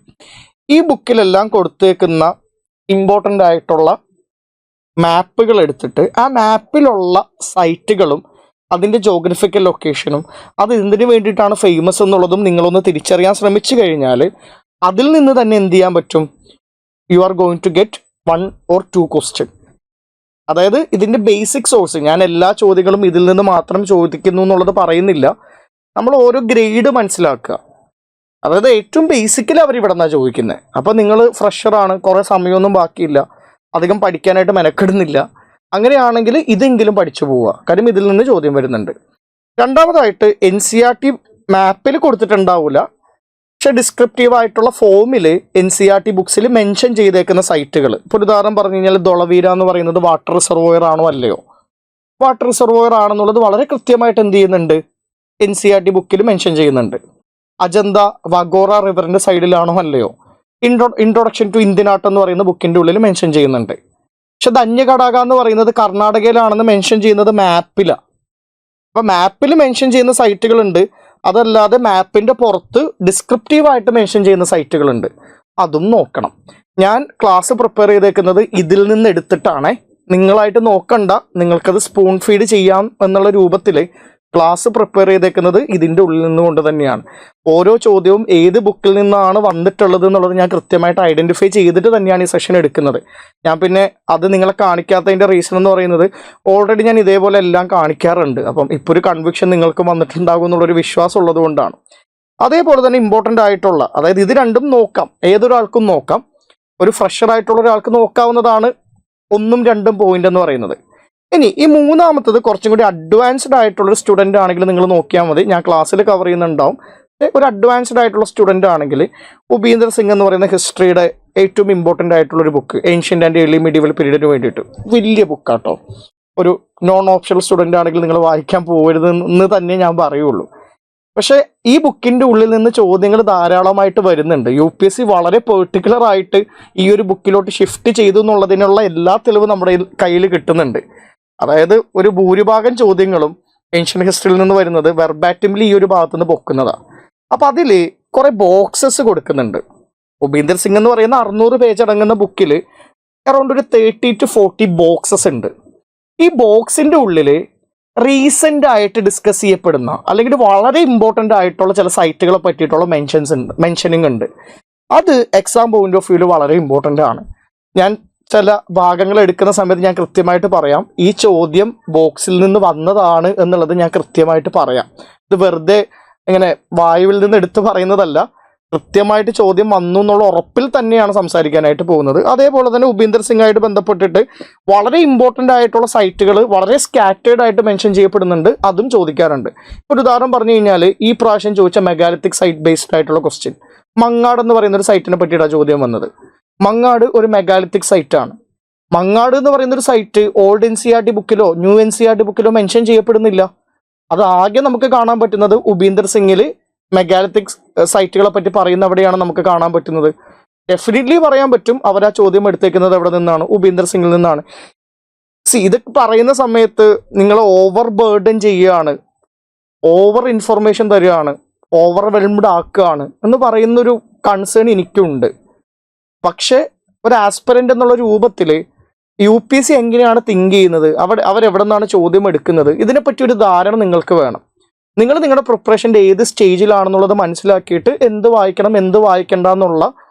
A: ഈ ബുക്കിലെല്ലാം കൊടുത്തേക്കുന്ന ഇമ്പോർട്ടൻ്റ് ആയിട്ടുള്ള മാപ്പുകൾ എടുത്തിട്ട് ആ മാപ്പിലുള്ള സൈറ്റുകളും അതിൻ്റെ ജോഗ്രഫിക്കൽ ലൊക്കേഷനും അത് എന്തിനു വേണ്ടിയിട്ടാണ് ഫേമസ് എന്നുള്ളതും നിങ്ങളൊന്ന് തിരിച്ചറിയാൻ ശ്രമിച്ചു കഴിഞ്ഞാൽ അതിൽ നിന്ന് തന്നെ എന്ത് ചെയ്യാൻ പറ്റും, you are going to get 1 or 2 question. അതായത് ഇതിൻ്റെ ബേസിക് സോഴ്സ്, ഞാൻ എല്ലാ ചോദ്യങ്ങളും ഇതിൽ നിന്ന് മാത്രം ചോദിക്കുന്നു എന്നുള്ളത് പറയുന്നില്ല. നമ്മൾ ഓരോ ഗ്രേഡ് മനസ്സിലാക്കുക. അതായത് ഏറ്റവും ബേസിക്കലി അവർ ഇവിടെ നിന്നാണ് ചോദിക്കുന്നത്. അപ്പോൾ നിങ്ങൾ ഫ്രഷറാണ്, കുറേ സമയമൊന്നും ബാക്കിയില്ല, അധികം പഠിക്കാനായിട്ട് മെനക്കെടുന്നില്ല, അങ്ങനെയാണെങ്കിൽ ഇതെങ്കിലും പഠിച്ചു പോവുക. കാര്യം ഇതിൽ നിന്ന് ചോദ്യം വരുന്നുണ്ട്. രണ്ടാമതായിട്ട് NCERT മാപ്പിൽ കൊടുത്തിട്ടുണ്ടാവില്ല, പക്ഷെ ഡിസ്ക്രിപ്റ്റീവ് ആയിട്ടുള്ള ഫോമിൽ NCERT ബുക്സിൽ മെൻഷൻ ചെയ്തേക്കുന്ന സൈറ്റുകൾ, ഇപ്പോൾ ഉദാഹരണം പറഞ്ഞു കഴിഞ്ഞാൽ ധൊളവീര എന്ന് പറയുന്നത് വാട്ടർ റിസർവോയർ ആണോ അല്ലയോ, വാട്ടർ റിസർവോയർ ആണെന്നുള്ളത് വളരെ കൃത്യമായിട്ട് എന്ത് ചെയ്യുന്നുണ്ട്, NCERT ബുക്കിൽ മെൻഷൻ ചെയ്യുന്നുണ്ട്. അജന്ത വഗോറ റിവറിന്റെ സൈഡിലാണോ അല്ലയോ, ഇൻട്രൊഡക്ഷൻ ടു ഇന്ത്യൻ ആർട്ട് എന്ന് പറയുന്ന ബുക്കിന്റെ ഉള്ളിൽ മെൻഷൻ ചെയ്യുന്നുണ്ട്. പക്ഷെ ധന്യഘടക എന്ന് പറയുന്നത് കർണാടകയിലാണെന്ന് മെൻഷൻ ചെയ്യുന്നത് മാപ്പിലാണ്. അപ്പൊ മാപ്പിൽ മെൻഷൻ ചെയ്യുന്ന സൈറ്റുകളുണ്ട്, അതല്ലാതെ മാപ്പിന്റെ പുറത്ത് ഡിസ്ക്രിപ്റ്റീവായിട്ട് മെൻഷൻ ചെയ്യുന്ന സൈറ്റുകളുണ്ട്. അതും നോക്കണം. ഞാൻ ക്ലാസ് പ്രിപ്പയർ ചെയ്തേക്കുന്നത് ഇതിൽ നിന്ന് എടുത്തിട്ടാണ്. നിങ്ങളായിട്ട് നോക്കണ്ട, നിങ്ങൾക്കത് സ്പൂൺ ഫീഡ് ചെയ്യാം എന്നുള്ള രൂപത്തിൽ ക്ലാസ് പ്രിപ്പയർ ചെയ്തേക്കുന്നത് ഇതിൻ്റെ ഉള്ളിൽ നിന്നുകൊണ്ട് തന്നെയാണ്. ഓരോ ചോദ്യവും ഏത് ബുക്കിൽ നിന്നാണ് വന്നിട്ടുള്ളത് എന്നുള്ളത് ഞാൻ കൃത്യമായിട്ട് ഐഡൻറ്റിഫൈ ചെയ്തിട്ട് തന്നെയാണ് ഈ സെഷൻ എടുക്കുന്നത്. ഞാൻ പിന്നെ അത് നിങ്ങളെ കാണിക്കാത്തതിൻ്റെ റീസൺ എന്ന് പറയുന്നത് ഓൾറെഡി ഞാൻ ഇതേപോലെ എല്ലാം കാണിക്കാറുണ്ട്. അപ്പം ഇപ്പോൾ ഒരു കൺവിക്ഷൻ നിങ്ങൾക്ക് വന്നിട്ടുണ്ടാകും എന്നുള്ളൊരു വിശ്വാസം ഉള്ളത് കൊണ്ടാണ്. അതേപോലെ തന്നെ ഇമ്പോർട്ടൻ്റ് ആയിട്ടുള്ള, അതായത് ഇത് രണ്ടും നോക്കാം, ഏതൊരാൾക്കും നോക്കാം. ഒരു ഫ്രഷർ ആയിട്ടുള്ള ഒരാൾക്ക് നോക്കാവുന്നതാണ് 1ഉം 2ഉം പോയിന്റ് എന്ന് പറയുന്നത്. ഇനി ഈ മൂന്നാമത്തത് കുറച്ചും കൂടി അഡ്വാൻസ്ഡ് ആയിട്ടുള്ളൊരു സ്റ്റുഡൻ്റ് ആണെങ്കിൽ നിങ്ങൾ നോക്കിയാൽ മതി, ഞാൻ ക്ലാസ്സിൽ കവർ ചെയ്യുന്നുണ്ടാവും. ഒരു അഡ്വാൻസ്ഡ് ആയിട്ടുള്ള സ്റ്റുഡൻ്റ് ആണെങ്കിൽ ഉപീന്ദർ സിംഗ് എന്ന് പറയുന്ന ഹിസ്റ്ററിയുടെ ഏറ്റവും ഇമ്പോർട്ടൻ്റ് ആയിട്ടുള്ളൊരു book, ancient and early medieval പീരീഡിന് വേണ്ടിയിട്ട് വലിയ ബുക്കാട്ടോ. ഒരു നോൺ ഓപ്ഷണൽ സ്റ്റുഡൻ്റ് ആണെങ്കിൽ നിങ്ങൾ വായിക്കാൻ പോകരുതെന്ന് തന്നെ ഞാൻ പറയുള്ളൂ. പക്ഷേ ഈ ബുക്കിൻ്റെ ഉള്ളിൽ നിന്ന് ചോദ്യങ്ങൾ ധാരാളമായിട്ട് വരുന്നുണ്ട്. UPSC വളരെ പെർട്ടിക്കുലർ ആയിട്ട് ഈ ഒരു ബുക്കിലോട്ട് ഷിഫ്റ്റ് ചെയ്തു എന്നുള്ളതിനുള്ള എല്ലാ തെളിവും നമ്മുടെ കയ്യിൽ കിട്ടുന്നുണ്ട്. അതായത് ഒരു ഭൂരിഭാഗം ചോദ്യങ്ങളും ഏൻഷ്യൻ ഹിസ്റ്ററിയിൽ നിന്ന് വരുന്നത് വെർബാറ്റിംലി ഈ ഒരു ഭാഗത്ത് നിന്ന് പൊക്കുന്നതാണ്. അപ്പം അതിൽ കുറേ ബോക്സസ് കൊടുക്കുന്നുണ്ട്. ഉപീന്ദർ സിംഗ് എന്ന് പറയുന്ന 600 പേജ് അടങ്ങുന്ന ബുക്കിൽ അറൗണ്ട് ഒരു 30 to 40 ബോക്സസ് ഉണ്ട്. ഈ ബോക്സിൻ്റെ ഉള്ളിൽ റീസെൻ്റ് ആയിട്ട് ഡിസ്കസ് ചെയ്യപ്പെടുന്ന അല്ലെങ്കിൽ വളരെ ഇമ്പോർട്ടൻ്റ് ആയിട്ടുള്ള ചില സൈറ്റുകളെ പറ്റിയിട്ടുള്ള മെൻഷനിങ് ഉണ്ട്. അത് എക്സാം പോയിന്റ് ഓഫ് വ്യൂവിൽ വളരെ ഇമ്പോർട്ടൻ്റ് ആണ്. ഞാൻ ചില ഭാഗങ്ങൾ എടുക്കുന്ന സമയത്ത് ഞാൻ കൃത്യമായിട്ട് പറയാം, ഈ ചോദ്യം ബോക്സിൽ നിന്ന് വന്നതാണ് എന്നുള്ളത് ഞാൻ കൃത്യമായിട്ട് പറയാം. ഇത് വെറുതെ ഇങ്ങനെ വായുവിൽ നിന്ന് എടുത്ത് പറയുന്നതല്ല, കൃത്യമായിട്ട് ചോദ്യം വന്നു എന്നുള്ള ഉറപ്പിൽ തന്നെയാണ് സംസാരിക്കാനായിട്ട് പോകുന്നത്. അതേപോലെ തന്നെ ഉപീന്ദർ സിംഗായിട്ട് ബന്ധപ്പെട്ടിട്ട് വളരെ ഇമ്പോർട്ടൻ്റ് ആയിട്ടുള്ള സൈറ്റുകൾ വളരെ സ്കാറ്റേഡ് ആയിട്ട് മെൻഷൻ ചെയ്യപ്പെടുന്നുണ്ട്, അതും ചോദിക്കാറുണ്ട്. ഒരു ഉദാഹരണം പറഞ്ഞു കഴിഞ്ഞാൽ ഈ പ്രാവശ്യം ചോദിച്ച മെഗാലിത്തിക് സൈറ്റ് ബേസ്ഡ് ആയിട്ടുള്ള ക്വസ്റ്റ്യൻ, മങ്ങാട് എന്ന് പറയുന്ന ഒരു സൈറ്റിനെ പറ്റിയിട്ടാണ് ചോദ്യം വന്നത്. മങ്ങാട് ഒരു മെഗാലിത്തിക് സൈറ്റാണ്. മങ്ങാട് എന്ന് പറയുന്നൊരു സൈറ്റ് ഓൾഡ് NCERT ബുക്കിലോ ന്യൂ NCERT ബുക്കിലോ മെൻഷൻ ചെയ്യപ്പെടുന്നില്ല. അത് ആകെ നമുക്ക് കാണാൻ പറ്റുന്നത് ഉപീന്ദർ സിംഗിൽ മെഗാലിത്തിക് സൈറ്റുകളെ പറ്റി പറയുന്നവിടെയാണ് നമുക്ക് കാണാൻ പറ്റുന്നത്. ഡെഫിനറ്റ്ലി പറയാൻ പറ്റും അവർ ആ ചോദ്യം എടുത്തേക്കുന്നത് എവിടെ നിന്നാണ്, ഉപീന്ദർ സിംഗിൽ നിന്നാണ്. ഇത് പറയുന്ന സമയത്ത് നിങ്ങൾ ഓവർ ബേർഡൻ ചെയ്യുകയാണ്, ഓവർ ഇൻഫർമേഷൻ തരികയാണ്, ഓവർവെൽംഡ് ആക്കുകയാണ് എന്ന് പറയുന്നൊരു കൺസേൺ എനിക്കുണ്ട്. പക്ഷേ ഒരു ആസ്പിറൻ്റ് എന്നുള്ള രൂപത്തിൽ UPSC എങ്ങനെയാണ് തിങ്ക് ചെയ്യുന്നത്, അവരെവിടെ നിന്നാണ് ചോദ്യം എടുക്കുന്നത്, ഇതിനെപ്പറ്റി ഒരു ധാരണ നിങ്ങൾക്ക് വേണം. നിങ്ങൾ നിങ്ങളുടെ പ്രിപ്പറേഷൻ്റെ ഏത് സ്റ്റേജിലാണെന്നുള്ളത് മനസ്സിലാക്കിയിട്ട് എന്ത് വായിക്കണം എന്ത് വായിക്കണ്ട എന്നുള്ള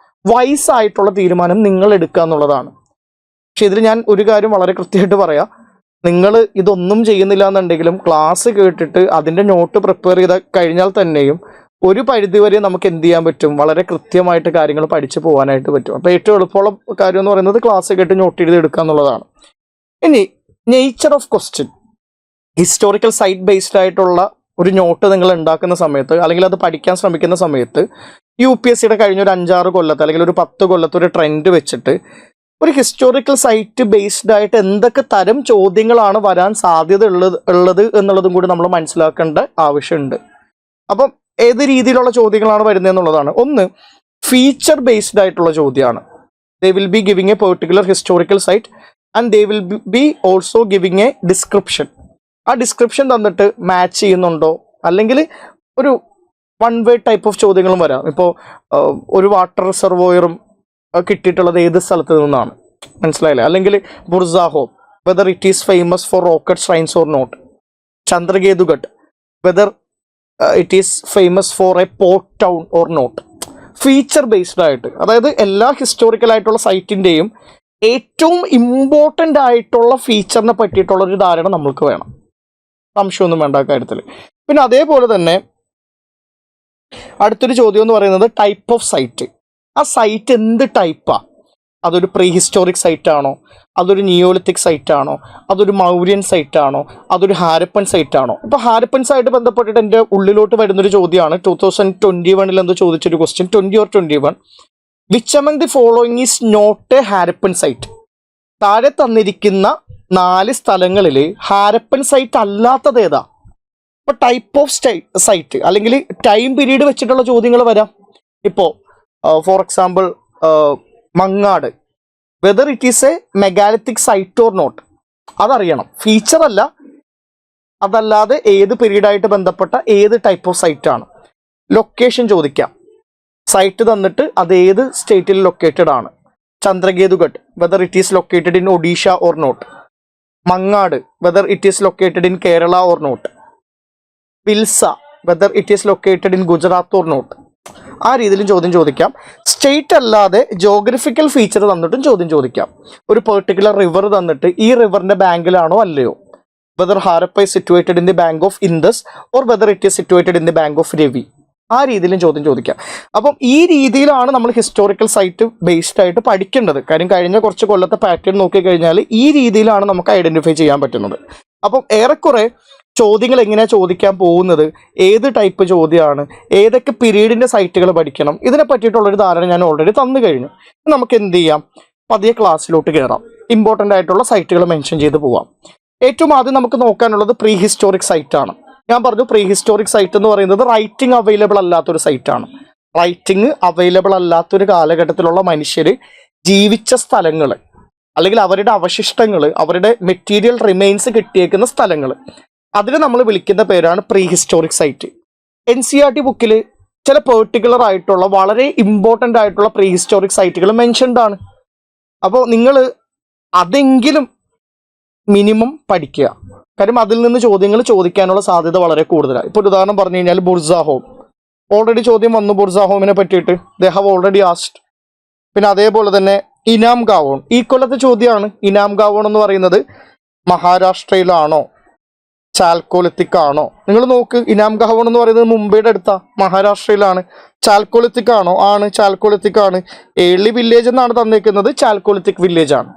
A: വൈസ് ആയിട്ടുള്ള തീരുമാനം നിങ്ങൾ എടുക്കുക എന്നുള്ളതാണ്. പക്ഷെ ഇതിൽ ഞാൻ ഒരു കാര്യം വളരെ കൃത്യമായിട്ട് പറയാം, നിങ്ങൾ ഇതൊന്നും ചെയ്യുന്നില്ല എന്നുണ്ടെങ്കിലും ക്ലാസ് കേട്ടിട്ട് അതിൻ്റെ നോട്ട് പ്രിപ്പയർ ചെയ്ത് കഴിഞ്ഞാൽ തന്നെയും ഒരു പരിധിവരെ നമുക്ക് എന്ത് ചെയ്യാൻ പറ്റും, വളരെ കൃത്യമായിട്ട് കാര്യങ്ങൾ പഠിച്ചു പോകാനായിട്ട് പറ്റും. അപ്പോൾ ഏറ്റവും എളുപ്പമുള്ള കാര്യം എന്ന് പറയുന്നത് ക്ലാസ് കേട്ട് നോട്ട് ചെയ്ത് എടുക്കുക എന്നുള്ളതാണ്. ഇനി nature of question, historical site based ആയിട്ടുള്ള ഒരു നോട്ട് നിങ്ങൾ ഉണ്ടാക്കുന്ന സമയത്ത് അല്ലെങ്കിൽ അത് പഠിക്കാൻ ശ്രമിക്കുന്ന സമയത്ത് UPSCയുടെ കഴിഞ്ഞ ഒരു 5-6 കൊല്ലത്ത് അല്ലെങ്കിൽ ഒരു 10 കൊല്ലത്ത് ഒരു ട്രെൻഡ് വെച്ചിട്ട് ഒരു ഹിസ്റ്റോറിക്കൽ സൈറ്റ് ബേസ്ഡ് ആയിട്ട് എന്തൊക്കെ തരം ചോദ്യങ്ങളാണ് വരാൻ സാധ്യത ഉള്ളത് എന്നുള്ളതും കൂടി നമ്മൾ മനസ്സിലാക്കേണ്ട ആവശ്യമുണ്ട്. അപ്പം ഏത് രീതിയിലുള്ള ചോദ്യങ്ങളാണ് വരുന്നത് എന്നുള്ളതാണ്. ഒന്ന്, ഫീച്ചർ ബേസ്ഡ് ആയിട്ടുള്ള ചോദ്യമാണ്. They will be giving a particular historical site and they will be also giving a description. ആ ഡിസ്ക്രിപ്ഷൻ തന്നിട്ട് മാച്ച് ചെയ്യുന്നുണ്ടോ, അല്ലെങ്കിൽ ഒരു വൺ വേ ടൈപ്പ് ഓഫ് ചോദ്യങ്ങളും വരാം. ഇപ്പോൾ ഒരു വാട്ടർ റിസർവോയറും കിട്ടിയിട്ടുള്ളത് ഏത് സ്ഥലത്ത് നിന്നാണ്, മനസ്സിലായില്ലേ? അല്ലെങ്കിൽ Burzahom, whether it is famous for rock cut shrines or not. Chandraketugarh, whether it is famous for a port town or not. Feature based ആയിട്ട്, അതായത് എല്ലാ ഹിസ്റ്റോറിക്കൽ ആയിട്ടുള്ള സൈറ്റിൻ്റെയും ഏറ്റവും ഇമ്പോർട്ടൻ്റ് ആയിട്ടുള്ള ഫീച്ചറിനെ പറ്റിയിട്ടുള്ളൊരു ധാരണ നമ്മൾക്ക് വേണം, സംശയമൊന്നും വേണ്ട കാര്യത്തിൽ. പിന്നെ അതേപോലെ തന്നെ അടുത്തൊരു ചോദ്യം എന്ന് പറയുന്നത് ടൈപ്പ് ഓഫ് സൈറ്റ്. ആ സൈറ്റ് എന്ത് ടൈപ്പാണ്, അതൊരു പ്രീ ഹിസ്റ്റോറിക് സൈറ്റ് ആണോ, അതൊരു നിയോലിത്തിക് സൈറ്റ് ആണോ, അതൊരു മൗര്യൻ സൈറ്റ് ആണോ, അതൊരു ഹാരപ്പൻ സൈറ്റ് ആണോ? ഇപ്പോൾ ഹാരപ്പൻസ് ആയിട്ട് ബന്ധപ്പെട്ടിട്ട് എൻ്റെ ഉള്ളിലോട്ട് വരുന്നൊരു ചോദ്യമാണ് 2021 എന്തോ ചോദിച്ചൊരു question, 20 or 21. Which among the following is not a Harappan site? താഴെ തന്നിരിക്കുന്ന 4 സ്ഥലങ്ങളിൽ ഹാരപ്പൻ സൈറ്റ് അല്ലാത്തത് ഏതാ? ഇപ്പോൾ ടൈപ്പ് ഓഫ് സൈറ്റ് അല്ലെങ്കിൽ ടൈം പീരീഡ് വെച്ചിട്ടുള്ള ചോദ്യങ്ങൾ വരാം. ഇപ്പോൾ for example Mangad, whether it is a megalithic site or not, അതറിയണം. ഫീച്ചർ അല്ല, അതല്ലാതെ ഏത് പീരീഡായിട്ട് ബന്ധപ്പെട്ട ഏത് ടൈപ്പ് ഓഫ് സൈറ്റ് ആണ്. ലൊക്കേഷൻ ചോദിക്കാം, സൈറ്റ് തന്നിട്ട് അത് ഏത് സ്റ്റേറ്റിൽ ലൊക്കേറ്റഡ് ആണ്. Chandraketugarh, whether it is located in Odisha or not. Mangad, whether it is located in Kerala or not. വിൽസ, whether it is located in Gujarat or not. ആ രീതിയിലും ചോദ്യം ചോദിക്കാം. സ്റ്റേറ്റ് അല്ലാതെ ജോഗ്രഫിക്കൽ ഫീച്ചർ തന്നിട്ടും ചോദ്യം ചോദിക്കാം. ഒരു പെർട്ടിക്കുലർ റിവർ തന്നിട്ട് ഈ റിവറിന്റെ ബാങ്കിലാണോ അല്ലയോ, whether Harappa is situated in the bank of Indus or whether it is situated in the bank of Ravi. ആ രീതിയിലും ചോദ്യം ചോദിക്കാം. അപ്പം ഈ രീതിയിലാണ് നമ്മൾ ഹിസ്റ്റോറിക്കൽ സൈറ്റ് ബേസ്ഡ് ആയിട്ട് പഠിക്കേണ്ടത്. കാര്യം കഴിഞ്ഞ കുറച്ച് കൊല്ലത്തെ പാറ്റേൺ നോക്കിക്കഴിഞ്ഞാൽ ഈ രീതിയിലാണ് നമുക്ക് ഐഡന്റിഫൈ ചെയ്യാൻ പറ്റുന്നത്. അപ്പം ഏറെക്കുറെ ചോദ്യങ്ങൾ എങ്ങനെയാണ് ചോദിക്കാൻ പോകുന്നത്, ഏത് ടൈപ്പ് ചോദ്യമാണ്, ഏതൊക്കെ പീരീഡിൻ്റെ സൈറ്റുകൾ പഠിക്കണം, ഇതിനെ പറ്റിയിട്ടുള്ളൊരു ധാരണ ഞാൻ ഓൾറെഡി തന്നു കഴിഞ്ഞു. നമുക്ക് എന്ത് ചെയ്യാം, പതിയെ ക്ലാസ്സിലോട്ട് കയറാം. ഇമ്പോർട്ടൻ്റ് ആയിട്ടുള്ള സൈറ്റുകൾ മെൻഷൻ ചെയ്ത് പോവാം. ഏറ്റവും ആദ്യം നമുക്ക് നോക്കാനുള്ളത് പ്രീ ഹിസ്റ്റോറിക് സൈറ്റാണ്. ഞാൻ പറഞ്ഞു പ്രീ ഹിസ്റ്റോറിക് സൈറ്റ് എന്ന് പറയുന്നത് റൈറ്റിംഗ് അവൈലബിൾ അല്ലാത്തൊരു സൈറ്റാണ്. റൈറ്റിംഗ് അവൈലബിൾ അല്ലാത്തൊരു കാലഘട്ടത്തിലുള്ള മനുഷ്യർ ജീവിച്ച സ്ഥലങ്ങൾ അല്ലെങ്കിൽ അവരുടെ അവശിഷ്ടങ്ങൾ, അവരുടെ മെറ്റീരിയൽ റിമെയിൻസ് കിട്ടിയേക്കുന്ന സ്ഥലങ്ങൾ, അതിന് നമ്മൾ വിളിക്കുന്ന പേരാണ് പ്രീ ഹിസ്റ്റോറിക് സൈറ്റ്. NCERT ബുക്കിൽ ചില പെർട്ടിക്കുലർ ആയിട്ടുള്ള വളരെ ഇമ്പോർട്ടൻ്റ് ആയിട്ടുള്ള പ്രീ ഹിസ്റ്റോറിക് സൈറ്റുകൾ മെൻഷൻഡ് ആണ്. അപ്പോൾ നിങ്ങൾ അതെങ്കിലും മിനിമം പഠിക്കുക. കാര്യം അതിൽ നിന്ന് ചോദ്യങ്ങൾ ചോദിക്കാനുള്ള സാധ്യത വളരെ കൂടുതലാണ്. ഇപ്പോൾ ഒരു ഉദാഹരണം പറഞ്ഞു കഴിഞ്ഞാൽ ബുർസാഹോം, ഓൾറെഡി ചോദ്യം വന്നു ബുർസാഹോമിനെ പറ്റിയിട്ട്, ദേ ഹാവ് ഓൾറെഡി ആസ്ഡ്. പിന്നെ അതേപോലെ തന്നെ ഇനാം ഗാവോൺ, ഈ കൊല്ലത്തെ ചോദ്യമാണ്. ഇനാം ഗാവോൺ എന്ന് പറയുന്നത് മഹാരാഷ്ട്രയിലാണോ ചാൽക്കോലിത്തിക് ആണോ? നിങ്ങൾ നോക്ക്, ഇനാം ഗാവോൺ എന്ന് പറയുന്നത് മുംബൈയുടെ അടുത്താ, മഹാരാഷ്ട്രയിലാണ്. ചാൽക്കോലിത്തിക് ആണോ? ആണ്, ചാൽക്കോലിത്തിക് ആണ്. ഏർലി വില്ലേജ് എന്നാണ് തന്നേക്കുന്നത്, ചാൽക്കോലിത്തിക് വില്ലേജ് ആണ്.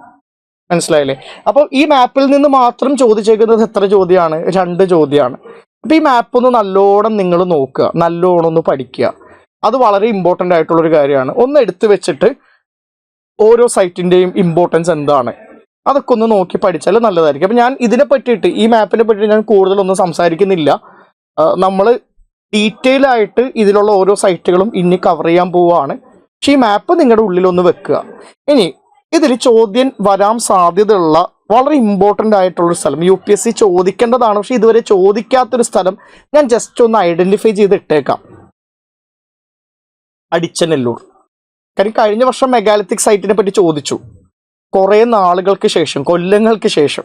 A: മനസ്സിലായില്ലേ? അപ്പോൾ ഈ മാപ്പിൽ നിന്ന് മാത്രം ചോദിച്ചേക്കുന്നത് എത്ര ചോദ്യമാണ്? 2 ചോദ്യമാണ്. അപ്പോൾ ഈ മാപ്പ് ഒന്ന് നല്ലോണം നിങ്ങൾ നോക്കുക, നല്ലോണം ഒന്ന് പഠിക്കുക. അത് വളരെ ഇമ്പോർട്ടൻ്റ് ആയിട്ടുള്ളൊരു കാര്യമാണ്. ഒന്ന് എടുത്തു വെച്ചിട്ട് ഓരോ സൈറ്റിൻ്റെയും ഇമ്പോർട്ടൻസ് എന്താണ് അതൊക്കെ ഒന്ന് നോക്കി പഠിച്ചാൽ നല്ലതായിരിക്കും. അപ്പം ഞാൻ ഇതിനെ പറ്റിയിട്ട്, ഈ മാപ്പിനെ പറ്റിയിട്ട് ഞാൻ കൂടുതലൊന്നും സംസാരിക്കുന്നില്ല. നമ്മൾ ഡീറ്റെയിൽ ആയിട്ട് ഇതിലുള്ള ഓരോ സൈറ്റുകളും ഇനി കവർ ചെയ്യാൻ പോവുകയാണ്. പക്ഷേ ഈ മാപ്പ് നിങ്ങളുടെ ഉള്ളിലൊന്ന് വെക്കുക. ഇനി ഇതിൽ ചോദ്യം വരാൻ സാധ്യതയുള്ള വളരെ ഇമ്പോർട്ടൻ്റ് ആയിട്ടുള്ളൊരു സ്ഥലം, UPSC ചോദിക്കേണ്ടതാണ് പക്ഷെ ഇതുവരെ ചോദിക്കാത്തൊരു സ്ഥലം ഞാൻ ജസ്റ്റ് ഒന്ന് ഐഡന്റിഫൈ ചെയ്ത് ഇട്ടേക്കാം. അടിച്ചനെല്ലൂർ. കാര്യം കഴിഞ്ഞ വർഷം മെഗാലിത്തിക് സൈറ്റിനെ പറ്റി ചോദിച്ചു, കുറേ നാളുകൾക്ക് ശേഷം, കൊല്ലങ്ങൾക്ക് ശേഷം.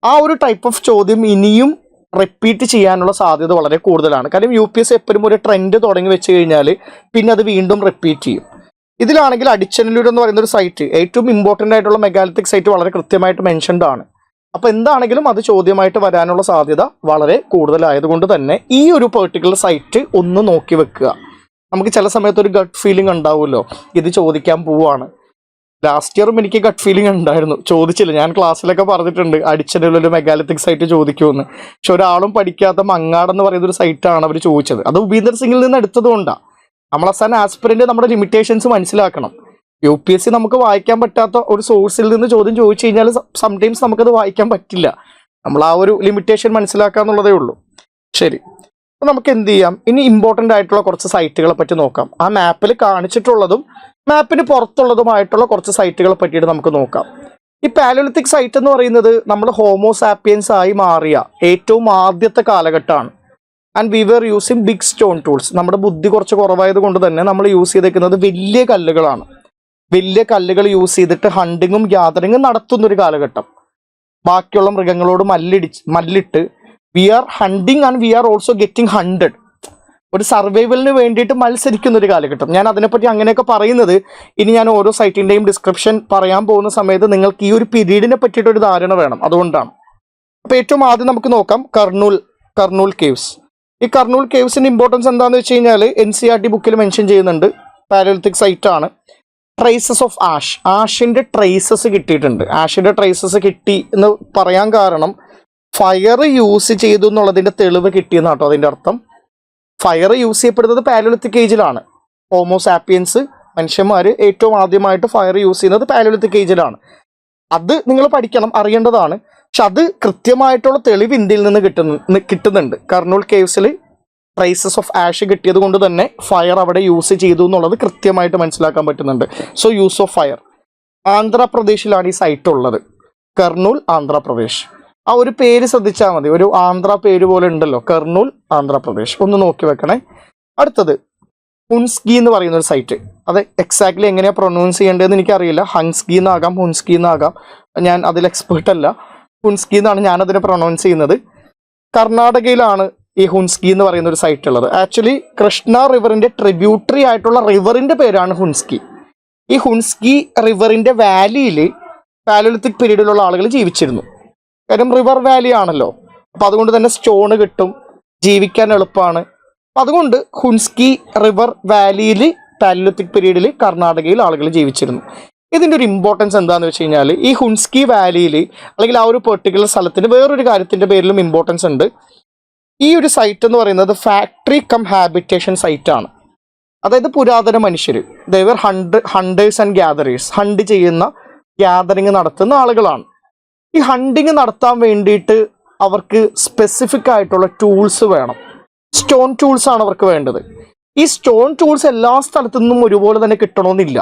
A: ആ ഒരു ടൈപ്പ് ഓഫ് ചോദ്യം ഇനിയും റിപ്പീറ്റ് ചെയ്യാനുള്ള സാധ്യത വളരെ കൂടുതലാണ്. കാര്യം UPSC എപ്പോഴും ഒരു ട്രെൻഡ് തുടങ്ങി വെച്ച് കഴിഞ്ഞാൽ പിന്നെ അത് വീണ്ടും റിപ്പീറ്റ് ചെയ്യും. ഇതിലാണെങ്കിൽ അടിച്ചനല്ലൂർ എന്ന് പറയുന്ന ഒരു സൈറ്റ്, ഏറ്റവും ഇമ്പോർട്ടൻ്റ് ആയിട്ടുള്ള മെഗാലിത്തിക് സൈറ്റ്, വളരെ കൃത്യമായിട്ട് മെൻഷൻഡ് ആണ്. അപ്പോൾ എന്താണെങ്കിലും അത് ചോദ്യമായിട്ട് വരാനുള്ള സാധ്യത വളരെ കൂടുതലായതുകൊണ്ട് തന്നെ ഈ ഒരു പെർട്ടിക്കുലർ സൈറ്റ് ഒന്ന് നോക്കി വെക്കുക. നമുക്ക് ചില സമയത്ത് ഒരു ഗട്ട് ഫീലിംഗ് ഉണ്ടാവുമല്ലോ, ഇത് ചോദിക്കാൻ പോവാണ്. ലാസ്റ്റ് ഇയറും എനിക്ക് ഗട്ട് ഫീലിംഗ് ഉണ്ടായിരുന്നു, ചോദിച്ചില്ല. ഞാൻ ക്ലാസ്സിലൊക്കെ പറഞ്ഞിട്ടുണ്ട് അടിച്ചനല്ലൂർ മെഗാലിത്തിക് സൈറ്റ് ചോദിക്കുമെന്ന്. പക്ഷെ ഒരാളും പഠിക്കാത്ത മങ്ങാട് എന്ന് പറയുന്ന ഒരു സൈറ്റാണ് അവർ ചോദിച്ചത്. അത് ഉപീന്ദർ സിംഗിൽ നിന്ന് എടുത്തതുകൊണ്ടാണ്. നമ്മൾ അവസാനം ആസ്പിറന്റ് നമ്മുടെ ലിമിറ്റേഷൻസ് മനസ്സിലാക്കണം. UPSC നമുക്ക് വായിക്കാൻ പറ്റാത്ത ഒരു സോഴ്സിൽ നിന്ന് ചോദ്യം ചോദിച്ചു കഴിഞ്ഞാൽ സംടൈംസ് നമുക്കത് വായിക്കാൻ പറ്റില്ല. നമ്മൾ ആ ഒരു ലിമിറ്റേഷൻ മനസ്സിലാക്കുക എന്നുള്ളതേ ഉള്ളൂ. ശരി, അപ്പോൾ നമുക്ക് എന്ത് ചെയ്യാം, ഇനി ഇമ്പോർട്ടൻ്റ് ആയിട്ടുള്ള കുറച്ച് സൈറ്റുകളെ പറ്റി നോക്കാം. ആ മാപ്പിൽ കാണിച്ചിട്ടുള്ളതും മാപ്പിന് പുറത്തുള്ളതുമായിട്ടുള്ള കുറച്ച് സൈറ്റുകളെ പറ്റിയിട്ട് നമുക്ക് നോക്കാം. ഈ പാലിയോലിത്തിക് സൈറ്റ് എന്ന് പറയുന്നത് നമ്മൾ ഹോമോസാപ്പിയൻസ് ആയി മാറിയ ഏറ്റവും ആദ്യത്തെ കാലഘട്ടമാണ്. And we were using big stone tools. നമ്മുടെ ബുദ്ധി കുറച്ച് കുറവായത് കൊണ്ട് തന്നെ നമ്മൾ യൂസ് ചെയ്തേക്കുന്നത് വലിയ കല്ലുകളാണ്. വലിയ കല്ലുകൾ യൂസ് ചെയ്തിട്ട് ഹണ്ടിങ്ങും ഗ്യാതറിങ്ങും നടത്തുന്നൊരു കാലഘട്ടം. ബാക്കിയുള്ള മൃഗങ്ങളോട് മല്ലിട്ട് we are hunting and we are also getting hunted. ഒരു സർവൈവലിന് വേണ്ടിയിട്ട് മത്സരിക്കുന്ന ഒരു കാലഘട്ടം. ഞാൻ അതിനെപ്പറ്റി അങ്ങനെയൊക്കെ പറയുന്നത് ഇനി ഞാൻ ഓരോ സൈറ്റിൻ്റെയും ഡിസ്ക്രിപ്ഷൻ പറയാൻ പോകുന്ന സമയത്ത് നിങ്ങൾക്ക് ഈ ഒരു പീരീഡിനെ പറ്റിയിട്ടൊരു ധാരണ വേണം, അതുകൊണ്ടാണ്. അപ്പോൾ ഏറ്റവും ആദ്യം നമുക്ക് നോക്കാം കർണൂൽ കേവ്സ്. ഈ കർണൂൽ കേവ്സിൻ്റെ ഇമ്പോർട്ടൻസ് എന്താണെന്ന് വെച്ച് കഴിഞ്ഞാൽ NCERT ബുക്കിൽ മെൻഷൻ ചെയ്യുന്നുണ്ട്. പാലിയോലിത്തിക് സൈറ്റ് ആണ്. ട്രേസസ് ഓഫ് ആഷ്, ആഷിന്റെ ട്രേസസ് കിട്ടിയിട്ടുണ്ട്. ആഷിന്റെ ട്രേസസ് കിട്ടി എന്ന് പറയാൻ കാരണം ഫയർ യൂസ് ചെയ്തു എന്നുള്ളതിന്റെ തെളിവ് കിട്ടിയെന്ന് കേട്ടോ അതിന്റെ അർത്ഥം. ഫയർ യൂസ് ചെയ്യപ്പെടുന്നത് പാലിയോലിത്തിക് ഏജിലാണ്. ഹോമോസാപ്പിയൻസ് മനുഷ്യന്മാർ ഏറ്റവും ആദ്യമായിട്ട് ഫയർ യൂസ് ചെയ്യുന്നത് പാലിയോലിത്തിക് ഏജിലാണ്. അത് നിങ്ങൾ പഠിക്കണം, അറിയേണ്ടതാണ്. പക്ഷെ അത് കൃത്യമായിട്ടുള്ള തെളിവ് ഇന്ത്യയിൽ നിന്ന് കിട്ടുന്നുണ്ട്. കർണൂൽ കേവ്സിൽ ട്രേസസ് ഓഫ് ആഷ് കിട്ടിയത് കൊണ്ട് തന്നെ ഫയർ അവിടെ യൂസ് ചെയ്തു എന്നുള്ളത് കൃത്യമായിട്ട് മനസ്സിലാക്കാൻ പറ്റുന്നുണ്ട്. So use of fire. ആന്ധ്രാപ്രദേശിലാണ് ഈ സൈറ്റ് ഉള്ളത്. കർണൂൽ, ആന്ധ്രാപ്രദേശ്. ആ ഒരു പേര് ശ്രദ്ധിച്ചാൽ മതി, ഒരു ആന്ധ്ര പേര് പോലെ ഉണ്ടല്ലോ, കർണൂൽ, ആന്ധ്രാപ്രദേശ്. ഒന്ന് നോക്കി വെക്കണേ. അടുത്തത് ഹുൻസ്കി എന്ന് പറയുന്ന ഒരു സൈറ്റ്. അത് എക്സാക്ട്ലി എങ്ങനെയാണ് പ്രൊനൗൺസ് ചെയ്യേണ്ടതെന്ന് എനിക്കറിയില്ല. ഹൻസ്കി എന്നാകാം, ഹുൻസ്കി എന്നാകാം, ഞാൻ അതിൽ എക്സ്പേർട്ട് അല്ല. ഹുൻസ്കി എന്നാണ് ഞാനതിനെ പ്രൊനൗൺസ് ചെയ്യുന്നത്. കർണാടകയിലാണ് ഈ ഹുൻസ്കി എന്ന് പറയുന്ന ഒരു സൈറ്റ് ഉള്ളത്. ആക്ച്വലി കൃഷ്ണ റിവറിന്റെ ട്രിബ്യൂട്ടറി ആയിട്ടുള്ള റിവറിന്റെ പേരാണ് ഹുൻസ്കി. ഈ ഹുൻസ്കി റിവറിന്റെ വാലിയിൽ പാലിയോലിത്തിക് പീരീഡിലുള്ള ആളുകൾ ജീവിച്ചിരുന്നു. കാര്യം റിവർ വാലി ആണല്ലോ, അപ്പൊ അതുകൊണ്ട് തന്നെ സ്റ്റോണ് കിട്ടും, ജീവിക്കാൻ എളുപ്പമാണ്. അതുകൊണ്ട് ഹുൻസ്കി റിവർ വാലിയിൽ പാലിയോലിത്തിക് പീരീഡിൽ കർണാടകയിൽ ആളുകൾ ജീവിച്ചിരുന്നു. ഇതിൻ്റെ ഒരു ഇമ്പോർട്ടൻസ് എന്താണെന്ന് വെച്ച് കഴിഞ്ഞാൽ ഈ ഹുൻസ്കി വാലിയിൽ അല്ലെങ്കിൽ ആ ഒരു പെർട്ടിക്കുലർ സ്ഥലത്തിന് വേറൊരു കാര്യത്തിൻ്റെ പേരിലും ഇമ്പോർട്ടൻസ് ഉണ്ട്. ഈ ഒരു സൈറ്റ് എന്ന് പറയുന്നത് ഫാക്ടറി കം ഹാബിറ്റേഷൻ സൈറ്റാണ്. അതായത് പുരാതന മനുഷ്യർ, ദൈവർ ഹണ്ടേഴ്സ് ആൻഡ് ഗ്യാദറേഴ്സ്, ഹണ്ട് ചെയ്യുന്ന, ഗ്യാദറിങ് നടത്തുന്ന ആളുകളാണ്. ഈ ഹണ്ടിങ് നടത്താൻ വേണ്ടിയിട്ട് അവർക്ക് സ്പെസിഫിക് ആയിട്ടുള്ള ടൂൾസ് വേണം. സ്റ്റോൺ ടൂൾസ് ആണ് അവർക്ക് വേണ്ടത്. ഈ സ്റ്റോൺ ടൂൾസ് എല്ലാ സ്ഥലത്തു നിന്നും ഒരുപോലെ തന്നെ കിട്ടണമെന്നില്ല.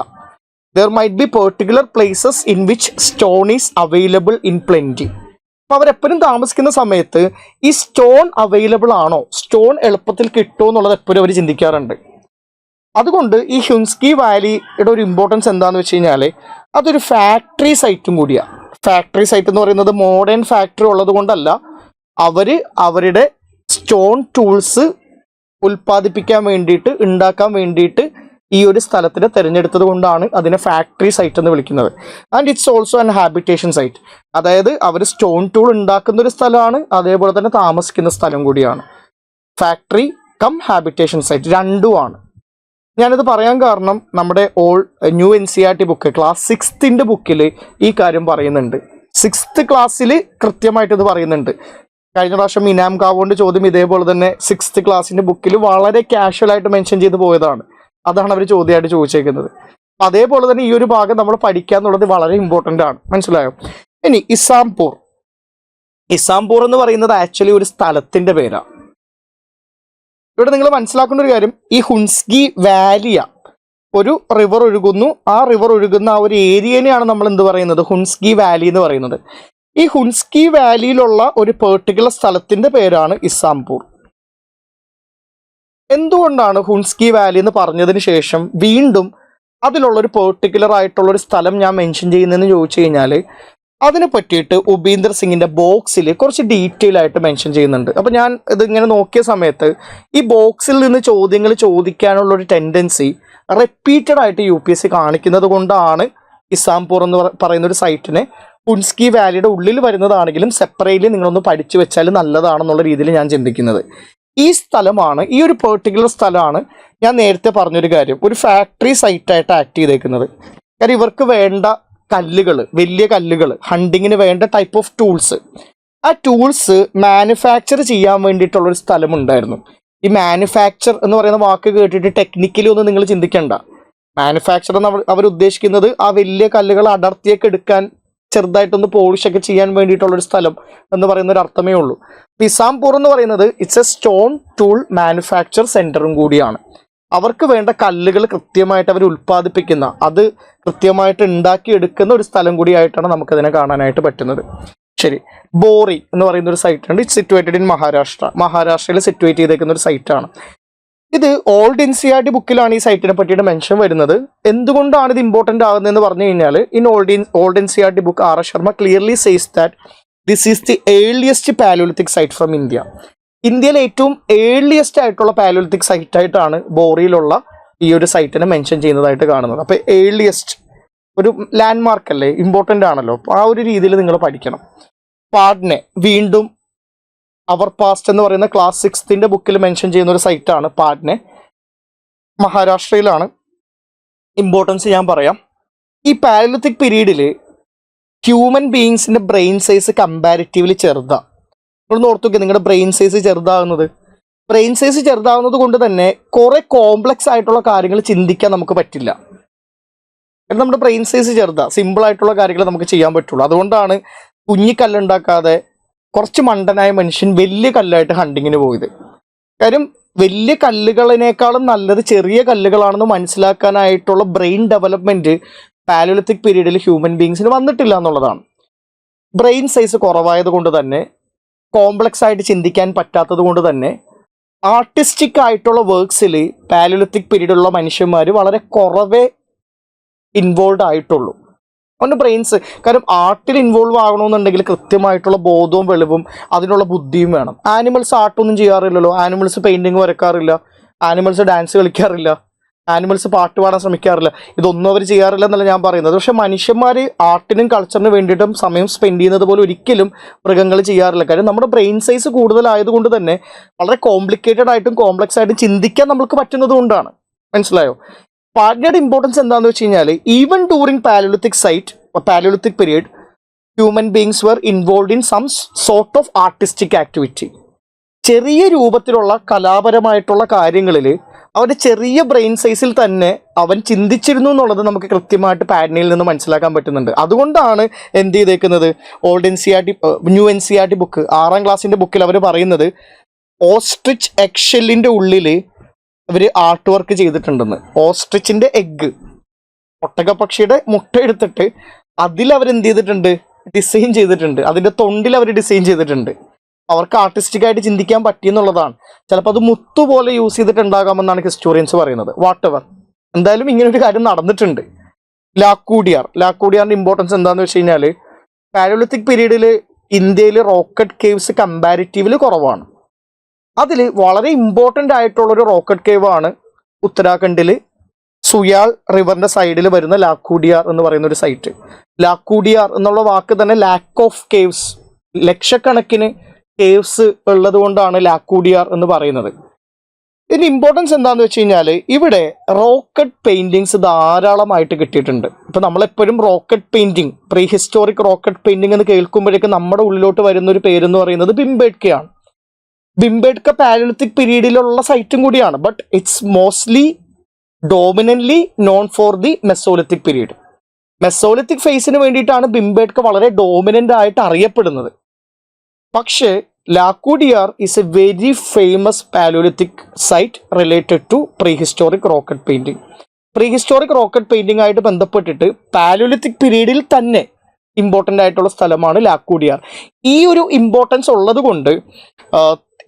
A: There might be particular places in which stone is available in plenty. അപ്പോൾ അവരെപ്പോഴും താമസിക്കുന്ന സമയത്ത് ഈ സ്റ്റോൺ അവൈലബിൾ ആണോ, സ്റ്റോൺ എളുപ്പത്തിൽ കിട്ടുമോ എന്നുള്ളത് എപ്പോഴും അവർ ചിന്തിക്കാറുണ്ട്. അതുകൊണ്ട് ഈ ഹുൻസ്കി വാലിയുടെ ഒരു ഇമ്പോർട്ടൻസ് എന്താണെന്ന് വെച്ച് കഴിഞ്ഞാൽ അതൊരു ഫാക്ടറി സൈറ്റും കൂടിയാണ്. ഫാക്ടറി സൈറ്റ് എന്ന് പറയുന്നത് മോഡേൺ ഫാക്ടറി ഉള്ളത് കൊണ്ടല്ല, അവരുടെ സ്റ്റോൺ ടൂൾസ് ഉൽപ്പാദിപ്പിക്കാൻ വേണ്ടിയിട്ട്, ഉണ്ടാക്കാൻ വേണ്ടിയിട്ട് ഈ ഒരു സ്ഥലത്തിനെ തിരഞ്ഞെടുത്തത് കൊണ്ടാണ് അതിനെ ഫാക്ടറി സൈറ്റ് എന്ന് വിളിക്കുന്നത്. And it's also an habitation site. അതായത് അവർ സ്റ്റോൺ ടൂൾ ഉണ്ടാക്കുന്ന ഒരു സ്ഥലമാണ്, അതേപോലെ തന്നെ താമസിക്കുന്ന സ്ഥലം കൂടിയാണ്. ഫാക്ടറി കം ഹാബിറ്റേഷൻ സൈറ്റ് രണ്ടുമാണ്. ഞാനിത് പറയാൻ കാരണം നമ്മുടെ new NCERT book class 6th ബുക്കിൽ ഈ കാര്യം പറയുന്നുണ്ട്. 6th ക്ലാസ്സിൽ കൃത്യമായിട്ട് ഇത് പറയുന്നുണ്ട്. കഴിഞ്ഞ പ്രാവശ്യം ഇനാം കാവോണ്ട് ചോദ്യം ഇതേപോലെ തന്നെ 6th ക്ലാസ്സിന്റെ ബുക്കിൽ വളരെ കാഷ്വൽ ആയിട്ട് മെൻഷൻ ചെയ്ത് പോയതാണ്. അതാണ് അവർ ചോദ്യമായിട്ട് ചോദിച്ചേക്കുന്നത്. അതേപോലെ തന്നെ ഈ ഒരു ഭാഗം നമ്മൾ പഠിക്കുക എന്നുള്ളത് വളരെ ഇമ്പോർട്ടൻ്റ് ആണ്. മനസ്സിലായോ? ഇനി ഇസാംപൂർ. ഇസാംപൂർ എന്ന് പറയുന്നത് ആക്ച്വലി ഒരു സ്ഥലത്തിന്റെ പേരാണ്. ഇവിടെ നിങ്ങൾ മനസ്സിലാക്കേണ്ട ഒരു കാര്യം, ഈ ഹുൻസ്കി വാലിയ ഒരു റിവർ ഒഴുകുന്നു. ആ റിവർ ഒഴുകുന്ന ആ ഒരു ഏരിയനെയാണ് നമ്മൾ എന്ത് പറയുന്നത്, ഹുൻസ്കി വാലി എന്ന് പറയുന്നത്. ഈ ഹുൻസ്കി വാലിയിലുള്ള ഒരു പെർട്ടിക്കുലർ സ്ഥലത്തിന്റെ പേരാണ് ഇസാംപൂർ. എന്തുകൊണ്ടാണ് ഹുൻസ്കി വാലി എന്ന് പറഞ്ഞതിന് ശേഷം വീണ്ടും അതിലുള്ള ഒരു പെർട്ടിക്കുലർ ആയിട്ടുള്ള ഒരു സ്ഥലം ഞാൻ മെൻഷൻ ചെയ്യുന്നതെന്ന് ചോദിച്ചു കഴിഞ്ഞാൽ അതിനെ പറ്റിയിട്ട് ഉപീന്ദർ സിംഗിന്റെ ബോക്സിൽ കുറച്ച് ഡീറ്റെയിൽ ആയിട്ട് മെൻഷൻ ചെയ്യുന്നുണ്ട്. അപ്പം ഞാൻ ഇതിങ്ങനെ നോക്കിയ സമയത്ത് ഈ ബോക്സിൽ നിന്ന് ചോദ്യങ്ങൾ ചോദിക്കാനുള്ള ഒരു ടെൻഡൻസി റിപ്പീറ്റഡ് ആയിട്ട് UPSC കാണിക്കുന്നത് കൊണ്ടാണ് ഇസാംപൂർ എന്ന് പറയുന്ന ഒരു സൈറ്റിനെ ഹുൻസ്കി വാലിയുടെ ഉള്ളിൽ വരുന്നതാണെങ്കിലും സെപ്പറേറ്റ്ലി നിങ്ങളൊന്ന് പഠിച്ചു വെച്ചാൽ നല്ലതാണെന്നുള്ള രീതിയിൽ ഞാൻ ചിന്തിക്കുന്നത്. ഈ സ്ഥലമാണ്, ഈ ഒരു പെർട്ടിക്കുലർ സ്ഥലമാണ് ഞാൻ നേരത്തെ പറഞ്ഞൊരു കാര്യം, ഒരു ഫാക്ടറി സൈറ്റായിട്ട് ആക്ട് ചെയ്തേക്കുന്നത്. കാര്യം ഇവർക്ക് വേണ്ട കല്ലുകൾ, വലിയ കല്ലുകൾ, ഹണ്ടിങ്ങിന് വേണ്ട ടൈപ്പ് ഓഫ് ടൂൾസ്, ആ ടൂൾസ് മാനുഫാക്ചർ ചെയ്യാൻ വേണ്ടിയിട്ടുള്ളൊരു സ്ഥലമുണ്ടായിരുന്നു. ഈ മാനുഫാക്ചർ എന്ന് പറയുന്ന വാക്ക് കേട്ടിട്ട് ടെക്നിക്കലി ഒന്നും നിങ്ങൾ ചിന്തിക്കണ്ട. മാനുഫാക്ചർ എന്ന് അവർ ഉദ്ദേശിക്കുന്നത് ആ വലിയ കല്ലുകൾ അടർത്തിയൊക്കെ എടുക്കാൻ, ചെറുതായിട്ടൊന്ന് പോളിഷൊക്കെ ചെയ്യാൻ വേണ്ടിയിട്ടുള്ളൊരു സ്ഥലം എന്ന് പറയുന്ന ഒരു അർത്ഥമേ ഉള്ളൂ. ഇസാംപൂർ എന്ന് പറയുന്നത് it's A stone tool manufacture സെന്ററും കൂടിയാണ്. അവർക്ക് വേണ്ട കല്ലുകൾ കൃത്യമായിട്ട് അവർ ഉൽപ്പാദിപ്പിക്കുന്ന, അത് കൃത്യമായിട്ട് ഉണ്ടാക്കിയെടുക്കുന്ന ഒരു സ്ഥലം കൂടിയായിട്ടാണ് നമുക്കതിനെ കാണാനായിട്ട് പറ്റുന്നത്. ശരി, ബോറി എന്ന് പറയുന്ന ഒരു സൈറ്റ് ഉണ്ട്. It situated in Maharashtra. മഹാരാഷ്ട്രയിൽ സിറ്റുവേറ്റ് ചെയ്തേക്കുന്ന ഒരു സൈറ്റാണ്. ഇത് ഓൾഡ് NCERT ബുക്കിലാണ് ഈ സൈറ്റിനെ പറ്റിയിട്ട് മെൻഷൻ വരുന്നത്. എന്തുകൊണ്ടാണ് ഇത് ഇമ്പോർട്ടൻ്റ് ആകുന്നതെന്ന് പറഞ്ഞു കഴിഞ്ഞാൽ in old NCERT book R.S. Sharma clearly says that this is the earliest paleolithic site from India. ഇന്ത്യയിലെ ഏറ്റവും ഏർലിയസ്റ്റ് ആയിട്ടുള്ള പാലിയോലിത്തിക് സൈറ്റായിട്ടാണ് ബോറിയിലുള്ള ഈ ഒരു സൈറ്റിനെ മെൻഷൻ ചെയ്യുന്നതായിട്ട് കാണുന്നത്. അപ്പോൾ ഏർലിയസ്റ്റ് ഒരു ലാൻഡ് മാർക്ക് അല്ലേ, ഇമ്പോർട്ടൻ്റ് ആണല്ലോ. അപ്പോൾ ആ ഒരു രീതിയിൽ നിങ്ങൾ പഠിക്കണം. പാട്നെ വീണ്ടും അവർ പാസ്റ്റ് എന്ന് പറയുന്ന ക്ലാസ് 6th ബുക്കിൽ മെൻഷൻ ചെയ്യുന്ന ഒരു സൈറ്റാണ് പാട്നെ. മഹാരാഷ്ട്രയിലാണ്. ഇമ്പോർട്ടൻസ് ഞാൻ പറയാം. ഈ പാലിയോലിത്തിക് പീരീഡിൽ ഹ്യൂമൻ ബീയിങ്സിന്റെ ബ്രെയിൻ സൈസ് കമ്പാരിറ്റീവ്ലി ചെറുതാണ്. നിങ്ങളൊന്ന് ഓർത്ത് നോക്കിയാൽ നിങ്ങളുടെ ബ്രെയിൻ സൈസ് ചെറുതാകുന്നത് കൊണ്ട് തന്നെ കുറെ കോംപ്ലക്സ് ആയിട്ടുള്ള കാര്യങ്ങൾ ചിന്തിക്കാൻ നമുക്ക് പറ്റില്ല. കാരണം നമ്മുടെ ബ്രെയിൻ സൈസ് സിമ്പിൾ ആയിട്ടുള്ള കാര്യങ്ങൾ നമുക്ക് ചെയ്യാൻ പറ്റുള്ളൂ. അതുകൊണ്ടാണ് കുഞ്ഞിക്കല്ലുണ്ടാക്കാതെ കുറച്ച് മണ്ടനായ മനുഷ്യൻ വലിയ കല്ലായിട്ട് ഹണ്ടിങ്ങിന് പോയത്. കാര്യം വലിയ കല്ലുകളിനേക്കാളും നല്ലത് ചെറിയ കല്ലുകളാണെന്ന് മനസ്സിലാക്കാനായിട്ടുള്ള ബ്രെയിൻ ഡെവലപ്മെന്റ് പാലിയോലിത്തിക് പീരീഡിൽ ഹ്യൂമൻ ബീങ്സിന് വന്നിട്ടില്ല എന്നുള്ളതാണ്. ബ്രെയിൻ സൈസ് കുറവായത് കൊണ്ട് തന്നെ, കോംപ്ലക്സ് ആയിട്ട് ചിന്തിക്കാൻ പറ്റാത്തത് കൊണ്ട് തന്നെ ആർട്ടിസ്റ്റിക് ആയിട്ടുള്ള വർക്ക്സിൽ പാലിയോലിത്തിക് പീരീഡിലുള്ള മനുഷ്യന്മാർ വളരെ കുറവേ ഇൻവോൾവ് ആയിട്ടുള്ളൂ. അവൻ്റെ ബ്രെയിൻസ്, കാരണം ആർട്ടിൽ ഇൻവോൾവ് ആകണമെന്നുണ്ടെങ്കിൽ കൃത്യമായിട്ടുള്ള ബോധവും വെളിവും അതിനുള്ള ബുദ്ധിയും വേണം. ആനിമൽസ് ആർട്ടൊന്നും ചെയ്യാറില്ലല്ലോ. ആനിമൽസ് പെയിന്റിങ് വരക്കാറില്ല, ആനിമൽസ് ഡാൻസ് കളിക്കാറില്ല, ആനിമൽസ് പാട്ട് പാടാൻ ശ്രമിക്കാറില്ല. ഇതൊന്നും അവർ ചെയ്യാറില്ല എന്നല്ല ഞാൻ പറയുന്നത്. പക്ഷെ മനുഷ്യന്മാർ ആർട്ടിനും കൾച്ചറിനും വേണ്ടിയിട്ടും സമയം സ്പെൻഡ് ചെയ്യുന്നത് പോലെ ഒരിക്കലും മൃഗങ്ങൾ ചെയ്യാറില്ല. കാര്യം നമ്മുടെ ബ്രെയിൻ സൈസ് കൂടുതലായതുകൊണ്ട് തന്നെ വളരെ കോംപ്ലിക്കേറ്റഡ് ആയിട്ടും കോംപ്ലക്സ് ആയിട്ടും ചിന്തിക്കാൻ നമുക്ക് പറ്റുന്നത് കൊണ്ടാണ്. മനസ്സിലായോ? പാർട്ട്നറുടെ ഇമ്പോർട്ടൻസ് എന്താണെന്ന് വെച്ച് കഴിഞ്ഞാൽ, even during paleolithic period human beings were involve in some sort of artistic activity. ചെറിയ രൂപത്തിലുള്ള കലാപരമായിട്ടുള്ള കാര്യങ്ങളിൽ അവൻ്റെ ചെറിയ ബ്രെയിൻ സൈസിൽ തന്നെ അവൻ ചിന്തിച്ചിരുന്നു എന്നുള്ളത് നമുക്ക് കൃത്യമായിട്ട് പാറ്റ്നയിൽ നിന്ന് മനസ്സിലാക്കാൻ പറ്റുന്നുണ്ട്. അതുകൊണ്ടാണ് എന്ത് ചെയ്തേക്കുന്നത്, new N C R T book 6ാം ക്ലാസ്സിൻ്റെ ബുക്കിൽ അവർ പറയുന്നത് ഓസ്ട്രിച്ച് എഗ്ഷെല്ലിൻ്റെ ഉള്ളിൽ ഇവർ ആർട്ട് വർക്ക് ചെയ്തിട്ടുണ്ടെന്ന്. ഓസ്ട്രിച്ചിൻ്റെ എഗ്ഗ്, ഒട്ടകപ്പക്ഷിയുടെ മുട്ട എടുത്തിട്ട് അതിലവരെന്ത് ചെയ്തിട്ടുണ്ട്, ഡിസൈൻ ചെയ്തിട്ടുണ്ട്. അതിൻ്റെ തൊണ്ടിൽ അവർ ഡിസൈൻ ചെയ്തിട്ടുണ്ട്. അവർക്ക് ആർട്ടിസ്റ്റിക് ആയിട്ട് ചിന്തിക്കാൻ പറ്റിയെന്നുള്ളതാണ്. ചിലപ്പോൾ അത് മുത്തുപോലെ യൂസ് ചെയ്തിട്ടുണ്ടാകാമെന്നാണ് ഹിസ്റ്റോറിയൻസ് പറയുന്നത്. വാട്ടെവർ, എന്തായാലും ഇങ്ങനെ ഒരു കാര്യം നടന്നിട്ടുണ്ട്. ലാക്കൂഡിയാറിൻ്റെ ഇമ്പോർട്ടൻസ് എന്താണെന്ന് വെച്ച് കഴിഞ്ഞാൽ, പാലിയോലിത്തിക് പീരീഡിൽ ഇന്ത്യയിൽ റോക്കറ്റ് കേവ്സ് കമ്പാരിറ്റീവ്ലി കുറവാണ്. അതിൽ വളരെ ഇമ്പോർട്ടൻ്റ് ആയിട്ടുള്ളൊരു റോക്കറ്റ് കേവ് ആണ് ഉത്തരാഖണ്ഡിൽ സുയാൾ റിവറിൻ്റെ സൈഡിൽ വരുന്ന ലാക്കൂഡിയാർ എന്ന് പറയുന്ന ഒരു സൈറ്റ്. ലാക്കൂഡിയാർ എന്നുള്ള വാക്ക് തന്നെ ലാക്ക് ഓഫ് കേവ്സ്, ലക്ഷക്കണക്കിന് കേവ്സ് ഉള്ളത് കൊണ്ടാണ് ലാക്കൂഡിയാർ എന്ന് പറയുന്നത്. ഇതിൻ്റെ ഇമ്പോർട്ടൻസ് എന്താണെന്ന് വെച്ച് കഴിഞ്ഞാൽ, ഇവിടെ റോക്കറ്റ് പെയിൻറ്റിങ്സ് ധാരാളമായിട്ട് കിട്ടിയിട്ടുണ്ട്. ഇപ്പം നമ്മളെപ്പോഴും rocket painting, prehistoric rock art painting എന്ന് കേൾക്കുമ്പോഴേക്കും നമ്മുടെ ഉള്ളിലോട്ട് വരുന്ന ഒരു പേരെന്ന് പറയുന്നത് ഭീംബേട്കയാണ്. ഭീംബേട്ക പാലിയോലിത്തിക് പീരീഡിലുള്ള സൈറ്റും കൂടിയാണ്. But it's mostly dominantly known for the mesolithic period. Mesolithic ഫേസിന് വേണ്ടിയിട്ടാണ് ഭീംബേട്ക വളരെ ഡോമിനൻ്റ് ആയിട്ട് അറിയപ്പെടുന്നത്. പക്ഷേ Lakhudiyar is a very famous palaeolithic site related to prehistoric rock art painting. Prehistoric rock art painting ആയിട്ട് ബന്ധപ്പെട്ടിട്ട് പാലിയോലിത്തിക് പീരീഡിൽ തന്നെ ഇമ്പോർട്ടൻ്റ് ആയിട്ടുള്ള സ്ഥലമാണ് ലാക്കൂഡിയാർ. ഈ ഒരു ഇമ്പോർട്ടൻസ് ഉള്ളത് കൊണ്ട്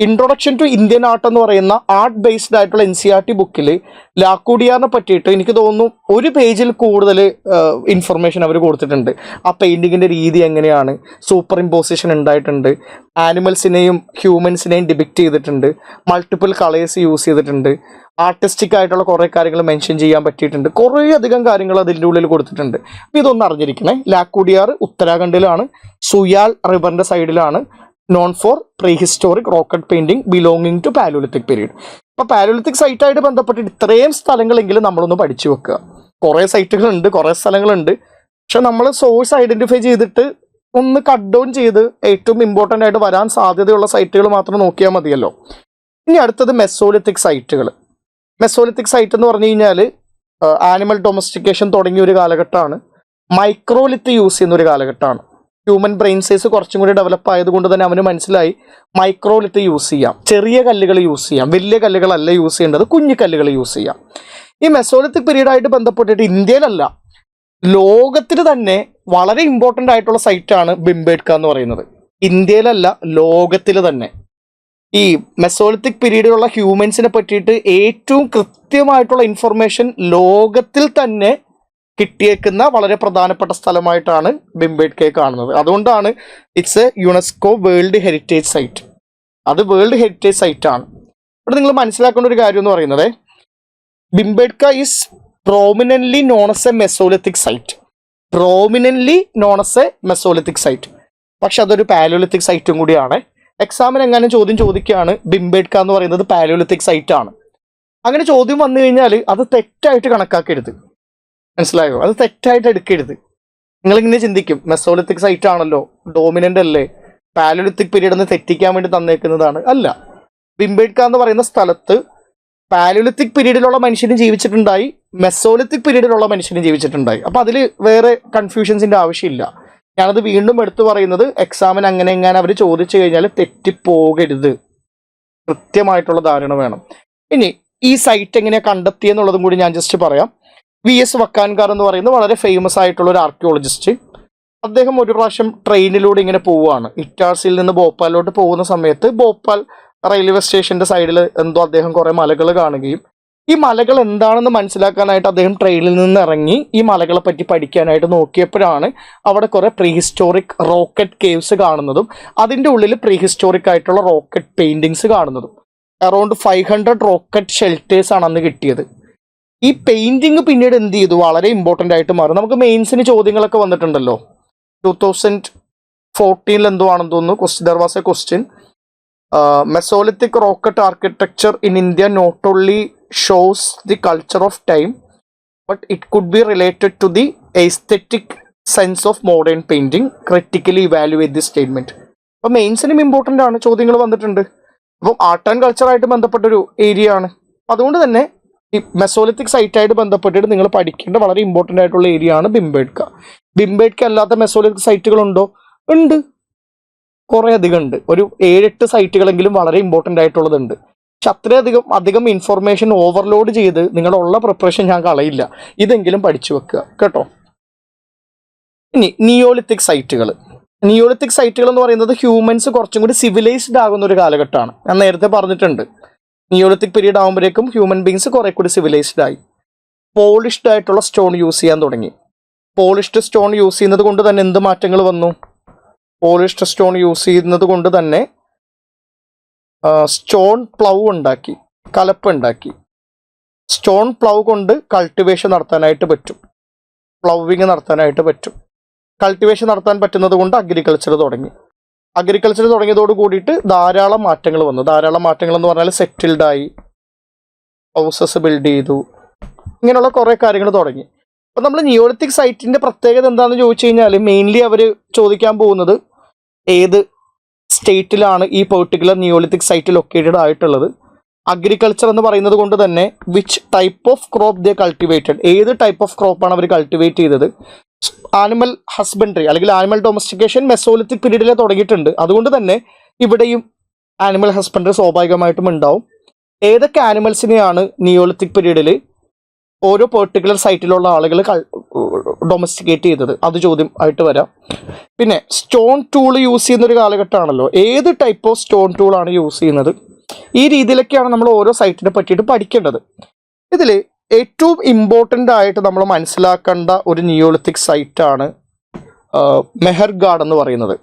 A: ഇൻട്രൊഡക്ഷൻ ടു ഇന്ത്യൻ ആർട്ട് എന്ന് പറയുന്ന ആർട്ട് ബേസ്ഡ് ആയിട്ടുള്ള NCERT ബുക്കിൽ ലാക്കൂഡിയാറിനെ പറ്റിയിട്ട് എനിക്ക് തോന്നുന്നു ഒരു പേജിൽ കൂടുതൽ ഇൻഫർമേഷൻ അവർ കൊടുത്തിട്ടുണ്ട്. ആ പെയിൻറ്റിങ്ങിൻ്റെ രീതി എങ്ങനെയാണ്, സൂപ്പർ ഇമ്പോസിഷൻ ഉണ്ടായിട്ടുണ്ട്, ആനിമൽസിനെയും ഹ്യൂമൻസിനെയും ഡിപിക്റ്റ് ചെയ്തിട്ടുണ്ട്, മൾട്ടിപ്പിൾ കളേഴ്സ് യൂസ് ചെയ്തിട്ടുണ്ട്, ആർട്ടിസ്റ്റിക് ആയിട്ടുള്ള കുറേ കാര്യങ്ങൾ മെൻഷൻ ചെയ്യാൻ പറ്റിയിട്ടുണ്ട്. കുറേ അധികം കാര്യങ്ങൾ അതിൻ്റെ ഉള്ളിൽ കൊടുത്തിട്ടുണ്ട്. അപ്പോൾ ഇതൊന്നും അറിഞ്ഞിരിക്കണേ. ലാക്കൂഡിയാർ ഉത്തരാഖണ്ഡിലാണ്, സുയാൽ റിവറിൻ്റെ സൈഡിലാണ്, known for prehistoric rock art painting belonging to paleolithic period. അപ്പോൾ പാലിയോലിത്തിക് സൈറ്റായിട്ട് ബന്ധപ്പെട്ടിട്ട് ഇത്രയും സ്ഥലങ്ങളെങ്കിലും നമ്മളൊന്ന് പഠിച്ചു വെക്കുക. കുറേ സൈറ്റുകളുണ്ട്, കുറേ സ്ഥലങ്ങളുണ്ട്. പക്ഷെ നമ്മൾ സോഴ്സ് ഐഡൻറ്റിഫൈ ചെയ്തിട്ട് ഒന്ന് കട്ട് ഡൗൺ ചെയ്ത് ഏറ്റവും ഇമ്പോർട്ടൻ്റ് ആയിട്ട് വരാൻ സാധ്യതയുള്ള സൈറ്റുകൾ മാത്രം നോക്കിയാൽ മതിയല്ലോ. ഇനി അടുത്തത് മെസോലിത്തിക് സൈറ്റുകൾ. മെസോലിത്തിക് സൈറ്റ് എന്ന് പറഞ്ഞു കഴിഞ്ഞാൽ ആനിമൽ ഡൊമസ്റ്റിക്കേഷൻ തുടങ്ങിയ ഒരു കാലഘട്ടമാണ്. മൈക്രോലിത്ത് യൂസ് ചെയ്യുന്ന ഒരു കാലഘട്ടമാണ്. ഹ്യൂമൻ ബ്രെയിൻ സൈസ് കുറച്ചും കൂടി ഡെവലപ്പ് ആയതുകൊണ്ട് തന്നെ അവന് മനസ്സിലായി മൈക്രോലിത്ത് യൂസ് ചെയ്യാം, ചെറിയ കല്ലുകൾ യൂസ് ചെയ്യാം, വലിയ കല്ലുകളല്ല യൂസ് ചെയ്യേണ്ടത്, കുഞ്ഞു കല്ലുകൾ യൂസ് ചെയ്യാം. ഈ മെസോലിത്തിക് പീരീഡായിട്ട് ബന്ധപ്പെട്ടിട്ട് ഇന്ത്യയിലല്ല, ലോകത്തിൽ തന്നെ വളരെ ഇമ്പോർട്ടൻ്റ് ആയിട്ടുള്ള സൈറ്റാണ് ഭീംബേട്ക എന്ന് പറയുന്നത്. ഇന്ത്യയിലല്ല, ലോകത്തിൽ തന്നെ ഈ മെസോലിത്തിക് പീരീഡിലുള്ള ഹ്യൂമൻസിനെ പറ്റിയിട്ട് ഏറ്റവും കൃത്യമായിട്ടുള്ള ഇൻഫർമേഷൻ ലോകത്തിൽ തന്നെ കിട്ടിയേക്കുന്ന വളരെ പ്രധാനപ്പെട്ട സ്ഥലമായിട്ടാണ് ഭീംബേട്കയെ കാണുന്നത്. അതുകൊണ്ടാണ് it's a UNESCO world heritage site. അത് വേൾഡ് ഹെറിറ്റേജ് സൈറ്റാണ്. ഇവിടെ നിങ്ങൾ മനസ്സിലാക്കേണ്ട ഒരു കാര്യം എന്ന് പറയുന്നത്, Bhimbetka is prominently known as a mesolithic site. Prominently known as a mesolithic site, പക്ഷെ അതൊരു പാലിയോലിത്തിക് സൈറ്റും കൂടിയാണ്. എക്സാമിന് എങ്ങനെ ചോദ്യം ചോദിക്കുകയാണ് ഭീംബേട്ക എന്ന് പറയുന്നത് പാലിയോലിത്തിക് സൈറ്റ് ആണ്. അങ്ങനെ ചോദ്യം വന്നു കഴിഞ്ഞാൽ അത് തെറ്റായിട്ട് കണക്കാക്കരുത്. മനസ്സിലായോ? അത് തെറ്റായിട്ട് എടുക്കരുത്. നിങ്ങളിങ്ങനെ ചിന്തിക്കും, മെസോലിത്തിക് സൈറ്റ് ആണല്ലോ, ഡോമിനന്റ് അല്ലേ, പാലോലിത്തിക് പീരീഡ് എന്ന് തെറ്റിക്കാൻ വേണ്ടി തന്നേക്കുന്നതാണ്. അല്ല, ഭീംബേട്ക എന്ന് പറയുന്ന സ്ഥലത്ത് പാലോലിത്തിക് പീരീഡിലുള്ള മനുഷ്യനും ജീവിച്ചിട്ടുണ്ടായി, മെസോലിത്തിക് പീരീഡിലുള്ള മനുഷ്യനും ജീവിച്ചിട്ടുണ്ടായി. അപ്പൊ അതിൽ വേറെ കൺഫ്യൂഷൻസിന്റെ ആവശ്യമില്ല. ഞാനത് വീണ്ടും എടുത്തു പറയുന്നത്, എക്സാമിന് അങ്ങനെ എങ്ങനെ അവർ ചോദിച്ചു കഴിഞ്ഞാൽ തെറ്റിപ്പോകരുത്, കൃത്യമായിട്ടുള്ള ധാരണ വേണം. ഇനി ഈ സൈറ്റ് എങ്ങനെയാണ് കണ്ടെത്തിയെന്നുള്ളതും കൂടി ഞാൻ ജസ്റ്റ് പറയാം. VS വക്കാൻകാർ എന്ന് പറയുന്ന വളരെ ഫേമസ് ആയിട്ടുള്ള ഒരു ആർക്കിയോളജിസ്റ്റ്, അദ്ദേഹം ഒരു പ്രാവശ്യം ട്രെയിനിലൂടെ ഇങ്ങനെ പോവുകയാണ്. ഇറ്റാർസിയിൽ നിന്ന് ഭോപ്പാലിലോട്ട് പോകുന്ന സമയത്ത് ഭോപ്പാൽ റെയിൽവേ സ്റ്റേഷന്റെ സൈഡിൽ എന്തോ അദ്ദേഹം കുറെ മലകൾ കാണുകയും ഈ മലകൾ എന്താണെന്ന് മനസ്സിലാക്കാനായിട്ട് അദ്ദേഹം ട്രെയിനിൽ നിന്ന് ഇറങ്ങി ഈ മലകളെ പറ്റി പഠിക്കാനായിട്ട് നോക്കിയപ്പോഴാണ് അവിടെ കുറെ പ്രീഹിസ്റ്റോറിക് റോക്കറ്റ് കേവ്സ് കാണുന്നതും അതിൻ്റെ ഉള്ളിൽ പ്രീഹിസ്റ്റോറിക് ആയിട്ടുള്ള റോക്കറ്റ് പെയിന്റിങ്സ് കാണുന്നതും. അറൌണ്ട് 500 റോക്കറ്റ് ഷെൽട്ടേഴ്സ് ആണ് അന്ന് കിട്ടിയത്. ഈ പെയിന്റിങ് പിന്നീട് എന്ത് ചെയ്തു, വളരെ ഇമ്പോർട്ടൻ്റ് ആയിട്ട് മാറും. നമുക്ക് മെയിൻസിന് ചോദ്യങ്ങളൊക്കെ വന്നിട്ടുണ്ടല്ലോ. 2014 എന്തോ ആണെന്ന് തോന്നുന്നു, there was a question, mesolithic rock cut architecture in India not only shows the culture of time but it could be related to the aesthetic sense of modern painting, critically evaluate the statement. അപ്പോൾ മെയിൻസിനും important ആണ്, ചോദ്യങ്ങൾ വന്നിട്ടുണ്ട്. അപ്പം art and കൾച്ചറായിട്ട് ബന്ധപ്പെട്ടൊരു area ആണ്. അതുകൊണ്ട് തന്നെ ഈ മെസോലിത്തിക് സൈറ്റായിട്ട് ബന്ധപ്പെട്ടിട്ട് നിങ്ങൾ പഠിക്കേണ്ട വളരെ ഇമ്പോർട്ടൻ്റ് ആയിട്ടുള്ള ഏരിയ ആണ് ഭീംബേട്ക. ഭീംബേട്ക അല്ലാത്ത മെസോലിത്തിക് സൈറ്റുകളുണ്ടോ? ഉണ്ട്, കുറേ അധികം ഉണ്ട്. ഒരു 7-8 സൈറ്റുകളെങ്കിലും വളരെ ഇമ്പോർട്ടൻ്റ് ആയിട്ടുള്ളതുണ്ട്. പക്ഷെ അത്രയധികം ഇൻഫർമേഷൻ ഓവർലോഡ് ചെയ്ത് നിങ്ങളുള്ള പ്രിപ്പറേഷൻ ഞാൻ കളയില്ല. ഇതെങ്കിലും പഠിച്ചു വെക്കുക കേട്ടോ. ഇനി നിയോലിത്തിക് സൈറ്റുകൾ എന്ന് പറയുന്നത് ഹ്യൂമൻസ് കുറച്ചും കൂടി സിവിലൈസ്ഡ് ആകുന്ന ഒരു കാലഘട്ടമാണ്. ഞാൻ നേരത്തെ പറഞ്ഞിട്ടുണ്ട്, നിയോലിത്തിക് പീരീഡ് ആകുമ്പോഴേക്കും ഹ്യൂമൻ ബീങ്സ് കുറെ കൂടി സിവിലൈസ്ഡ് ആയി. പോളിഷ്ഡ് ആയിട്ടുള്ള സ്റ്റോൺ യൂസ് ചെയ്യാൻ തുടങ്ങി. പോളിഷ്ഡ് സ്റ്റോൺ യൂസ് ചെയ്യുന്നത് കൊണ്ട് തന്നെ എന്ത് മാറ്റങ്ങൾ വന്നു? പോളിഷ്ഡ് സ്റ്റോൺ യൂസ് ചെയ്യുന്നത് കൊണ്ട് തന്നെ സ്റ്റോൺ പ്ലൗ ഉണ്ടാക്കി, കലപ്പുണ്ടാക്കി. സ്റ്റോൺ പ്ലൗ കൊണ്ട് കൾട്ടിവേഷൻ നടത്താനായിട്ട് പറ്റും, പ്ലൗവിങ് നടത്താനായിട്ട് പറ്റും. കൾട്ടിവേഷൻ നടത്താൻ പറ്റുന്നത് കൊണ്ട് അഗ്രികൾച്ചർ തുടങ്ങിയതോട് കൂടിയിട്ട് ധാരാളം മാറ്റങ്ങൾ വന്നു. ധാരാളം മാറ്റങ്ങൾ എന്ന് പറഞ്ഞാൽ സെറ്റിൽഡായി, ഹൗസസ് ബിൽഡ് ചെയ്തു, ഇങ്ങനെയുള്ള കുറേ കാര്യങ്ങൾ തുടങ്ങി. അപ്പം നമ്മൾ നിയോലിത്തിക് സൈറ്റിൻ്റെ പ്രത്യേകത എന്താണെന്ന് ചോദിച്ചു കഴിഞ്ഞാൽ മെയിൻലി അവർ ചോദിക്കാൻ പോകുന്നത് ഏത് സ്റ്റേറ്റിലാണ് ഈ പെർട്ടിക്കുലർ നിയോലിത്തിക് സൈറ്റ് ലൊക്കേറ്റഡ് ആയിട്ടുള്ളത്. അഗ്രികൾച്ചർ എന്ന് പറയുന്നത് കൊണ്ട് തന്നെ which type of crop they cultivated, ഏത് ടൈപ്പ് ഓഫ് ക്രോപ്പാണ് അവർ കൾട്ടിവേറ്റ് ചെയ്തത്. ആനിമൽ ഹസ്ബൻഡറി അല്ലെങ്കിൽ ആനിമൽ ഡൊമസ്റ്റിക്കേഷൻ മെസോലിത്തിക് പീരീഡിലെ തുടങ്ങിയിട്ടുണ്ട്. അതുകൊണ്ട് തന്നെ ഇവിടെയും ആനിമൽ ഹസ്ബൻഡറി സ്വാഭാവികമായിട്ടും ഉണ്ടാവും. ഏതൊക്കെ ആനിമൽസിനെയാണ് നിയോലിത്തിക് പീരീഡിൽ ഓരോ പെർട്ടിക്കുലർ സൈറ്റിലുള്ള ആളുകൾ ഡൊമസ്റ്റിക്കേറ്റ് ചെയ്തത്, അത് ചോദ്യം ആയിട്ട് വരാം. പിന്നെ സ്റ്റോൺ ടൂൾ യൂസ് ചെയ്യുന്ന ഒരു കാലഘട്ടമാണല്ലോ, ഏത് ടൈപ്പ് ഓഫ് സ്റ്റോൺ ടൂളാണ് യൂസ് ചെയ്യുന്നത്. ഈ രീതിയിലൊക്കെയാണ് നമ്മൾ ഓരോ സൈറ്റിനെ പറ്റിയിട്ട് പഠിക്കേണ്ടത്. ഇതിൽ ഏറ്റവും ഇമ്പോർട്ടൻ്റ് ആയിട്ട് നമ്മൾ മനസ്സിലാക്കേണ്ട ഒരു നിയോലിത്തിക് സൈറ്റാണ് മെഹർഗാഡ് എന്ന് പറയുന്നത്.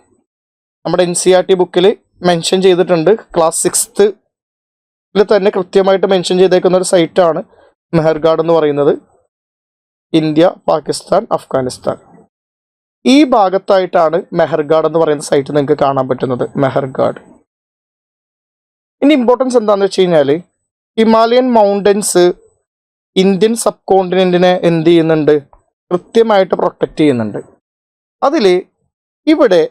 A: നമ്മുടെ NCERT ബുക്കിൽ മെൻഷൻ ചെയ്തിട്ടുണ്ട്, ക്ലാസ് 6th തന്നെ കൃത്യമായിട്ട് മെൻഷൻ ചെയ്തേക്കുന്ന ഒരു സൈറ്റാണ് മെഹർഗാഡ് എന്ന് പറയുന്നത്. ഇന്ത്യ, പാകിസ്ഥാൻ, അഫ്ഗാനിസ്ഥാൻ ഈ ഭാഗത്തായിട്ടാണ് മെഹർഗാഡ് എന്ന് പറയുന്ന സൈറ്റ് നിങ്ങൾക്ക് കാണാൻ പറ്റുന്നത്. മെഹർഗാഡ്. ഇനി ഇമ്പോർട്ടൻസ് എന്താണെന്ന് വെച്ച് കഴിഞ്ഞാൽ ഹിമാലയൻ മൗണ്ടൻസ് ഇന്ത്യൻ സബ് കോണ്ടിനെന്റിനെ എന്ത് ചെയ്യുന്നുണ്ട്, കൃത്യമായിട്ട് പ്രൊട്ടക്റ്റ് ചെയ്യുന്നുണ്ട്. അതിൽ ഇവിടെ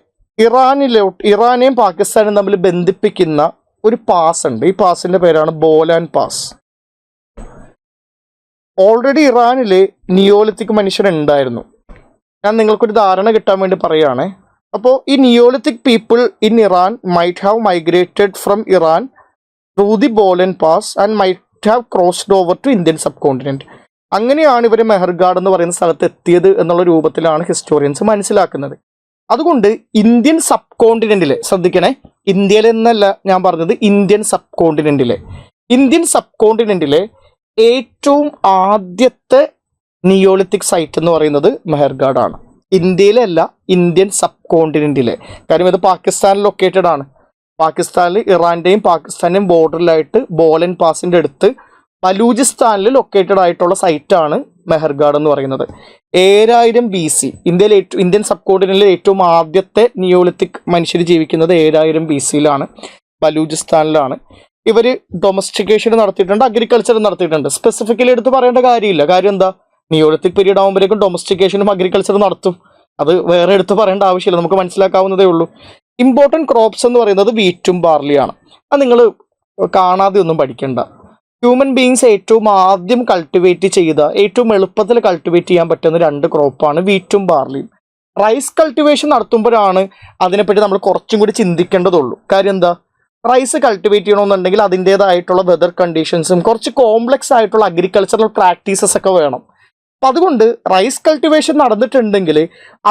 A: ഇറാനെയും പാകിസ്ഥാനും തമ്മിൽ ബന്ധിപ്പിക്കുന്ന ഒരു പാസ് ഉണ്ട്. ഈ പാസിന്റെ പേരാണ് ബോലാൻ പാസ്. ഓൾറെഡി ഇറാനിൽ നിയോലിത്തിക് മനുഷ്യരുണ്ടായിരുന്നു. ഞാൻ നിങ്ങൾക്കൊരു ധാരണ കിട്ടാൻ വേണ്ടി പറയുകയാണേ. അപ്പോൾ ഈ neolithic people in Iran might have migrated from Iran through the Bolan pass and might have crossed over to Indian subcontinent. അങ്ങനെയാണ് ഇവർ മെഹർഗാഡ് എന്ന് പറയുന്ന സ്ഥലത്ത് എത്തിയത് എന്നുള്ള രൂപത്തിലാണ് ഹിസ്റ്റോറിയൻസ് മനസ്സിലാക്കുന്നത്. അതുകൊണ്ട് ഇന്ത്യൻ സബ് കോണ്ടിനെന്റിലെ, ശ്രദ്ധിക്കണേ, ഇന്ത്യയിലെന്നല്ല ഞാൻ പറഞ്ഞത്, ഇന്ത്യൻ സബ് കോണ്ടിനെന്റിലെ ഏറ്റവും ആദ്യത്തെ നിയോലിത്തിക് സൈറ്റ് എന്ന് പറയുന്നത് മെഹർഗാഡ് ആണ്. ഇന്ത്യയിലെ അല്ല, ഇന്ത്യൻ സബ് കോണ്ടിനെന്റിലെ. കാര്യം ഇത് പാകിസ്ഥാനിൽ ലൊക്കേറ്റഡ് ആണ്. പാകിസ്ഥാനിൽ ഇറാന്റെയും പാകിസ്ഥാന്റെയും ബോർഡറിലായിട്ട് ബോലൻ പാസിന്റെ അടുത്ത് ബലൂചിസ്ഥാനിൽ ലൊക്കേറ്റഡ് ആയിട്ടുള്ള സൈറ്റാണ് മെഹർഗാഡ് എന്ന് പറയുന്നത്. 7000 BC ഇന്ത്യൻ സബ് കോണ്ടിനെന്റിലെ ഏറ്റവും ആദ്യത്തെ നിയോലിത്തിക് മനുഷ്യർ ജീവിക്കുന്നത് 7000 BC-യിലാണ്, ബലൂചിസ്ഥാനിലാണ്. ഇവർ ഡൊമസ്റ്റിക്കേഷൻ നടത്തിയിട്ടുണ്ട്, അഗ്രികൾച്ചർ നടത്തിയിട്ടുണ്ട്. സ്പെസിഫിക്കലി എടുത്ത് പറയേണ്ട കാര്യമില്ല. കാര്യം എന്താ, നിയോളിത്തിക് പീരീഡ് ആകുമ്പോഴേക്കും ഡൊമസ്റ്റിക്കേഷനും അഗ്രികൾച്ചറും നടത്തും. അത് വേറെ എടുത്ത് പറയേണ്ട ആവശ്യമില്ല, നമുക്ക് മനസ്സിലാക്കാവുന്നതേ ഉള്ളൂ. ഇമ്പോർട്ടൻറ്റ് ക്രോപ്സ് എന്ന് പറയുന്നത് വീറ്റും ബാർലിയാണ്. അത് നിങ്ങൾ കാണാതെ ഒന്നും പഠിക്കണ്ട. ഹ്യൂമൻ ബീങ്സ് ഏറ്റവും ആദ്യം കൾട്ടിവേറ്റ് ചെയ്ത, ഏറ്റവും എളുപ്പത്തിൽ കൾട്ടിവേറ്റ് ചെയ്യാൻ പറ്റുന്ന 2 ക്രോപ്പാണ് വീറ്റും ബാർലിയും. റൈസ് കൾട്ടിവേഷൻ നടത്തുമ്പോഴാണ് അതിനെപ്പറ്റി നമ്മൾ കുറച്ചും കൂടി ചിന്തിക്കേണ്ടതുള്ളൂ. കാര്യം എന്താ, റൈസ് കൾട്ടിവേറ്റ് ചെയ്യണമെന്നുണ്ടെങ്കിൽ അതിൻ്റേതായിട്ടുള്ള വെതർ കണ്ടീഷൻസും കുറച്ച് കോംപ്ലക്സ് ആയിട്ടുള്ള അഗ്രികൾച്ചറൽ പ്രാക്ടീസസ് ഒക്കെ വേണം. അപ്പം അതുകൊണ്ട് റൈസ് കൾട്ടിവേഷൻ നടന്നിട്ടുണ്ടെങ്കിൽ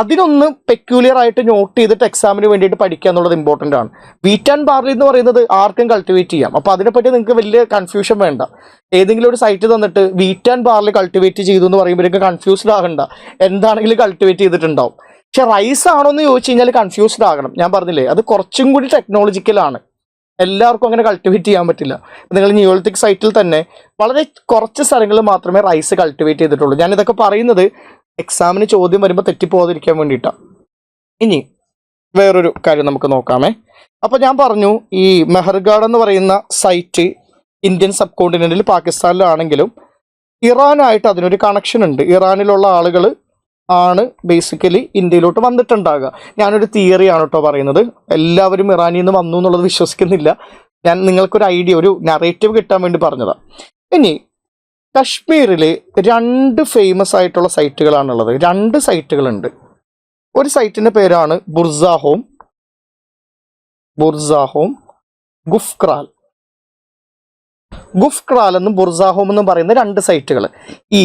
A: അതിനൊന്ന് പെക്യൂലിയർ ആയിട്ട് നോട്ട് ചെയ്തിട്ട് എക്സാമിന് വേണ്ടിയിട്ട് പഠിക്കുക എന്നുള്ളത് ഇമ്പോർട്ടൻ്റ് ആണ്. വീറ്റ് ആൻഡ് ബാർലി എന്ന് പറയുന്നത് ആർക്കും കൾട്ടിവേറ്റ് ചെയ്യാം. അപ്പോൾ അതിനെപ്പറ്റി നിങ്ങൾക്ക് വലിയ കൺഫ്യൂഷൻ വേണ്ട. ഏതെങ്കിലും ഒരു സൈറ്റ് തന്നിട്ട് വീറ്റ് ആൻഡ് ബാർലി കൾട്ടിവേറ്റ് ചെയ്തു എന്ന് പറയുമ്പോഴേക്കും കൺഫ്യൂസ്ഡ് ആകണ്ട, എന്താണെങ്കിലും കൾട്ടിവേറ്റ് ചെയ്തിട്ടുണ്ടാവും. പക്ഷെ റൈസ് ആണോ എന്ന് ചോദിച്ചു കഴിഞ്ഞാൽ കൺഫ്യൂസ്ഡ് ആകണം. ഞാൻ പറഞ്ഞില്ലേ, അത് കുറച്ചും കൂടി ടെക്നോളജിക്കലാണ്. എല്ലാവർക്കും അങ്ങനെ കൾട്ടിവേറ്റ് ചെയ്യാൻ പറ്റില്ല. നിങ്ങൾ നിയോളിത്തിക് സൈറ്റിൽ തന്നെ വളരെ കുറച്ച് സ്ഥലങ്ങളിൽ മാത്രമേ റൈസ് കൾട്ടിവേറ്റ് ചെയ്തിട്ടുള്ളൂ. ഞാനിതൊക്കെ പറയുന്നത് എക്സാമിന് ചോദ്യം വരുമ്പോൾ തെറ്റിപ്പോകാതിരിക്കാൻ വേണ്ടിയിട്ടാണ്. ഇനി വേറൊരു കാര്യം നമുക്ക് നോക്കാമേ. അപ്പോൾ ഞാൻ പറഞ്ഞു, ഈ മെഹർഗാഡ് എന്ന് പറയുന്ന സൈറ്റ് ഇന്ത്യൻ സബ് കോണ്ടിനെന്റിൽ പാകിസ്ഥാനിലാണെങ്കിലും ഇറാനായിട്ട് അതിനൊരു കണക്ഷൻ ഉണ്ട്. ഇറാനിലുള്ള ആളുകൾ ആണ് ബേസിക്കലി ഇന്ത്യയിലോട്ട് വന്നിട്ടുണ്ടാകുക. ഞാനൊരു തിയറിയാണ് കേട്ടോ പറയുന്നത്. എല്ലാവരും ഇറാനിൽ നിന്ന് വന്നു എന്നുള്ളത് വിശ്വസിക്കുന്നില്ല. ഞാൻ നിങ്ങൾക്കൊരു ഐഡിയ, ഒരു നറേറ്റീവ് കിട്ടാൻ വേണ്ടി പറഞ്ഞതാണ്. ഇനി കശ്മീരിൽ 2 ഫേമസ് ആയിട്ടുള്ള സൈറ്റുകളാണുള്ളത്. 2 സൈറ്റുകളുണ്ട്. ഒരു സൈറ്റിൻ്റെ പേരാണ് ബുർസാഹോം, ഗുഫ്ക്രാൽ. ഗുഫ്ക്രാൽ എന്നും ബുർസാഹോം എന്നും പറയുന്ന 2 സൈറ്റുകൾ. ഈ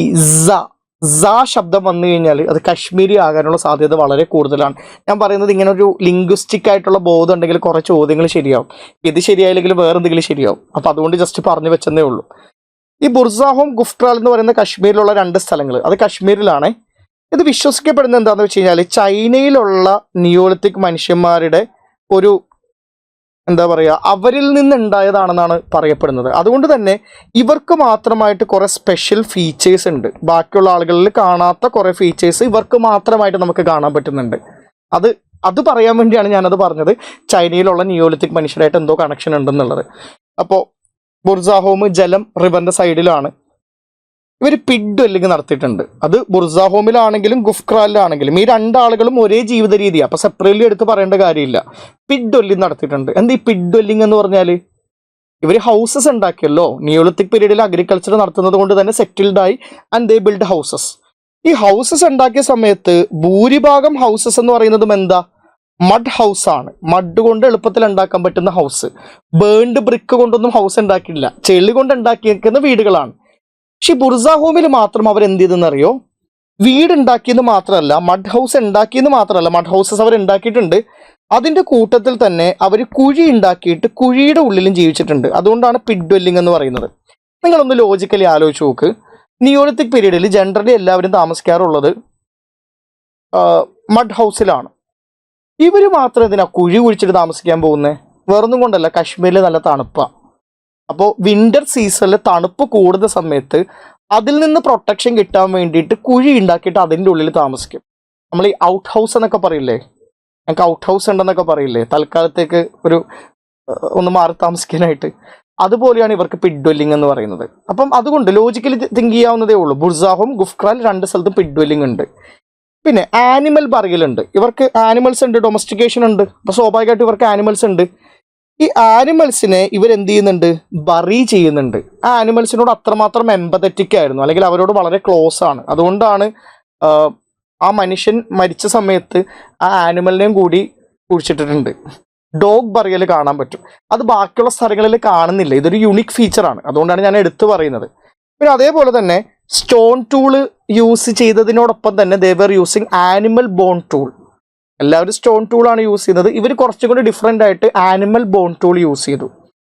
A: ശബ്ദം വന്നു കഴിഞ്ഞാൽ അത് കശ്മീരി ആകാനുള്ള സാധ്യത വളരെ കൂടുതലാണ്. ഞാൻ പറയുന്നത് ഇങ്ങനെ ഒരു ലിംഗ്വിസ്റ്റിക് ആയിട്ടുള്ള ബോധം ഉണ്ടെങ്കിൽ കുറേ ചോദ്യങ്ങൾ ശരിയാവും. ഇത് ശരിയായില്ലെങ്കിൽ വേറെ എന്തെങ്കിലും ശരിയാവും. അപ്പം അതുകൊണ്ട് ജസ്റ്റ് പറഞ്ഞു വെച്ചതേ ഉള്ളൂ. ഈ ബുർസാഹോം, ഗുഫ്ക്രാൽ എന്ന് പറയുന്ന കശ്മീരിലുള്ള 2 സ്ഥലങ്ങൾ, അത് കശ്മീരിലാണ്. ഇത് വിശ്വസിക്കപ്പെടുന്നത് എന്താണെന്ന് വെച്ച് കഴിഞ്ഞാൽ ചൈനയിലുള്ള നിയോളിത്തിക് മനുഷ്യന്മാരുടെ ഒരു എന്താ പറയുക, അവരിൽ നിന്നുണ്ടായതാണെന്നാണ് പറയപ്പെടുന്നത്. അതുകൊണ്ട് തന്നെ ഇവർക്ക് മാത്രമായിട്ട് കുറേ സ്പെഷ്യൽ ഫീച്ചേഴ്സ് ഉണ്ട്. ബാക്കിയുള്ള ആളുകളിൽ കാണാത്ത കുറേ ഫീച്ചേഴ്സ് ഇവർക്ക് മാത്രമായിട്ട് നമുക്ക് കാണാൻ പറ്റുന്നുണ്ട്. അത് പറയാൻ വേണ്ടിയാണ് ഞാനത് പറഞ്ഞത്. ചൈനയിലുള്ള നിയോളിത്തിക് മനുഷ്യരായിട്ട് എന്തോ കണക്ഷൻ ഉണ്ടെന്നുള്ളത്. അപ്പോൾ ബുർസാഹോം ജലം റിവറിൻ്റെ സൈഡിലാണ്. ഇവർ പിഡ് ഡ്വെല്ലിങ് നടത്തിയിട്ടുണ്ട്. അത് ബുർസാഹോമിലാണെങ്കിലും ഗുഫ്ക്രാലിലാണെങ്കിലും ഈ 2 ആളുകളും ഒരേ ജീവിത രീതിയാണ്. അപ്പോൾ സെപ്പറേറ്റ്ലി എടുത്ത് പറയേണ്ട കാര്യമില്ല. പിഡ് ഡ്വെല്ലിങ് നടത്തിയിട്ടുണ്ട്. എന്താ ഈ പിഡ് ഡ്വെല്ലിങ് എന്ന് പറഞ്ഞാൽ, ഇവർ ഹൗസസ് ഉണ്ടാക്കിയല്ലോ. നിയോളിത്തിക് പീരീഡിൽ അഗ്രികൾച്ചർ നടത്തുന്നത് കൊണ്ട് തന്നെ സെറ്റിൽഡായി ആൻഡ് ദേ ബിൽഡ് ഹൗസസ്. ഈ ഹൗസസ് ഉണ്ടാക്കിയ സമയത്ത് ഭൂരിഭാഗം ഹൗസസ് എന്ന് പറയുന്നതും എന്താ, മഡ് ഹൗസ് ആണ്. മഡ് കൊണ്ട് എളുപ്പത്തിൽ ഉണ്ടാക്കാൻ പറ്റുന്ന ഹൗസ്. ബേൺഡ് ബ്രിക്ക് കൊണ്ടൊന്നും ഹൗസ് ഉണ്ടാക്കിയില്ല, ചെളി കൊണ്ട് ഉണ്ടാക്കിയിരിക്കുന്ന വീടുകളാണ്. പക്ഷെ ബുർസാഹോമിൽ മാത്രം അവർ എന്ത് ചെയ്തെന്നറിയോ, വീടുണ്ടാക്കിയെന്ന് മാത്രമല്ല, മഡ് ഹൗസ് ഉണ്ടാക്കിയെന്ന് മാത്രമല്ല, മഡ് ഹൗസസ് അവർ ഉണ്ടാക്കിയിട്ടുണ്ട്. അതിൻ്റെ കൂട്ടത്തിൽ തന്നെ അവർ കുഴി ഉണ്ടാക്കിയിട്ട് കുഴിയുടെ ഉള്ളിലും ജീവിച്ചിട്ടുണ്ട്. അതുകൊണ്ടാണ് പിഡ് ഡ്വെല്ലിംഗ് എന്ന് പറയുന്നത്. നിങ്ങളൊന്ന് ലോജിക്കലി ആലോചിച്ച് നോക്ക്. നിയോളിത്തിക് പീരീഡിൽ ജനറലി എല്ലാവരും താമസിക്കാറുള്ളത് മഡ് ഹൗസിലാണ്. ഇവർ മാത്രം ഇതിനാ കുഴി കുഴിച്ചിട്ട് താമസിക്കാൻ പോകുന്നത്? വേറൊന്നും കൊണ്ടല്ല, കാശ്മീരിൽ നല്ല തണുപ്പാണ്. അപ്പോൾ വിൻ്റർ സീസണിൽ തണുപ്പ് കൂടുന്ന സമയത്ത് അതിൽ നിന്ന് പ്രൊട്ടക്ഷൻ കിട്ടാൻ വേണ്ടിയിട്ട് കുഴി ഉണ്ടാക്കിയിട്ട് അതിൻ്റെ ഉള്ളിൽ താമസിക്കും. നമ്മൾ ഈ ഔട്ട് ഹൗസ് എന്നൊക്കെ പറയില്ലേ, ഞങ്ങൾക്ക് ഔട്ട് ഹൗസ് ഉണ്ടെന്നൊക്കെ പറയില്ലേ, തൽക്കാലത്തേക്ക് ഒന്ന് മാറി താമസിക്കാനായിട്ട്. അതുപോലെയാണ് ഇവർക്ക് പിഡ് ഡ്വെല്ലിംഗ് എന്ന് പറയുന്നത്. അപ്പം അതുകൊണ്ട് ലോജിക്കലി തിങ്ക് ചെയ്യാവുന്നതേ ഉള്ളൂ. ബുർസാഹോം, ഗുഫ്ക്രാൽ 2 സ്ഥലത്തും പിഡ് ഡ്വെല്ലിംഗ് ഉണ്ട്. പിന്നെ ആനിമൽ ബറിയലുണ്ട്. ഇവർക്ക് ആനിമൽസ് ഉണ്ട്, ഡൊമസ്റ്റിക്കേഷൻ ഉണ്ട്. അപ്പോൾ സ്വാഭാവികമായിട്ട് ഇവർക്ക് ആനിമൽസ് ഉണ്ട്. ഈ ആനിമൽസിനെ ഇവരെന്ത് ചെയ്യുന്നുണ്ട്, ബറി ചെയ്യുന്നുണ്ട്. ആ ആനിമൽസിനോട് അത്രമാത്രം എമ്പതറ്റിക് ആയിരുന്നു, അല്ലെങ്കിൽ അവരോട് വളരെ ക്ലോസ് ആണ്. അതുകൊണ്ടാണ് ആ മനുഷ്യൻ മരിച്ച സമയത്ത് ആ ആനിമലിനെയും കൂടി കുഴിച്ചിട്ടിട്ടുണ്ട്. ഡോഗ് ബറിയൽ കാണാൻ പറ്റും. അത് ബാക്കിയുള്ള സ്ഥലങ്ങളിൽ കാണുന്നില്ല. ഇതൊരു യുണീക്ക് ഫീച്ചറാണ്. അതുകൊണ്ടാണ് ഞാൻ എടുത്തു പറയുന്നത്. പിന്നെ അതേപോലെ തന്നെ സ്റ്റോൺ ടൂള് യൂസ് ചെയ്തതിനോടൊപ്പം തന്നെ they were using animal bone tool. എല്ലാവരും സ്റ്റോൺ ടൂളാണ് യൂസ് ചെയ്യുന്നത്. ഇവർ കുറച്ചും കൂടി ഡിഫറെൻ്റ് ആയിട്ട് ആനിമൽ ബോൺ ടൂൾ യൂസ് ചെയ്തു.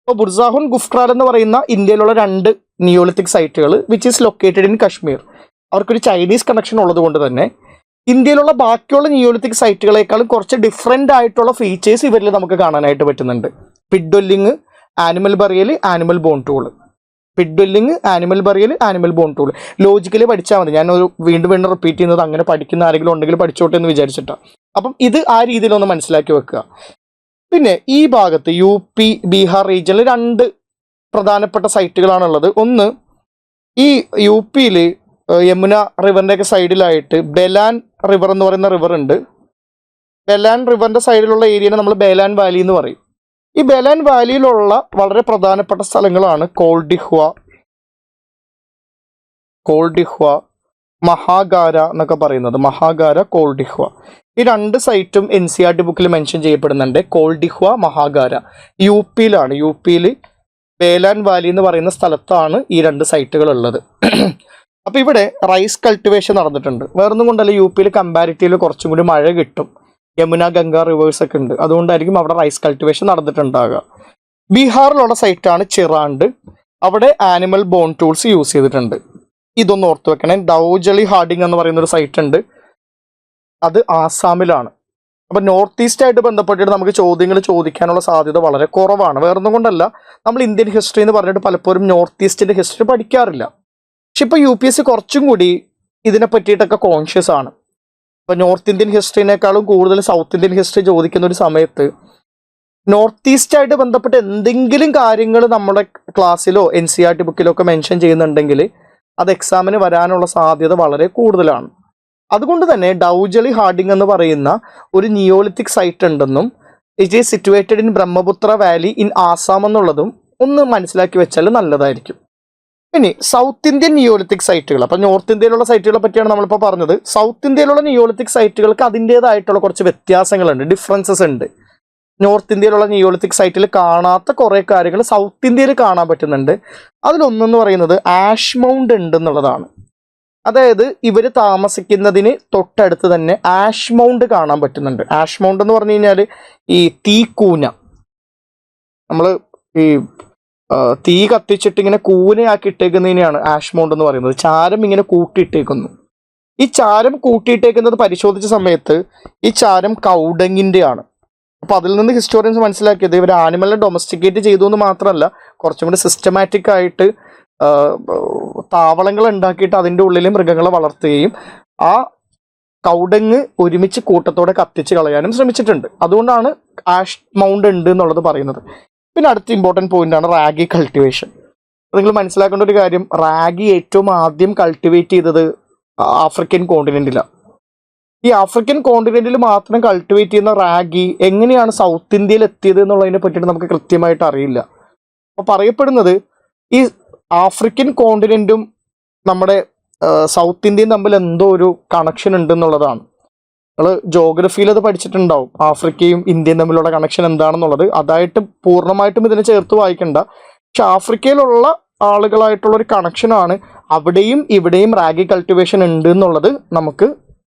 A: അപ്പോൾ ബുർസാഹോം, ഗുഫ്ക്രാൽ എന്ന് പറയുന്ന ഇന്ത്യയിലുള്ള 2 നിയോളിത്തിക് സൈറ്റുകൾ which is located in Kashmir, അവർക്കൊരു ചൈനീസ് കണക്ഷൻ ഉള്ളത് കൊണ്ട് തന്നെ ഇന്ത്യയിലുള്ള ബാക്കിയുള്ള നിയോളിത്തിക് സൈറ്റുകളെക്കാളും കുറച്ച് ഡിഫറെൻ്റ് ആയിട്ടുള്ള ഫീച്ചേഴ്സ് ഇവരിൽ നമുക്ക് കാണാനായിട്ട് പറ്റുന്നുണ്ട്. Pit dwelling, animal burial, animal bone tool. Pit dwelling, animal burial, animal bone tool. Logically പഠിച്ചാൽ മതി. ഞാനൊരു വീണ്ടും റിപ്പീറ്റ് ചെയ്യുന്നത് അങ്ങനെ പഠിക്കുന്ന ആരെങ്കിലും ഉണ്ടെങ്കിൽ പഠിച്ചോട്ടെ എന്ന് വിചാരിച്ചിട്ടാണ്. അപ്പം ഇത് ആ രീതിയിലൊന്ന് മനസ്സിലാക്കി വെക്കുക. പിന്നെ ഈ ഭാഗത്ത് UP, ബീഹാർ റീജിയനിൽ 2 പ്രധാനപ്പെട്ട സൈറ്റുകളാണുള്ളത്. ഒന്ന്, ഈ UPയിൽ യമുന റിവറിൻ്റെ ഒക്കെ സൈഡിലായിട്ട് ബെലാൻ റിവർ എന്ന് പറയുന്ന റിവർ ഉണ്ട്. ബെലാൻ റിവറിൻ്റെ സൈഡിലുള്ള ഏരിയനെ നമ്മൾ ബേലാൻ വാലി എന്ന് പറയും. ഈ ബേലാൻ വാലിയിലുള്ള വളരെ പ്രധാനപ്പെട്ട സ്ഥലങ്ങളാണ് കോൾഡിഹ്വ, മഹാഗാര എന്നൊക്കെ പറയുന്നത്. മഹാഗാര, കോൾഡിഹ്വ, ഈ രണ്ട് സൈറ്റും NCERT ബുക്കിൽ മെൻഷൻ ചെയ്യപ്പെടുന്നുണ്ട്. കോൾഡിഹ്വ, മഹാഗാര യു പിയിൽ ബേലാൻ വാലി എന്ന് പറയുന്ന സ്ഥലത്താണ് ഈ രണ്ട് സൈറ്റുകൾ ഉള്ളത്. അപ്പോൾ ഇവിടെ റൈസ് കൾട്ടിവേഷൻ നടന്നിട്ടുണ്ട്. വേറൊന്നും കൊണ്ടല്ല, യു പിയിൽ കമ്പാരിറ്റീവ്ലി കുറച്ചും കൂടി മഴ കിട്ടും. യമുന, ഗംഗ റിവേഴ്സ് ഒക്കെ ഉണ്ട്. അതുകൊണ്ടായിരിക്കും അവിടെ റൈസ് കൾട്ടിവേഷൻ നടന്നിട്ടുണ്ടാകുക. ബീഹാറിലുള്ള സൈറ്റാണ് ചിറാണ്ട്. അവിടെ ആനിമൽ ബോൺ ടൂൾസ് യൂസ് ചെയ്തിട്ടുണ്ട്. ഇതൊന്ന് ഓർത്ത് വെക്കണേ. ഡൗജളി ഹാർഡിങ് എന്ന് പറയുന്ന ഒരു സൈറ്റ് ഉണ്ട്, അത് ആസാമിലാണ്. അപ്പം നോർത്ത് ഈസ്റ്റ് ആയിട്ട് ബന്ധപ്പെട്ടിട്ട് നമുക്ക് ചോദ്യങ്ങൾ ചോദിക്കാനുള്ള സാധ്യത വളരെ കുറവാണ്. വേറൊന്നും കൊണ്ടല്ല, നമ്മൾ ഇന്ത്യൻ ഹിസ്റ്ററി എന്ന് പറഞ്ഞിട്ട് പലപ്പോഴും നോർത്ത് ഈസ്റ്റിൻ്റെ ഹിസ്റ്ററി പഠിക്കാറില്ല. പക്ഷെ ഇപ്പോൾ UPSC കുറച്ചും കൂടി ഇതിനെ പറ്റിയിട്ടൊക്കെ കോൺഷ്യസ് ആണ്. ഇപ്പോൾ നോർത്ത് ഇന്ത്യൻ ഹിസ്റ്ററിനേക്കാളും കൂടുതൽ സൗത്ത് ഇന്ത്യൻ ഹിസ്റ്ററി ചോദിക്കുന്ന ഒരു സമയത്ത് നോർത്ത് ഈസ്റ്റ് ആയിട്ട് ബന്ധപ്പെട്ട് എന്തെങ്കിലും കാര്യങ്ങൾ നമ്മുടെ ക്ലാസ്സിലോ NCERT ബുക്കിലോ ഒക്കെ മെൻഷൻ ചെയ്യുന്നുണ്ടെങ്കിൽ അത് എക്സാമിന് വരാനുള്ള സാധ്യത വളരെ കൂടുതലാണ്. അതുകൊണ്ട് തന്നെ ഡൗജളി ഹാർഡിങ് എന്ന് പറയുന്ന ഒരു നിയോളിത്തിക് സൈറ്റ് ഉണ്ടെന്നും it is situated in Brahmaputra Valley in Assam എന്നുള്ളതും ഒന്ന് മനസ്സിലാക്കി വെച്ചാൽ നല്ലതായിരിക്കും. ഇനി സൗത്ത് ഇന്ത്യൻ നിയോളിത്തിക് സൈറ്റുകൾ, അപ്പം നോർത്ത് ഇന്ത്യയിലുള്ള സൈറ്റുകളെ പറ്റിയാണ് നമ്മളിപ്പോൾ പറഞ്ഞത്. സൗത്ത് ഇന്ത്യയിലുള്ള നിയോളിത്തിക് സൈറ്റുകൾക്ക് അതിൻ്റേതായിട്ടുള്ള കുറച്ച് വ്യത്യാസങ്ങളുണ്ട്, ഡിഫറൻസസ് ഉണ്ട്. നോർത്ത് ഇന്ത്യയിലുള്ള നിയോളിത്തിക് സൈറ്റിൽ കാണാത്ത കുറേ കാര്യങ്ങൾ സൗത്ത് ഇന്ത്യയിൽ കാണാൻ പറ്റുന്നുണ്ട്. അതിലൊന്നെന്ന് പറയുന്നത് ആഷ് മൗണ്ട് ഉണ്ടെന്നുള്ളതാണ്. അതായത് ഇവർ താമസിക്കുന്നതിന് തൊട്ടടുത്ത് തന്നെ ആഷ് മൗണ്ട് കാണാൻ പറ്റുന്നുണ്ട്. ആഷ് മൗണ്ട് എന്ന് പറഞ്ഞു കഴിഞ്ഞാൽ ഈ തീക്കൂന, നമ്മൾ ഈ തീ കത്തിച്ചിട്ട് ഇങ്ങനെ കൂനയാക്കി ഇട്ടേക്കുന്നതിനെയാണ് ആഷ് മൗണ്ട് എന്ന് പറയുന്നത്. ചാരം ഇങ്ങനെ കൂട്ടിയിട്ടേക്കുന്നു. ഈ ചാരം കൂട്ടിയിട്ടേക്കുന്നത് പരിശോധിച്ച സമയത്ത് ഈ ചാരം കൗഡങ്ങിൻ്റെ ആണ്. അപ്പോൾ അതിൽ നിന്ന് ഹിസ്റ്റോറിയൻസ് മനസ്സിലാക്കിയത് ഇവർ ആനിമലിനെ ഡൊമസ്റ്റിക്കേറ്റ് ചെയ്തു എന്ന് മാത്രമല്ല, കുറച്ചും കൂടി സിസ്റ്റമാറ്റിക് ആയിട്ട് താവളങ്ങൾ ഉണ്ടാക്കിയിട്ട് അതിൻ്റെ ഉള്ളിൽ മൃഗങ്ങളെ വളർത്തുകയും ആ കൗഡങ്ങ് ഒരുമിച്ച് കൂട്ടത്തോടെ കത്തിച്ച് കളയാനും ശ്രമിച്ചിട്ടുണ്ട്. അതുകൊണ്ടാണ് ആഷ് മൗണ്ട് ഉണ്ട് എന്നുള്ളത് പറയുന്നത്. പിന്നെ അടുത്ത ഇമ്പോർട്ടൻറ്റ് പോയിന്റാണ് റാഗി കൾട്ടിവേഷൻ. നിങ്ങൾ മനസ്സിലാക്കേണ്ട ഒരു കാര്യം, റാഗി ഏറ്റവും ആദ്യം കൾട്ടിവേറ്റ് ചെയ്തത് ആഫ്രിക്കൻ കോണ്ടിനെന്റിലാണ്. ഈ ആഫ്രിക്കൻ കോണ്ടിനെന്റിൽ മാത്രം കൾട്ടിവേറ്റ് ചെയ്യുന്ന റാഗി എങ്ങനെയാണ് സൗത്ത് ഇന്ത്യയിൽ എത്തിയത് എന്നുള്ളതിനെ പറ്റിയിട്ട് നമുക്ക് കൃത്യമായിട്ട് അറിയില്ല. അപ്പോൾ പറയപ്പെടുന്നത് ഈ ആഫ്രിക്കൻ കോണ്ടിനെന്റും നമ്മുടെ സൗത്ത് ഇന്ത്യയും തമ്മിൽ എന്തോ ഒരു കണക്ഷൻ ഉണ്ടെന്നുള്ളതാണ്. നമ്മൾ ജോഗ്രഫിയിൽ അത് പഠിച്ചിട്ടുണ്ടാവും, ആഫ്രിക്കയും ഇന്ത്യയും തമ്മിലുള്ള കണക്ഷൻ എന്താണെന്നുള്ളത്. അതായിട്ട് പൂർണ്ണമായിട്ടും ഇതിനെ ചേർത്ത് വായിക്കണ്ട. പക്ഷെ ആഫ്രിക്കയിലുള്ള ആളുകളായിട്ടുള്ള ഒരു കണക്ഷനാണ് അവിടെയും ഇവിടെയും റാഗി കൾട്ടിവേഷൻ ഉണ്ട് എന്നുള്ളത് നമുക്ക്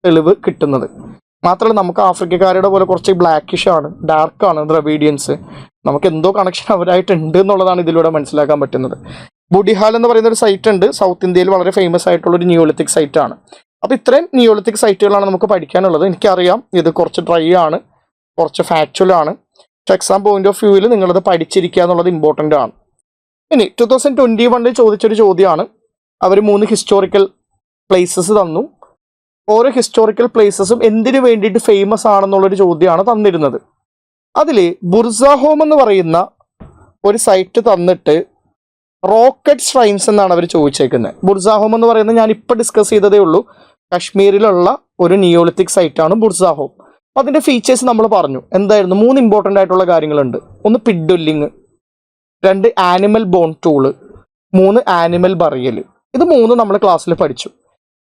A: തെളിവ് കിട്ടുന്നത്. മാത്രമല്ല, നമുക്ക് ആഫ്രിക്കക്കാരുടെ പോലെ കുറച്ച് ബ്ലാക്കിഷ് ആണ്, ഡാർക്കാണ് ദ്രവീഡിയൻസ്. നമുക്ക് എന്തോ കണക്ഷൻ അവരായിട്ടുണ്ട് എന്നുള്ളതാണ് ഇതിലൂടെ മനസ്സിലാക്കാൻ പറ്റുന്നത്. ബുഡിഹാൽ എന്ന് പറയുന്ന ഒരു സൈറ്റ് ഉണ്ട്, സൗത്ത് ഇന്ത്യയിൽ വളരെ ഫേമസ് ആയിട്ടുള്ള ഒരു നിയോളിത്തിക് സൈറ്റ് ആണ്. അപ്പോൾ ഇത്രയും നിയോളിത്തിക് സൈറ്റുകളാണ് നമുക്ക് പഠിക്കാനുള്ളത്. എനിക്കറിയാം ഇത് കുറച്ച് ഡ്രൈ ആണ്, കുറച്ച് ഫാക്ച്വൽ ആണ്. പക്ഷെ എക്സാം പോയിന്റ് ഓഫ് വ്യൂവിൽ നിങ്ങളത് പഠിച്ചിരിക്കുക എന്നുള്ളത് ഇമ്പോർട്ടൻ്റ് ആണ്. ഇനി 2021 ചോദിച്ചൊരു ചോദ്യമാണ്. അവർ 3 ഹിസ്റ്റോറിക്കൽ പ്ലേസസ് തന്നു. ഓരോ ഹിസ്റ്റോറിക്കൽ പ്ലേസസും എന്തിനു വേണ്ടിയിട്ട് ഫേമസ് ആണെന്നുള്ളൊരു ചോദ്യമാണ് തന്നിരുന്നത്. അതിൽ ബുർസാഹോം എന്ന് പറയുന്ന ഒരു സൈറ്റ് തന്നിട്ട് റോക്കറ്റ് ഷ്രൈൻസ് എന്നാണ് അവർ ചോദിച്ചേക്കുന്നത്. ബുർസാഹോം എന്ന് പറയുന്നത് ഞാൻ ഇപ്പോൾ ഡിസ്കസ് ചെയ്തതേ ഉള്ളൂ, കശ്മീരിലുള്ള ഒരു നിയോളിത്തിക് സൈറ്റാണ് ബുർസാഹോം. അപ്പോൾ അതിൻ്റെ ഫീച്ചേഴ്സ് നമ്മൾ പറഞ്ഞു. എന്തായിരുന്നു? 3 ഇമ്പോർട്ടൻ്റ് ആയിട്ടുള്ള കാര്യങ്ങളുണ്ട്. 1 pit dwelling, 2 animal bone tool, 3 animal burial. ഇത് 3 നമ്മൾ ക്ലാസ്സിൽ പഠിച്ചു.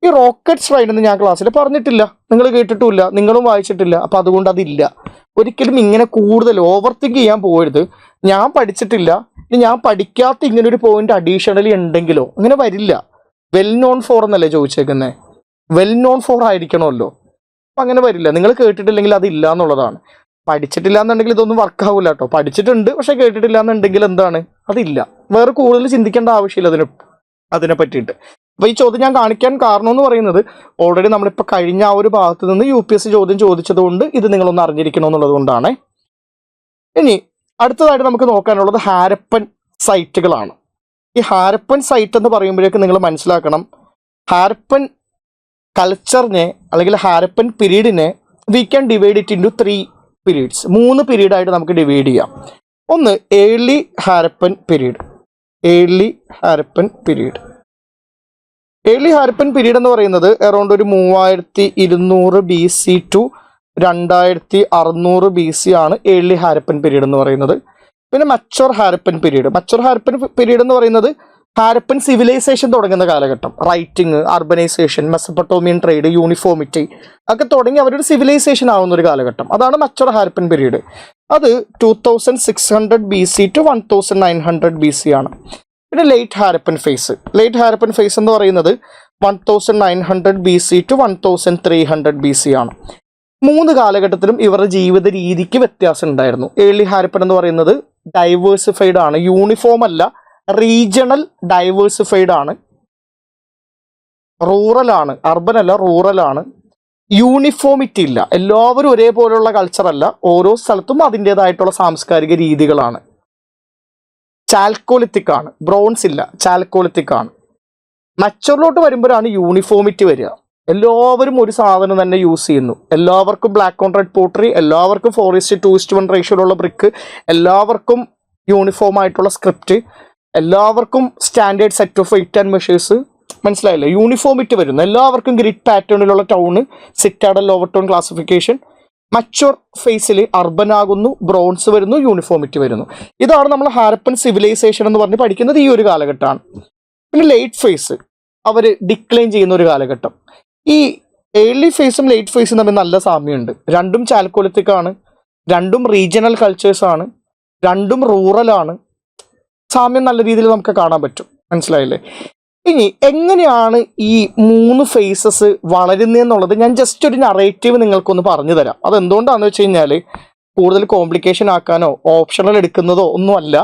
A: ഈ റോക്കറ്റ് ഷ്രൈൻ എന്ന് ഞാൻ ക്ലാസ്സിൽ പറഞ്ഞിട്ടില്ല, നിങ്ങൾ കേട്ടിട്ടുമില്ല, നിങ്ങളും വായിച്ചിട്ടില്ല. അപ്പം അതുകൊണ്ട് അതില്ല. ഒരിക്കലും ഇങ്ങനെ കൂടുതൽ ഓവർ തിങ്ക് ചെയ്യാൻ പോകരുത്. ഞാൻ പഠിച്ചിട്ടില്ല, ഇനി ഞാൻ പഠിക്കാത്ത ഇങ്ങനൊരു പോയിന്റ് അഡീഷണലി ഉണ്ടെങ്കിലോ അങ്ങനെ വരില്ല. വെൽ നോൺ ഫോർ എന്നല്ലേ ചോദിച്ചേക്കുന്നത്, വെൽ നോൺ ഫോർ ആയിരിക്കണമല്ലോ. അപ്പം അങ്ങനെ വരില്ല. നിങ്ങൾ കേട്ടിട്ടില്ലെങ്കിൽ അതില്ല എന്നുള്ളതാണ്. പഠിച്ചിട്ടില്ല എന്നുണ്ടെങ്കിൽ ഇതൊന്നും വർക്ക് ആവില്ല കേട്ടോ. പഠിച്ചിട്ടുണ്ട് പക്ഷെ കേട്ടിട്ടില്ല എന്നുണ്ടെങ്കിൽ എന്താണ്? അതില്ല. വേറെ കൂടുതൽ ചിന്തിക്കേണ്ട ആവശ്യമില്ല അതിനെ പറ്റിയിട്ട്. അപ്പോൾ ഈ ചോദ്യം ഞാൻ കാണിക്കാൻ കാരണം എന്ന് പറയുന്നത് ഓൾറെഡി നമ്മളിപ്പോൾ കഴിഞ്ഞ ആ ഒരു ഭാഗത്ത് നിന്ന് UPSC ചോദ്യം ചോദിച്ചതുകൊണ്ട് ഇത് നിങ്ങളൊന്ന് അറിഞ്ഞിരിക്കണം എന്നുള്ളത് കൊണ്ടാണ്. ഇനി അടുത്തതായിട്ട് നമുക്ക് നോക്കാനുള്ളത് ഹാരപ്പൻ സൈറ്റുകളാണ്. ഈ ഹാരപ്പൻ സൈറ്റ് എന്ന് പറയുമ്പോഴേക്ക് നിങ്ങൾ മനസ്സിലാക്കണം, ഹാരപ്പൻ കൾച്ചറിനെ അല്ലെങ്കിൽ ഹാരപ്പൻ പീരീഡിനെ we can divide it into 3 periods. 3 പീരീഡായിട്ട് നമുക്ക് ഡിവൈഡ് ചെയ്യാം. ഒന്ന് early Harappan period. Early Harappan period എന്ന് പറയുന്നത് അറൗണ്ട് ഒരു 3200 BC ടു 2600 BC ആണ് ഏർലി ഹാരപ്പൻ പീരീഡ് എന്ന് പറയുന്നത്. പിന്നെ മച്ചുവർ ഹാരപ്പൻ പീരീഡ് എന്ന് പറയുന്നത് ഹാരപ്പൻ സിവിലൈസേഷൻ തുടങ്ങുന്ന കാലഘട്ടം. Writing, urbanisation, Mesopotamian trade, uniformity ഒക്കെ തുടങ്ങി അവരൊരു സിവിലൈസേഷൻ ആവുന്ന ഒരു കാലഘട്ടം. അതാണ് മച്ചുവർ ഹാരപ്പൻ പീരീഡ്. അത് 2600 BC ടു 1900 BC ആണ്. പിന്നെ ലേറ്റ് ഹാരപ്പൻ ഫേസ് എന്ന് പറയുന്നത് 1900 BC ടു 1300 BC ആണ്. 3 കാലഘട്ടത്തിലും ഇവരുടെ ജീവിത രീതിക്ക് വ്യത്യാസം ഉണ്ടായിരുന്നു. ഏർലി ഹാരപ്പൻ എന്ന് പറയുന്നത് ഡൈവേഴ്സിഫൈഡ് ആണ്, യൂണിഫോം അല്ല, റീജിയണൽ ഡൈവേഴ്സിഫൈഡ് ആണ്, റൂറൽ ആണ്, അർബൻ അല്ല, റൂറൽ ആണ്, യൂണിഫോമിറ്റി ഇല്ല, എല്ലാവരും ഒരേപോലെയുള്ള കൾച്ചർ അല്ല, ഓരോ സ്ഥലത്തും അതിൻ്റെതായിട്ടുള്ള സാംസ്കാരിക രീതികളാണ്. ചാൽക്കോളിത്തിക് ആണ്, ബ്രോൺസ് ഇല്ല, ചാൽക്കോളിത്തിക് ആണ്. മച്ചറിലോട്ട് വരുമ്പോഴാണ് യൂണിഫോമിറ്റി വരിക. എല്ലാവരും ഒരു സാധനം തന്നെ യൂസ് ചെയ്യുന്നു, എല്ലാവർക്കും ബ്ലാക്ക് ഓൺ റെഡ് പോട്ടറി, എല്ലാവർക്കും 4:2:1 റേഷ്യോയിലുള്ള ബ്രിക്ക്, എല്ലാവർക്കും യൂണിഫോം ആയിട്ടുള്ള സ്ക്രിപ്റ്റ്, എല്ലാവർക്കും standard set of weight and measures. മനസ്സിലായില്ലേ? യൂണിഫോമിറ്റി വരുന്നു. എല്ലാവർക്കും ഗ്രിഡ് പാറ്റേണിലുള്ള town, citadel lower town classification. Mature ഫേസിൽ അർബൻ ആകുന്നു, ബ്രോൺസ് വരുന്നു, യൂണിഫോമിറ്റി വരുന്നു. ഇതാണ് നമ്മൾ ഹാരപ്പൻ സിവിലൈസേഷൻ എന്ന് പറഞ്ഞ് പഠിക്കുന്നത് ഈ ഒരു കാലഘട്ടമാണ്. പിന്നെ ലേറ്റ് ഫേസ് അവർ ഡിക്ലൈൻ ചെയ്യുന്ന ഒരു കാലഘട്ടം. ഈ ഏർലി ഫേസും ലേറ്റ് ഫേസും തമ്മിൽ നല്ല സാമ്യമുണ്ട്. രണ്ടും ചാൽക്കോളിത്തിക് ആണ്, രണ്ടും റീജിയണൽ കൾച്ചേഴ്സ് ആണ്, രണ്ടും റൂറലാണ്. സാമ്യം നല്ല രീതിയിൽ നമുക്ക് കാണാൻ പറ്റും. മനസ്സിലായില്ലേ? ഇനി എങ്ങനെയാണ് ഈ 3 ഫേസസ് വളരുന്നതെന്നുള്ളത് ഞാൻ ജസ്റ്റ് ഒരു നറേറ്റീവ് നിങ്ങൾക്കൊന്ന് പറഞ്ഞു തരാം. അതെന്തുകൊണ്ടാണെന്ന് വെച്ച് കഴിഞ്ഞാൽ കൂടുതൽ കോംപ്ലിക്കേഷൻ ആക്കാനോ ഓപ്ഷണൽ എടുക്കുന്നതോ ഒന്നുമല്ല.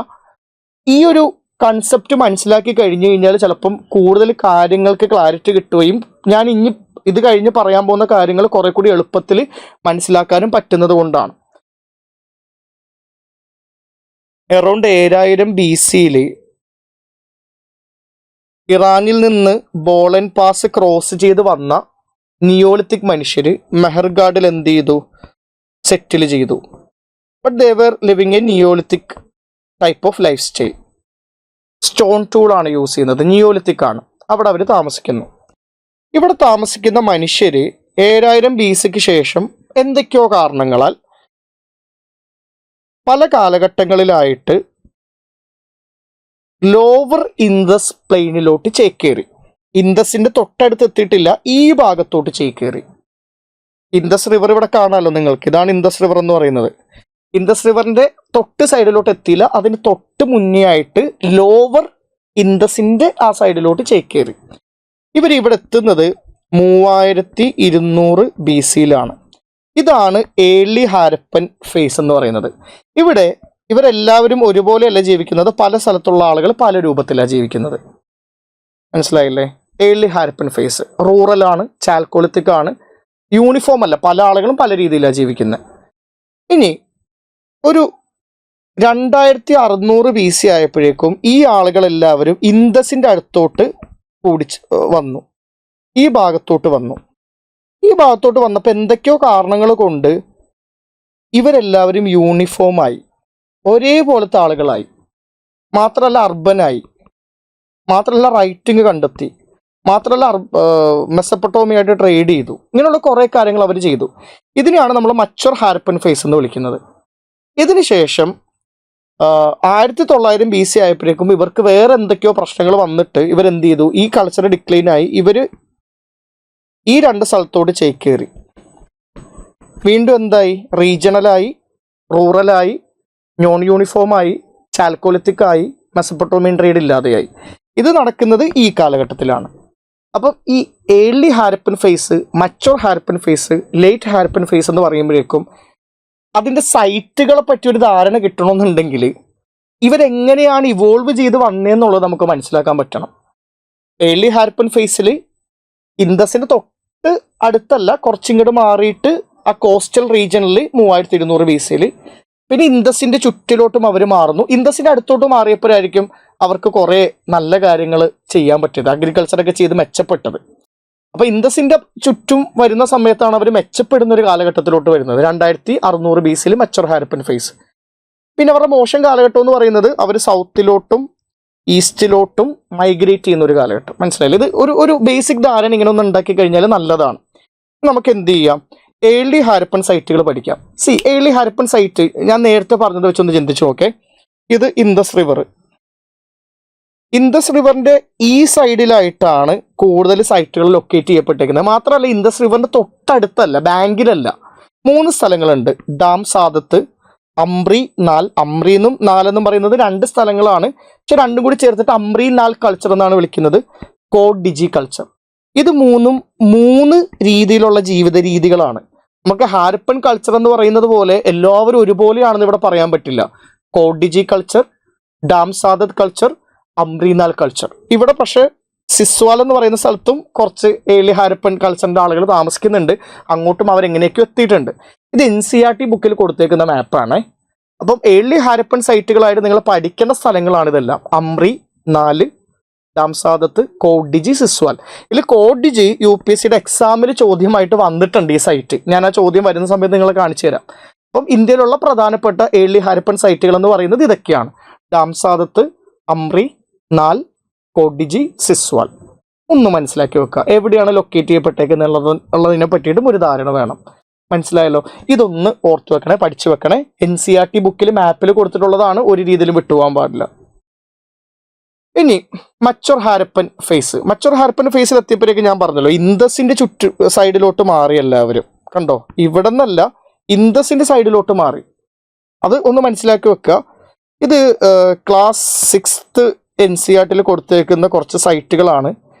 A: ഈ ഒരു കൺസെപ്റ്റ് മനസ്സിലാക്കി കഴിഞ്ഞു കഴിഞ്ഞാൽ ചിലപ്പം കൂടുതൽ കാര്യങ്ങൾക്ക് ക്ലാരിറ്റി കിട്ടുകയും ഞാൻ ഇനി ഇത് കഴിഞ്ഞ് പറയാൻ പോകുന്ന കാര്യങ്ങൾ കുറെ കൂടി എളുപ്പത്തിൽ മനസ്സിലാക്കാനും പറ്റുന്നത് കൊണ്ടാണ്. അറൗണ്ട് 7000 BC ഇറാനിൽ നിന്ന് ബോളൻ പാസ് ക്രോസ് ചെയ്ത് വന്ന നിയോളിത്തിക് മനുഷ്യർ മെഹർഗാഡിൽ എന്ത് ചെയ്തു? സെറ്റിൽ ചെയ്തു. But they were living a neolithic type of life style. Stone tool ആണ് യൂസ് ചെയ്യുന്നത്, നിയോളിത്തിക് ആണ്. അവിടെ അവർ താമസിക്കുന്നു. ഇവിടെ താമസിക്കുന്ന മനുഷ്യർ 7000 BCക്ക് ശേഷം എന്തൊക്കെയോ കാരണങ്ങളാൽ പല കാലഘട്ടങ്ങളിലായിട്ട് ലോവർ ഇൻഡസ് പ്ലെയിനിലോട്ട് ചേക്കേറി. ഇൻഡസിന്റെ തൊട്ടടുത്ത് എത്തിയിട്ടില്ല, ഈ ഭാഗത്തോട്ട് ചേക്കേറി. ഇൻഡസ് റിവർ ഇവിടെ കാണാമല്ലോ നിങ്ങൾക്ക്, ഇതാണ് ഇൻഡസ് റിവർ എന്ന് പറയുന്നത്. ഇൻഡസ് റിവറിന്റെ തൊട്ട് സൈഡിലോട്ട് എത്തിയില്ല, അതിന് തൊട്ട് മുന്നേ ആയിട്ട് ലോവർ ഇൻഡസിന്റെ ആ സൈഡിലോട്ട് ചേക്കേറി. ഇവരിവിടെ എത്തുന്നത് 3200 BCയിലാണ്. ഇതാണ് ഏർലി ഹാരപ്പൻ ഫേസ് എന്ന് പറയുന്നത്. ഇവിടെ ഇവരെല്ലാവരും ഒരുപോലെയല്ല ജീവിക്കുന്നത്, പല സ്ഥലത്തുള്ള ആളുകൾ പല രൂപത്തിലാണ് ജീവിക്കുന്നത്. മനസ്സിലായില്ലേ? ഏർലി ഹാരപ്പൻ ഫേസ് റൂറലാണ്, ചാൽക്കോളിത്തിക് ആണ്, യൂണിഫോം അല്ല, പല ആളുകളും പല രീതിയിലാണ് ജീവിക്കുന്നത്. ഇനി ഒരു 2600 BC ആയപ്പോഴേക്കും ഈ ആളുകളെല്ലാവരും ഇൻഡസിന്റെ അടുത്തോട്ട് വന്നു, ഈ ഭാഗത്തോട്ട് വന്നു. ഈ ഭാഗത്തോട്ട് വന്നപ്പോൾ എന്തൊക്കെയോ കാരണങ്ങൾ കൊണ്ട് ഇവരെല്ലാവരും യൂണിഫോമായി, ഒരേപോലത്തെ ആളുകളായി. മാത്രമല്ല അർബനായി, മാത്രമല്ല റൈറ്റിംഗ് കണ്ടെത്തി, മാത്രമല്ല മെസപ്പൊട്ടോമിയായിട്ട് ട്രേഡ് ചെയ്തു. ഇങ്ങനെയുള്ള കുറേ കാര്യങ്ങൾ അവർ ചെയ്തു. ഇതിനെയാണ് നമ്മൾ മച്ചുവർ ഹാരപ്പൻ ഫേസ് എന്ന് വിളിക്കുന്നത്. ഇതിനുശേഷം 1900 BC ആയപ്പോഴേക്കും ഇവർക്ക് വേറെ എന്തൊക്കെയോ പ്രശ്നങ്ങൾ വന്നിട്ട് ഇവരെന്ത് ചെയ്തു? ഈ കൾച്ചർ ഡിക്ലൈനായി. ഇവർ ഈ 2 സ്ഥലത്തോട് ചേക്കേറി. വീണ്ടും എന്തായി? റീജിയണലായി, റൂറലായി, നോൺ യൂണിഫോമായി, ചാൽക്കോളിത്തിക് ആയി, മെസപ്പൊട്ടോമിയൻ ട്രേഡ് ഇല്ലാതെയായി. ഇത് നടക്കുന്നത് ഈ കാലഘട്ടത്തിലാണ്. അപ്പം ഈ early Harappan phase, mature Harappan phase, late Harappan phase എന്ന് പറയുമ്പോഴേക്കും അതിൻ്റെ സൈറ്റുകളെ പറ്റി ഒരു ധാരണ കിട്ടണമെന്നുണ്ടെങ്കിൽ ഇവരെങ്ങനെയാണ് ഇവോൾവ് ചെയ്ത് വന്നതെന്നുള്ളത് നമുക്ക് മനസ്സിലാക്കാൻ പറ്റണം. ഏർലി ഹാരപ്പൻ ഫേസിൽ ഇൻഡസിന്റെ തൊട്ട് അടുത്തല്ല, കുറച്ചിങ്ങോട്ട് മാറിയിട്ട് ആ കോസ്റ്റൽ റീജിയനിൽ 3200 BCയിൽ, പിന്നെ ഇൻഡസിന്റെ ചുറ്റിലോട്ടും അവർ മാറുന്നു. ഇൻഡസിന്റെ അടുത്തോട്ട് മാറിയപ്പോഴായിരിക്കും അവർക്ക് കുറേ നല്ല കാര്യങ്ങൾ ചെയ്യാൻ പറ്റിയത്, അഗ്രികൾച്ചറൊക്കെ ചെയ്ത് മെച്ചപ്പെട്ടത്. അപ്പൊ ഇൻഡസിന്റെ ചുറ്റും വരുന്ന സമയത്താണ് അവർ മെച്ചപ്പെടുന്ന ഒരു കാലഘട്ടത്തിലോട്ട് വരുന്നത്. 2600 BCയിൽ മച്ചുവർ ഹാരപ്പൻ ഫേസ്. പിന്നെ അവരുടെ മോശം കാലഘട്ടം എന്ന് പറയുന്നത് അവർ സൗത്തിലോട്ടും ഈസ്റ്റിലോട്ടും മൈഗ്രേറ്റ് ചെയ്യുന്ന ഒരു കാലഘട്ടം. മനസ്സിലായില്ലേ? ഇത് ഒരു ബേസിക് ധാരണ ഇങ്ങനെ ഒന്ന് ഉണ്ടാക്കി കഴിഞ്ഞാൽ നല്ലതാണ്. നമുക്ക് എന്ത് ചെയ്യാം? ഏർലി ഹാരപ്പൻ സൈറ്റുകൾ പഠിക്കാം. ഏർലി ഹാരപ്പൻ സൈറ്റ് ഞാൻ നേരത്തെ പറഞ്ഞത് വെച്ചൊന്ന് ചിന്തിച്ചു നോക്കേ. ഇത് ഇൻഡസ് റിവർ. ഇൻഡസ് റിവറിന്റെ ഈ സൈഡിലായിട്ടാണ് കൂടുതൽ സൈറ്റുകൾ ലൊക്കേറ്റ് ചെയ്യപ്പെട്ടിരിക്കുന്നത്. മാത്രമല്ല ഇൻഡസ് റിവറിന്റെ തൊട്ടടുത്തല്ല, ബാങ്കിലല്ല, 3 സ്ഥലങ്ങളുണ്ട്. ഡാം സാദത്ത്, അംറി നാൽ. അംറി എന്നും നാലെന്നും പറയുന്നത് 2 സ്ഥലങ്ങളാണ്. പക്ഷെ രണ്ടും കൂടി ചേർത്തിട്ട് അംറി നാൽ കൾച്ചർ എന്നാണ് വിളിക്കുന്നത്. കോഡ് ഡിജി കൾച്ചർ. ഇത് 3 രീതിയിലുള്ള ജീവിത രീതികളാണ്. നമുക്ക് ഹാരപ്പൻ കൾച്ചർ എന്ന് പറയുന്നത് പോലെ എല്ലാവരും ഒരുപോലെയാണെന്ന് ഇവിടെ പറയാൻ പറ്റില്ല. കോഡ് ഡിജി കൾച്ചർ, ഡാം സാദത്ത് കൾച്ചർ, അംറീനാൽ കൾച്ചർ. ഇവിടെ പക്ഷെ സിസ്വാൽ എന്ന് പറയുന്ന സ്ഥലത്തും കുറച്ച് ഏർലി ഹാരപ്പൻ കൾച്ചറിന്റെ ആളുകൾ താമസിക്കുന്നുണ്ട്. അങ്ങോട്ടും അവരെങ്ങനെയൊക്കെ എത്തിയിട്ടുണ്ട്. ഇത് NCERT ബുക്കിൽ കൊടുത്തേക്കുന്ന മാപ്പാണ്. അപ്പം ഏർലി ഹാരപ്പൻ സൈറ്റുകളായിട്ട് നിങ്ങൾ പഠിക്കേണ്ട സ്ഥലങ്ങളാണ് ഇതെല്ലാം. അംറി, 4, ഡാം സാദത്ത്, കോഡ് ഡിജി, സിസ്വാൽ. ഇതിൽ കോഡ് ഡിജി UPSCയുടെ എക്സാമിൽ ചോദ്യമായിട്ട് വന്നിട്ടുണ്ട് ഈ സൈറ്റ്. ഞാൻ ആ ചോദ്യം വരുന്ന സമയത്ത് നിങ്ങളെ കാണിച്ചു തരാം. അപ്പം ഇന്ത്യയിലുള്ള പ്രധാനപ്പെട്ട ഏർലി ഹാരപ്പൻ സൈറ്റുകൾ എന്ന് പറയുന്നത് ഇതൊക്കെയാണ്: ഡാം സാദത്ത്, അംറി, 4, കോഡ് ഡിജി, സിസ്വാൽ. ഒന്ന് മനസ്സിലാക്കി വെക്കുക. എവിടെയാണ് ലൊക്കേറ്റ് ചെയ്യപ്പെട്ടേക്കുന്നുള്ളതിനെ പറ്റിയിട്ടും ഒരു ധാരണ വേണം. മനസ്സിലായല്ലോ? ഇതൊന്ന് ഓർത്തു വെക്കണേ, പഠിച്ചു വെക്കണേ. NCERT ബുക്കിൽ മാപ്പിൽ കൊടുത്തിട്ടുള്ളതാണ്, ഒരു രീതിയിലും വിട്ടുപോകാൻ പാടില്ല. ഇനി മച്ചൂർ ഹാരപ്പൻ ഫേസ്. മച്ചൂർ ഹാരപ്പൻ ഫേസിൽ എത്തിയപ്പോഴേക്ക് ഞാൻ പറഞ്ഞല്ലോ, ഇൻഡസിന്റെ സൈഡിലോട്ട് മാറി എല്ലാവരും. കണ്ടോ? ഇവിടെ നിന്നല്ല, ഇൻഡസിന്റെ സൈഡിലോട്ട് മാറി. അത് ഒന്ന് മനസ്സിലാക്കി വെക്കുക. ഇത് ക്ലാസ് 6th NCERT കൊടുത്തേക്കുന്ന കുറച്ച് സൈറ്റുകളാണ്.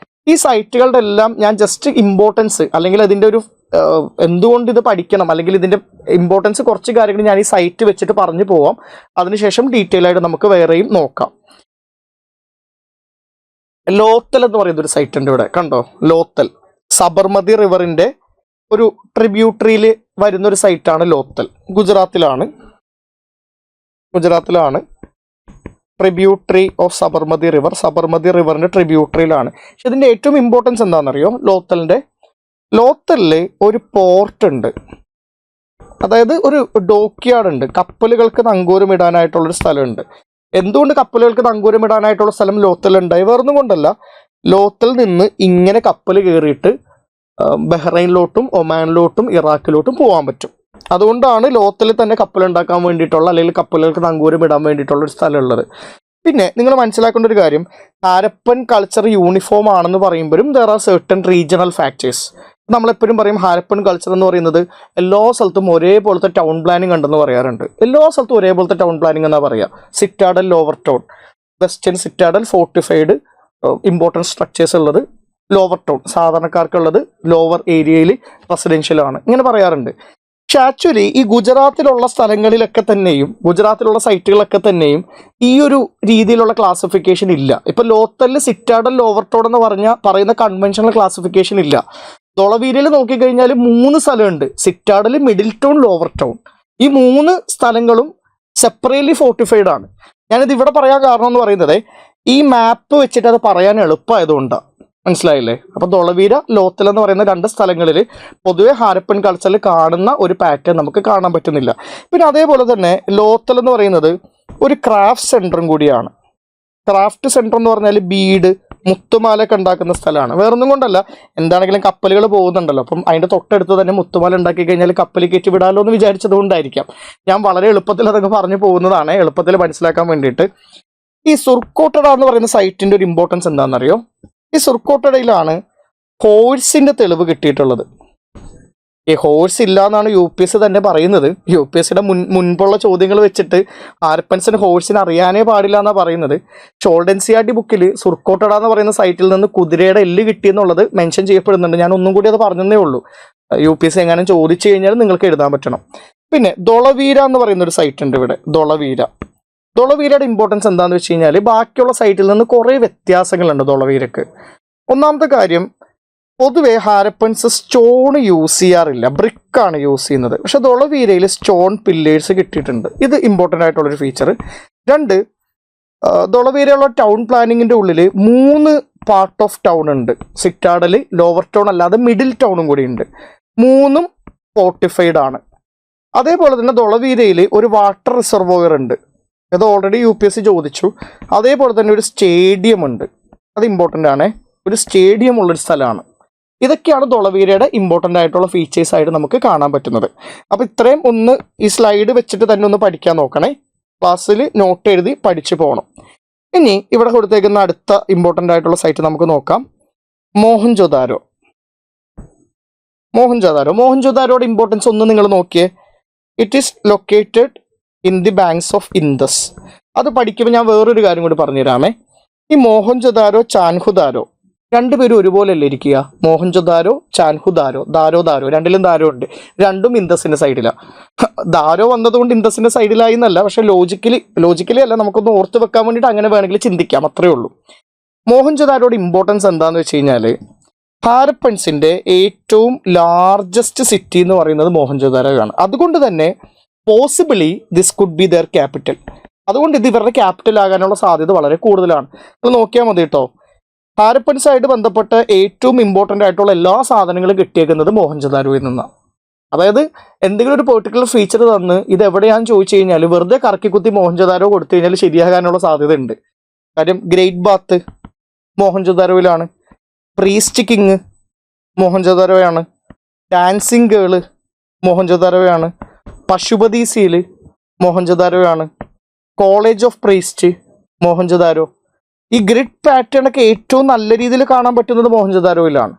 A: ഈ സൈറ്റുകളുടെ എല്ലാം ഞാൻ ജസ്റ്റ് ഇമ്പോർട്ടൻസ്, അല്ലെങ്കിൽ അതിൻ്റെ ഒരു എന്തുകൊണ്ട് ഇത് പഠിക്കണം, അല്ലെങ്കിൽ ഇതിൻ്റെ ഇമ്പോർട്ടൻസ് കുറച്ച് കാര്യങ്ങൾ ഞാൻ ഈ സൈറ്റ് വെച്ചിട്ട് പറഞ്ഞു പോവാം. അതിനുശേഷം ഡീറ്റെയിൽ ആയിട്ട് നമുക്ക് വേറെയും നോക്കാം. ലോത്തൽ എന്ന് പറയുന്ന ഒരു സൈറ്റ് ഉണ്ട് ഇവിടെ. കണ്ടോ? ലോത്തൽ സബർമതി റിവറിന്റെ ഒരു ട്രിബ്യൂട്ടറിയിൽ വരുന്ന ഒരു സൈറ്റാണ് ലോത്തൽ. ഗുജറാത്തിലാണ്. Tributary of Sabarmati river. Sabarmati റിവറിന്റെ ട്രിബ്യൂട്ടറിയിലാണ്. പക്ഷെ ഇതിന്റെ ഏറ്റവും ഇമ്പോർട്ടൻസ് എന്താണെന്നറിയോ? ലോത്തലിൽ ഒരു പോർട്ട് ഉണ്ട്. അതായത് ഒരു ഡോക്യാർഡ് ഉണ്ട്. കപ്പലുകൾക്ക് നങ്കൂരം ഇടാനായിട്ടുള്ളൊരു സ്ഥലമുണ്ട്. എന്തുകൊണ്ട് കപ്പലുകൾക്ക് നങ്കൂരം ഇടാനായിട്ടുള്ള സ്ഥലം ലോത്തൽ ഉണ്ടായി? വേറൊന്നും കൊണ്ടല്ല, ലോത്തൽ നിന്ന് ഇങ്ങനെ കപ്പൽ കയറിയിട്ട് ബഹ്റൈനിലോട്ടും ഒമാനിലോട്ടും ഇറാഖിലോട്ടും പോകാൻ പറ്റും. അതുകൊണ്ടാണ് ലോത്തലിൽ തന്നെ കപ്പൽ ഉണ്ടാക്കാൻ വേണ്ടിയിട്ടുള്ള, അല്ലെങ്കിൽ കപ്പലുകൾക്ക് നങ്കൂരം ഇടാൻ വേണ്ടിയിട്ടുള്ള ഒരു സ്ഥലം ഉള്ളത്. പിന്നെ നിങ്ങൾ മനസ്സിലാക്കേണ്ട ഒരു കാര്യം, ഹാരപ്പൻ കൾച്ചർ യൂണിഫോം ആണെന്ന് പറയുമ്പോഴും there are certain regional factors. നമ്മളെപ്പോഴും പറയും ഹാരപ്പൻ കൾച്ചർ എന്ന് പറയുന്നത് എല്ലാ സ്ഥലത്തും ഒരേപോലത്തെ ടൗൺ പ്ലാനിങ് ഉണ്ടെന്ന് പറയാറുണ്ട്. എല്ലാ സ്ഥലത്തും ഒരേപോലത്തെ ടൗൺ പ്ലാനിങ് എന്നാ പറയുക. Citadel, lower town, western citadel, fortified important structures ഉള്ളത് ലോവർ ടൗൺ, സാധാരണക്കാർക്കുള്ളത് ലോവർ ഏരിയയിൽ റെസിഡൻഷ്യലാണ്, ഇങ്ങനെ പറയാറുണ്ട്. പക്ഷെ ആക്ച്വലി ഈ ഗുജറാത്തിലുള്ള സ്ഥലങ്ങളിലൊക്കെ തന്നെയും, ഗുജറാത്തിലുള്ള സൈറ്റുകളൊക്കെ തന്നെയും ഈ ഒരു രീതിയിലുള്ള ക്ലാസിഫിക്കേഷൻ ഇല്ല. ഇപ്പൊ ലോത്തലിൽ സിറ്റാഡൽ, ലോവർ ടൗൺ എന്ന് പറയുന്ന കൺവെൻഷണൽ ക്ലാസിഫിക്കേഷൻ ഇല്ല. തൊളവീരയിൽ നോക്കിക്കഴിഞ്ഞാൽ 3 സ്ഥലമുണ്ട്: citadel, middle town, lower town. ഈ 3 സ്ഥലങ്ങളും സെപ്പറേറ്റ്ലി ഫോർട്ടിഫൈഡ് ആണ്. ഞാനിത് ഇവിടെ പറയാൻ കാരണം എന്ന് പറയുന്നത്, ഈ മാപ്പ് വെച്ചിട്ട് അത് പറയാൻ എളുപ്പമായതുകൊണ്ടാണ്. മനസ്സിലായില്ലേ? അപ്പൊ തൊളവീര, ലോത്തൽ എന്ന് പറയുന്ന 2 സ്ഥലങ്ങളിൽ പൊതുവെ ഹാരപ്പൻ കൾച്ചറിൽ കാണുന്ന ഒരു പാറ്റേൺ നമുക്ക് കാണാൻ പറ്റുന്നില്ല. പിന്നെ അതേപോലെ തന്നെ ലോത്തൽ എന്ന് പറയുന്നത് ഒരു ക്രാഫ്റ്റ് സെന്ററും കൂടിയാണ്. ക്രാഫ്റ്റ് സെന്റർ എന്ന് പറഞ്ഞാൽ ബീഡ്, മുത്തുമാലൊക്കെ ഉണ്ടാക്കുന്ന സ്ഥലമാണ്. വേറൊന്നും കൊണ്ടല്ല, എന്താണെങ്കിലും കപ്പലുകൾ പോകുന്നുണ്ടല്ലോ, അപ്പം അതിന്റെ തൊട്ടടുത്ത് തന്നെ മുത്തുമാല ഉണ്ടാക്കി കഴിഞ്ഞാൽ കപ്പൽ കയറ്റി വിടാമല്ലോ എന്ന് വിചാരിച്ചത് കൊണ്ടായിരിക്കാം. ഞാൻ വളരെ എളുപ്പത്തിൽ അതൊക്കെ പറഞ്ഞു പോകുന്നതാണ്, എളുപ്പത്തിൽ മനസ്സിലാക്കാൻ വേണ്ടിയിട്ട്. ഈ സുർക്കോട്ടഡ എന്ന് പറയുന്ന സൈറ്റിന്റെ ഒരു ഇമ്പോർട്ടൻസ് എന്താണെന്നറിയോ? ഈ സുർക്കോട്ടഡയിലാണ് ഹോഴ്സിന്റെ തെളിവ് കിട്ടിയിട്ടുള്ളത്. ഈ ഹോഴ്സ് ഇല്ല എന്നാണ് UPSC തന്നെ പറയുന്നത്. UPSCയുടെ മുൻപുള്ള ചോദ്യങ്ങൾ വെച്ചിട്ട് ഹാരപ്പൻസിന് ഹോഴ്സിന് അറിയാനേ പാടില്ല എന്നാണ് പറയുന്നത്. ഓൾഡ് NCERT ബുക്കിൽ സുർക്കോട്ടഡ എന്ന് പറയുന്ന സൈറ്റിൽ നിന്ന് കുതിരയുടെ എല്ല് കിട്ടിയെന്നുള്ളത് മെൻഷൻ ചെയ്യപ്പെടുന്നുണ്ട്. ഞാൻ ഒന്നും കൂടി അത് പറഞ്ഞതേ ഉള്ളൂ. UPSC എങ്ങാനും ചോദിച്ചു കഴിഞ്ഞാൽ നിങ്ങൾക്ക് എഴുതാൻ പറ്റണം. പിന്നെ ദൊളവീര എന്ന് പറയുന്ന ഒരു സൈറ്റ് ഉണ്ട് ഇവിടെ. ദൊളവീരയുടെ ഇമ്പോർട്ടൻസ് എന്താണെന്ന് വെച്ച് കഴിഞ്ഞാൽ, ബാക്കിയുള്ള സൈറ്റിൽ നിന്ന് കുറേ വ്യത്യാസങ്ങളുണ്ട് ദൊളവീരക്ക്. ഒന്നാമത്തെ കാര്യം, പൊതുവെ ഹാരപ്പൻസ് സ്റ്റോൺ യൂസ് ചെയ്യാറില്ല, ബ്രിക്കാണ് യൂസ് ചെയ്യുന്നത്. പക്ഷെ ദൊളവീരയിൽ സ്റ്റോൺ പില്ലേഴ്സ് കിട്ടിയിട്ടുണ്ട്. ഇത് ഇമ്പോർട്ടൻ്റ് ആയിട്ടുള്ളൊരു ഫീച്ചർ. 2, ദൊളവീരയുള്ള ടൗൺ പ്ലാനിങ്ങിൻ്റെ ഉള്ളിൽ 3 പാർട്ട് ഓഫ് ടൗൺ ഉണ്ട്. സിറ്റാഡൽ, ലോവർ ടൗൺ അല്ലാതെ മിഡിൽ ടൗണും കൂടി ഉണ്ട്. 3ഉം ഫോർട്ടിഫൈഡ് ആണ്. അതേപോലെ തന്നെ ദൊളവീരയിൽ ഒരു വാട്ടർ റിസർവോയർ ഉണ്ട്. ഇത് ഓൾറെഡി UPSC ചോദിച്ചു. അതേപോലെ തന്നെ ഒരു സ്റ്റേഡിയം ഉണ്ട്, അത് ഇമ്പോർട്ടൻ്റ് ആണ്. ഒരു സ്റ്റേഡിയം ഉള്ളൊരു സ്ഥലമാണ്. ഇതൊക്കെയാണ് ധോളവീരയുടെ ഇമ്പോർട്ടൻ്റ് ആയിട്ടുള്ള ഫീച്ചേഴ്സ് ആയിട്ട് നമുക്ക് കാണാൻ പറ്റുന്നത്. അപ്പോൾ ഇത്രയും ഒന്ന് ഈ സ്ലൈഡ് വെച്ചിട്ട് തന്നെ ഒന്ന് പഠിക്കാൻ നോക്കണേ. ക്ലാസ്സിൽ നോട്ട് എഴുതി പഠിച്ചു പോകണം. ഇനി ഇവിടെ കൊടുത്തേക്കുന്ന അടുത്ത ഇമ്പോർട്ടൻ്റ് ആയിട്ടുള്ള സൈറ്റ് നമുക്ക് നോക്കാം. മോഹൻജൊദാരോ. മോഹൻജൊദാരോയുടെ ഇമ്പോർട്ടൻസ് ഒന്ന് നിങ്ങൾ നോക്കിയേ. It is located in the banks of Indus. അത് പഠിക്കുമ്പോൾ ഞാൻ വേറൊരു കാര്യം കൂടി പറഞ്ഞുതരാമേ. ഈ മോഹൻജൊദാരോ ചാൻഹുദാരോ രണ്ടുപേരും ഒരുപോലെ അല്ലേ ഇരിക്കുക? മോഹൻജൊദാരോ ചാൻഹുദാരോ, ദാരോ രണ്ടിലും ദാരോ ഉണ്ട്. രണ്ടും ഇൻഡസിന്റെ സൈഡിലാണ്. ദാരോ വന്നതുകൊണ്ട് ഇൻഡസിന്റെ സൈഡിലായി എന്നല്ല, പക്ഷെ ലോജിക്കലി അല്ല, നമുക്കൊന്ന് ഓർത്ത് വെക്കാൻ വേണ്ടിയിട്ട് അങ്ങനെ വേണമെങ്കിൽ ചിന്തിക്കാം, അത്രേ ഉള്ളൂ. മോഹൻജൊദാരോയുടെ ഇമ്പോർട്ടൻസ് എന്താണെന്ന് വെച്ച് കഴിഞ്ഞാൽ ഹാരപ്പൻസിന്റെ ഏറ്റവും ലാർജസ്റ്റ് സിറ്റി എന്ന് പറയുന്നത് മോഹൻജൊദാരോ ആണ്. അതുകൊണ്ട് തന്നെ possibly this could be their capital. അതുകൊണ്ട് ഇത് ഇവരുടെ ക്യാപിറ്റൽ ആകാനുള്ള സാധ്യത വളരെ കൂടുതലാണ്. നിങ്ങൾ നോക്കിയാൽ മതി കേട്ടോ. ഹാരപ്പൻസായിട്ട് ബന്ധപ്പെട്ട് ഏറ്റവും ഇമ്പോർട്ടൻ്റ് ആയിട്ടുള്ള എല്ലാ സാധനങ്ങളും കിട്ടിയേക്കുന്നത് മോഹൻജൊദാരോയിൽ നിന്നാണ്. അതായത് എന്തെങ്കിലും ഒരു പെർട്ടിക്കുലർ ഫീച്ചർ തന്ന് ഇത് എവിടെയാണെന്ന് ചോദിച്ചു കഴിഞ്ഞാൽ വെറുതെ കറക്കിക്കുത്തി മോഹൻജൊദാരോ കൊടുത്തു കഴിഞ്ഞാൽ ശരിയാകാനുള്ള സാധ്യത ഉണ്ട്. കാര്യം ഗ്രേറ്റ് ബാത്ത് മോഹൻജൊദാരോയിലാണ്, പ്രീസ്റ്റ് കിങ് മോഹൻജൊദാരോയാണ്, ഡാൻസിങ് ഗേള് മോഹൻജൊദാരോയാണ്, പശുപതി സീല് മോഹൻജൊദാരോയാണ്, കോളേജ് ഓഫ് പ്രീസ്റ്റ് മോഹൻജൊദാരോ. ഈ ഗ്രിഡ് പാറ്റേൺ ഒക്കെ ഏറ്റവും നല്ല രീതിയിൽ കാണാൻ പറ്റുന്നത് മോഹൻജൊദാരോയിലാണ്.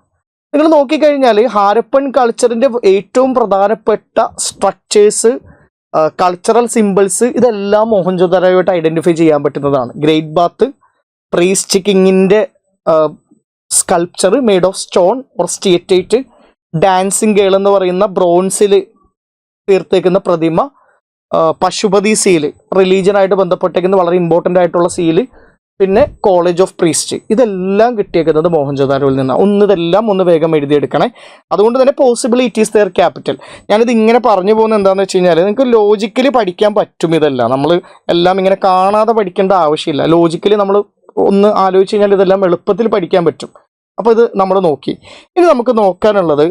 A: നിങ്ങൾ നോക്കിക്കഴിഞ്ഞാൽ ഹാരപ്പൻ കൾച്ചറിന്റെ ഏറ്റവും പ്രധാനപ്പെട്ട സ്ട്രക്ചേഴ്സ്, കൾച്ചറൽ സിമ്പിൾസ് ഇതെല്ലാം മോഹൻജൊദാരോയായിട്ട് ഐഡന്റിഫൈ ചെയ്യാൻ പറ്റുന്നതാണ്. ഗ്രേറ്റ് ബാത്ത്, പ്രീസ്റ്റ് കിങ്ങിന്റെ sculpture made of stone or steatite, dancing girl എന്ന് പറയുന്ന ബ്രോൺസിൽ തീർത്തേക്കുന്ന പ്രതിമ, പശുപതി സീല് റിലീജിയനായിട്ട് ബന്ധപ്പെട്ടേക്കുന്ന വളരെ ഇമ്പോർട്ടൻ്റ് ആയിട്ടുള്ള സീല്, പിന്നെ കോളേജ് ഓഫ് പ്രീസ്റ്റ്, ഇതെല്ലാം കിട്ടിയേക്കുന്നത് മോഹൻജൊദാരോയിൽ നിന്നാണ്. ഇതെല്ലാം ഒന്ന് വേഗം എഴുതിയെടുക്കണേ. അതുകൊണ്ട് തന്നെ possibly it is their capital. ഞാനിത് ഇങ്ങനെ പറഞ്ഞു പോകുന്നത് എന്താണെന്ന് വെച്ച് കഴിഞ്ഞാൽ നിങ്ങൾക്ക് ലോജിക്കലി പഠിക്കാൻ പറ്റും. ഇതെല്ലാം നമ്മൾ എല്ലാം ഇങ്ങനെ കാണാതെ പഠിക്കേണ്ട ആവശ്യമില്ല. ലോജിക്കലി നമ്മൾ ഒന്ന് ആലോചിച്ച് കഴിഞ്ഞാൽ ഇതെല്ലാം എളുപ്പത്തിൽ പഠിക്കാൻ പറ്റും. അപ്പോൾ ഇത് നമ്മൾ നോക്കി. ഇനി നമുക്ക് നോക്കാനുള്ളത്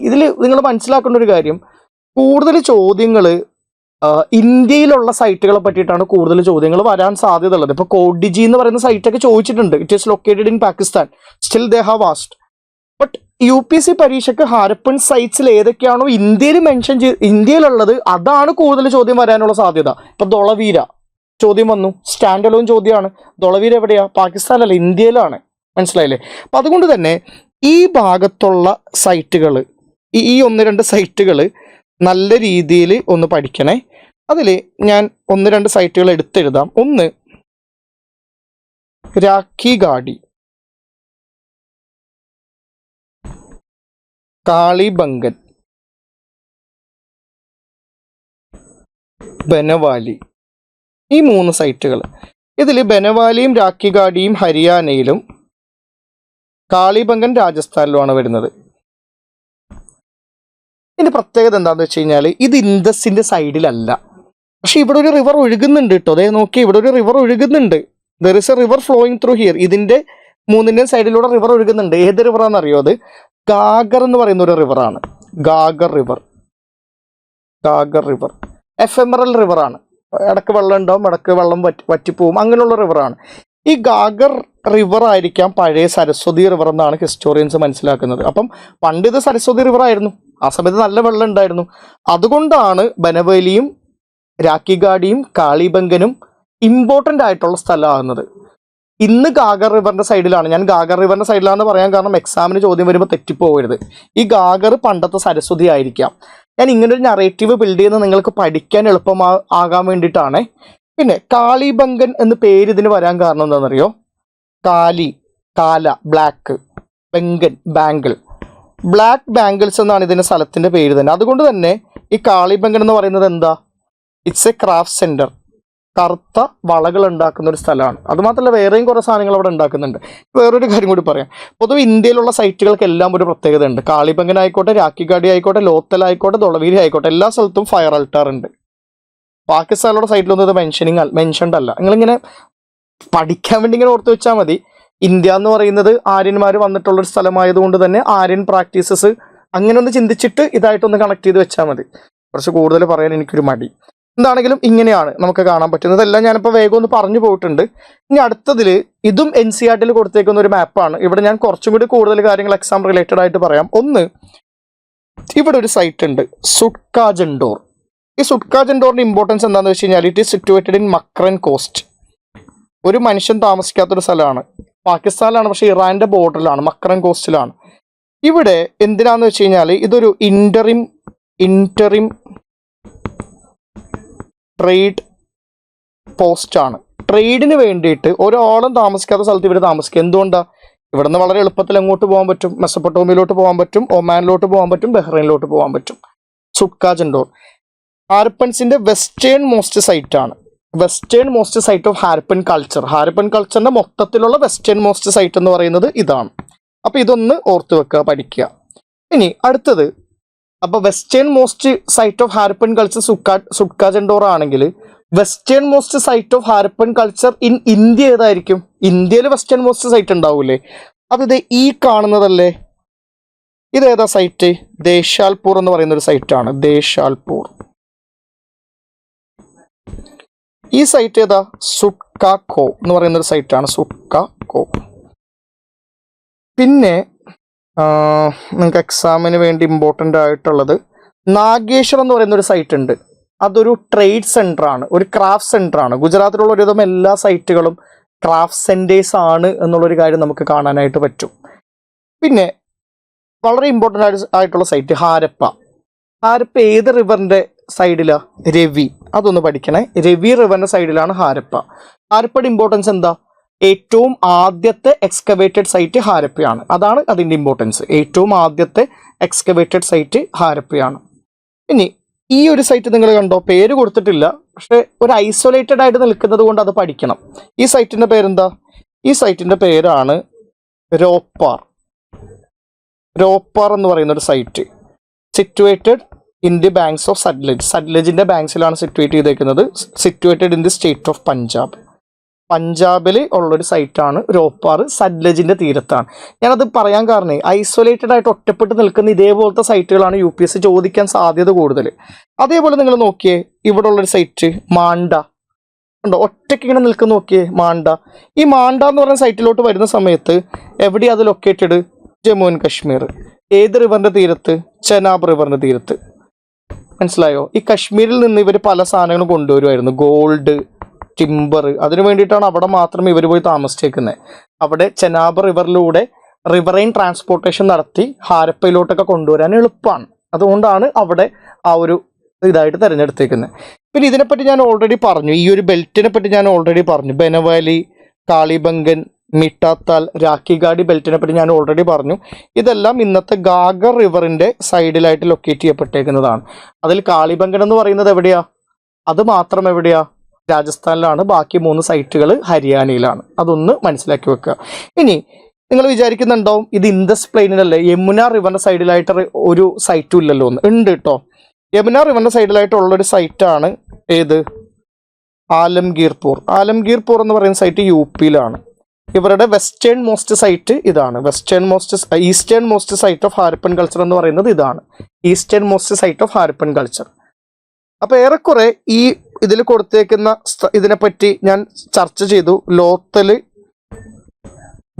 A: ഇതിൽ നിങ്ങൾ മനസ്സിലാക്കേണ്ട ഒരു കാര്യം, കൂടുതൽ ചോദ്യങ്ങൾ ഇന്ത്യയിലുള്ള സൈറ്റുകളെ പറ്റിയിട്ടാണ് കൂടുതൽ ചോദ്യങ്ങൾ വരാൻ സാധ്യത ഉള്ളത്. ഇപ്പോൾ കോഡിജി എന്ന് പറയുന്ന സൈറ്റൊക്കെ ചോദിച്ചിട്ടുണ്ട്. It is located in Pakistan, still they have asked. But UPSC പരീക്ഷയ്ക്ക് ഹാരപ്പൻ സൈറ്റ്സിൽ ഏതൊക്കെയാണോ ഇന്ത്യയിൽ ഇന്ത്യയിലുള്ളത് അതാണ് കൂടുതൽ ചോദ്യം വരാനുള്ള സാധ്യത. ഇപ്പൊ ധോളവീര ചോദ്യം വന്നു, സ്റ്റാൻഡ് അലോൺ ചോദ്യമാണ്. ധോളവീര എവിടെയാ? പാകിസ്ഥാനല്ല, ഇന്ത്യയിലാണ്. മനസ്സിലായില്ലേ? അപ്പൊ അതുകൊണ്ട് തന്നെ ഈ ഭാഗത്തുള്ള സൈറ്റുകൾ, ഈ 1-2 സൈറ്റുകൾ നല്ല രീതിയിൽ ഒന്ന് പഠിക്കണേ. അതിൽ ഞാൻ 1-2 സൈറ്റുകൾ എടുത്തെഴുതാം. ഒന്ന് രാഖി ഗാഡി, കാളിബംഗൻ, ബനവാലി, ഈ 3 സൈറ്റുകൾ. ഇതിൽ ബനവാലിയും രാഖി ഗാഡിയും ഹരിയാനയിലും കാളിബംഗൻ രാജസ്ഥാനിലുമാണ് വരുന്നത്. ഇതിന്റെ പ്രത്യേകത എന്താണെന്ന് വെച്ച് കഴിഞ്ഞാൽ ഇത് ഇൻഡസിന്റെ സൈഡിലല്ല, പക്ഷെ ഇവിടെ ഒരു റിവർ ഒഴുകുന്നുണ്ട് കേട്ടോ. അതേ നോക്കി, ഇവിടെ ഒരു റിവർ ഒഴുകുന്നുണ്ട്. There is a river flowing through here. ഇതിന്റെ 3ന്റെയും സൈഡിലൂടെ റിവർ ഒഴുകുന്നുണ്ട്. ഏത് റിവറാണെന്ന് അറിയോ? അത് ഗാഗർ എന്ന് പറയുന്ന ഒരു റിവറാണ്. ഗാഗർ റിവർ എഫെമറൽ റിവറാണ്. ഇടക്ക് വെള്ളം ഉണ്ടാവും, ഇടക്ക് വെള്ളം വറ്റിപ്പോവും, അങ്ങനെയുള്ള റിവറാണ്. ഈ ഗാഗർ റിവർ ആയിരിക്കാം പഴയ സരസ്വതി റിവർ എന്നാണ് ഹിസ്റ്റോറിയൻസ് മനസ്സിലാക്കുന്നത്. അപ്പം പണ്ട് ഇത് സരസ്വതി റിവർ ആയിരുന്നു, ആ സമയത്ത് നല്ല വെള്ളം ഉണ്ടായിരുന്നു. അതുകൊണ്ടാണ് ബനവേലിയും രാഖി ഗാഡിയും കാളിബംഗനും ഇമ്പോർട്ടൻ്റ് ആയിട്ടുള്ള സ്ഥലമാകുന്നത്. ഇന്ന് ഗാഗർ റിവറിന്റെ സൈഡിലാണ്. ഞാൻ ഗാഗർ റിവറിന്റെ സൈഡിലാണെന്ന് പറയാൻ കാരണം എക്സാമിന് ചോദ്യം വരുമ്പോൾ തെറ്റിപ്പോകരുത്. ഈ ഗാഗർ പണ്ടത്തെ സരസ്വതി ആയിരിക്കാം. ഞാൻ ഇങ്ങനൊരു നറേറ്റീവ് ബിൽഡ് ചെയ്യുന്നത് നിങ്ങൾക്ക് പഠിക്കാൻ എളുപ്പമാകാൻ വേണ്ടിയിട്ടാണ്. പിന്നെ കാളിബംഗൻ എന്ന് പേര് ഇതിന് വരാൻ കാരണം എന്താണെന്നറിയോ? കാല ബ്ലാക്ക്, ബംഗൻ ബാങ്കിൾ, ബ്ലാക്ക് ബാങ്കിൾസ് എന്നാണ് ഇതിന്റെ സ്ഥലത്തിന്റെ പേര് തന്നെ. അതുകൊണ്ട് തന്നെ ഈ കാളിബംഗൻ എന്ന് പറയുന്നത് എന്താ? It's A craft centre. കറുത്ത വളകൾ ഉണ്ടാക്കുന്ന ഒരു സ്ഥലമാണ്. അതുമാത്രമല്ല വേറെയും കുറേ സാധനങ്ങൾ അവിടെ ഉണ്ടാക്കുന്നുണ്ട്. വേറൊരു കാര്യം കൂടി പറയാം. പൊതുവെ ഇന്ത്യയിലുള്ള സൈറ്റുകൾക്കെല്ലാം ഒരു പ്രത്യേകത ഉണ്ട്. കാളിബംഗൻ ആയിക്കോട്ടെ, രാഖി ഗാഡി ആയിക്കോട്ടെ, ലോത്തൽ ആയിക്കോട്ടെ, ധോളവീര ആയിക്കോട്ടെ, എല്ലാ സ്ഥലത്തും ഫയർ അൾട്ടാർ ഉണ്ട്. പാകിസ്ഥാനിലുള്ള സൈറ്റിലൊന്നും ഇത് മെൻഷൻഡ് അല്ല. നിങ്ങളിങ്ങനെ പഠിക്കാൻ വേണ്ടി ഇങ്ങനെ ഓർത്ത് വെച്ചാൽ മതി. ഇന്ത്യ എന്ന് പറയുന്നത് ആര്യന്മാർ വന്നിട്ടുള്ളൊരു സ്ഥലമായതുകൊണ്ട് തന്നെ ആര്യൻ പ്രാക്ടീസസ് അങ്ങനെ ഒന്ന് ചിന്തിച്ചിട്ട് ഇതായിട്ടൊന്ന് കണക്ട് ചെയ്ത് വെച്ചാൽ മതി. കുറച്ച് കൂടുതൽ പറയാൻ എനിക്കൊരു മടി. എന്താണെങ്കിലും ഇങ്ങനെയാണ് നമുക്ക് കാണാൻ പറ്റുന്നത്. ഇതെല്ലാം ഞാനിപ്പോൾ വേഗം ഒന്ന് പറഞ്ഞു പോയിട്ടുണ്ട്. ഇനി അടുത്തതിൽ ഇതും NCERT കൊടുത്തേക്കുന്ന ഒരു മാപ്പാണ്. ഇവിടെ ഞാൻ കുറച്ചും കൂടി കൂടുതൽ കാര്യങ്ങൾ എക്സാം റിലേറ്റഡ് ആയിട്ട് പറയാം. ഒന്ന്, ഇവിടെ ഒരു സൈറ്റ് ഉണ്ട്, സുട്കാജൻഡോർ. ഈ സുട്കാജൻഡോറിന്റെ ഇമ്പോർട്ടൻസ് എന്താണെന്ന് വെച്ച് കഴിഞ്ഞാൽ it is situated in Makran coast. ഒരു മനുഷ്യൻ താമസിക്കാത്തൊരു സ്ഥലമാണ്. പാകിസ്ഥാനിലാണ്, പക്ഷേ ഇറാന്റെ ബോർഡറിലാണ്, മക്രൻ കോസ്റ്റിലാണ്. ഇവിടെ എന്തിനാന്ന് വെച്ച് കഴിഞ്ഞാൽ ഇതൊരു ഇന്ററിം ട്രേഡ് പോസ്റ്റ് ആണ്. ട്രേഡിന് വേണ്ടിയിട്ട് ഒരാളും താമസിക്കാത്ത സ്ഥലത്ത് ഇവർ താമസിക്കുക. എന്തുകൊണ്ടാണ്? ഇവിടുന്ന് വളരെ എളുപ്പത്തിൽ എങ്ങോട്ട് പോകാൻ പറ്റും? മെസപ്പൊട്ടോമിയയിലോട്ട് പോകാൻ പറ്റും, ഒമാനിലോട്ട് പോകാൻ പറ്റും, ബഹ്റൈനിലോട്ട് പോകാൻ പറ്റും. സുട്കാജൻഡോർ ഹാരപ്പൻസിന്റെ വെസ്റ്റേൺ മോസ്റ്റ് സൈറ്റ് ആണ്. Western most site of Harappan culture. Harappan കൾച്ചറിന്റെ മൊത്തത്തിലുള്ള വെസ്റ്റേൺ മോസ്റ്റ് സൈറ്റ് എന്ന് പറയുന്നത് ഇതാണ്. അപ്പൊ ഇതൊന്ന് ഓർത്ത് വെക്കുക, പഠിക്കുക. ഇനി അടുത്തത്, അപ്പൊ western most site of Harappan culture Sutkagendor ആണെങ്കിൽ western most site of Harappan culture in India ഏതായിരിക്കും? ഇന്ത്യയിൽ വെസ്റ്റേൺ മോസ്റ്റ് സൈറ്റ് ഉണ്ടാവൂലേ? അപ്പൊ ഇത് ഈ കാണുന്നതല്ലേ, ഇതേതാ സൈറ്റ്? ദേശാൽപൂർ എന്ന് പറയുന്ന ഒരു സൈറ്റാണ്. ദേശാൽപൂർ. ഈ സൈറ്റ് ഏതാ? സുട്കാകോ എന്ന് പറയുന്ന ഒരു സൈറ്റാണ്. സുട്കാകോ. പിന്നെ നിങ്ങൾക്ക് എക്സാമിന് വേണ്ടി ഇമ്പോർട്ടൻ്റ് ആയിട്ടുള്ളത് നാഗേശ്വർ എന്ന് പറയുന്ന ഒരു സൈറ്റ് ഉണ്ട്. അതൊരു ട്രേഡ് സെന്റർ ആണ്, ഒരു ക്രാഫ്റ്റ് സെന്റർ ആണ്. ഗുജറാത്തിലുള്ള ഒരുവിധം എല്ലാ സൈറ്റുകളും ക്രാഫ്റ്റ് സെന്റേഴ്സ് ആണ് എന്നുള്ളൊരു കാര്യം നമുക്ക് കാണാനായിട്ട് പറ്റും. പിന്നെ വളരെ ഇമ്പോർട്ടൻ്റ് ആയിട്ടുള്ള സൈറ്റ് ഹാരപ്പ. ഹാരപ്പ ഏത് റിവറിന്റെ സൈഡിലാ? രവി. അതൊന്ന് പഠിക്കണേ. രവി റിവറിന്റെ സൈഡിലാണ് ഹാരപ്പ. ഹാരപ്പയുടെ ഇമ്പോർട്ടൻസ് എന്താ? ഏറ്റവും ആദ്യത്തെ എക്സ്കവേറ്റഡ് സൈറ്റ് ഹാരപ്പയാണ്. അതാണ് അതിൻ്റെ ഇമ്പോർട്ടൻസ്. ഏറ്റവും ആദ്യത്തെ എക്സ്കവേറ്റഡ് സൈറ്റ് ഹാരപ്പയാണ്. ഇനി ഈ ഒരു സൈറ്റ് നിങ്ങൾ കണ്ടോ? പേര് കൊടുത്തിട്ടില്ല, പക്ഷെ ഒരു ഐസൊലേറ്റഡ് ആയിട്ട് നിൽക്കുന്നത് കൊണ്ട് അത് പഠിക്കണം. ഈ സൈറ്റിന്റെ പേരെന്താ? ഈ സൈറ്റിന്റെ പേരാണ് രോപ്പാർ. രോപ്പാർ എന്ന് പറയുന്ന ഒരു site situated in the banks of Sutlej. സഡ്ലജിന്റെ ബാങ്ക്സിലാണ് സിറ്റുവേറ്റ് ചെയ്തേക്കുന്നത്. Situated in the state of Punjab. പഞ്ചാബിൽ ഉള്ളൊരു സൈറ്റാണ് രോപ്പാർ. സഡ്ലജിന്റെ തീരത്താണ്. ഞാനത് പറയാൻ കാരണം ഐസൊലേറ്റഡ് ആയിട്ട് ഒറ്റപ്പെട്ട് നിൽക്കുന്ന ഇതേപോലത്തെ സൈറ്റുകളാണ് UPSC ചോദിക്കാൻ സാധ്യത കൂടുതൽ. അതേപോലെ നിങ്ങൾ നോക്കിയേ, ഇവിടെ ഉള്ളൊരു സൈറ്റ് മാണ്ട ഉണ്ടോ? ഒറ്റയ്ക്ക് ഇങ്ങനെ നിൽക്കുന്ന നോക്കിയേ, മാണ്ട. ഈ മാണ്ട എന്ന് പറയുന്ന സൈറ്റിലോട്ട് വരുന്ന സമയത്ത് എവിടെയാണ് അത് ലൊക്കേറ്റഡ്? ജമ്മു ആൻഡ് കശ്മീർ. ഏത് റിവറിന്റെ തീരത്ത്? ചെനാബ് റിവറിന്റെ തീരത്ത്. മനസ്സിലായോ? ഈ കശ്മീരിൽ നിന്ന് ഇവർ പല സാധനങ്ങളും കൊണ്ടുവരുമായിരുന്നു, ഗോൾഡ്, ടിമ്പർ. അതിനു വേണ്ടിയിട്ടാണ് അവിടെ മാത്രം ഇവർ പോയി താമസിച്ചേക്കുന്നത്. അവിടെ ചെനാബ് റിവറിലൂടെ റിവറൈൻ ട്രാൻസ്പോർട്ടേഷൻ നടത്തി ഹാരപ്പയിലോട്ടൊക്കെ കൊണ്ടുവരാൻ എളുപ്പമാണ്. അതുകൊണ്ടാണ് അവിടെ ആ ഒരു ഇതായിട്ട് തിരഞ്ഞെടുത്തേക്കുന്നത്. പിന്നെ ഇതിനെപ്പറ്റി ഞാൻ ഓൾറെഡി പറഞ്ഞു, ഈ ഒരു ബെൽറ്റിനെ പറ്റി ഞാൻ ഓൾറെഡി പറഞ്ഞു. ബെനവാലി, കാളിബംഗൻ, മിട്ടാത്താൽ, രാഖിഗാഡി ബെൽറ്റിനെ പറ്റി ഞാൻ ഓൾറെഡി പറഞ്ഞു. ഇതെല്ലാം ഇന്നത്തെ ഗാഗർ റിവറിന്റെ സൈഡിലായിട്ട് ലൊക്കേറ്റ് ചെയ്യപ്പെട്ടേക്കുന്നതാണ്. അതിൽ കാളിബംഗൻ എന്ന് പറയുന്നത് എവിടെയാ? അത് മാത്രം എവിടെയാ? രാജസ്ഥാനിലാണ്. ബാക്കി 3 സൈറ്റുകൾ ഹരിയാനയിലാണ്. അതൊന്ന് മനസ്സിലാക്കി വെക്കുക. ഇനി നിങ്ങൾ വിചാരിക്കുന്നുണ്ടാവും ഇത് ഇൻഡസ് പ്ലെയിനിലല്ലേ, യമുന റിവറിന്റെ സൈഡിലായിട്ട് ഒരു സൈറ്റും ഇല്ലല്ലോ എന്ന്. ഉണ്ട് കേട്ടോ. യമുന റിവറിന്റെ സൈഡിലായിട്ടുള്ളൊരു സൈറ്റാണ് ഏത്? ആലംഗീർപൂർ. ആലംഗീർപൂർ എന്ന് പറയുന്ന സൈറ്റ് UPയിലാണ്. ഇവരുടെ വെസ്റ്റേൺ മോസ്റ്റ് സൈറ്റ് ഇതാണ്. Eastern most site of Harappan culture എന്ന് പറയുന്നത് ഇതാണ്. Eastern most site of Harappan culture. അപ്പൊ ഏറെക്കുറെ ഈ ഇതിൽ കൊടുത്തേക്കുന്ന ഇതിനെപ്പറ്റി ഞാൻ ചർച്ച ചെയ്തു. ലോത്തല്,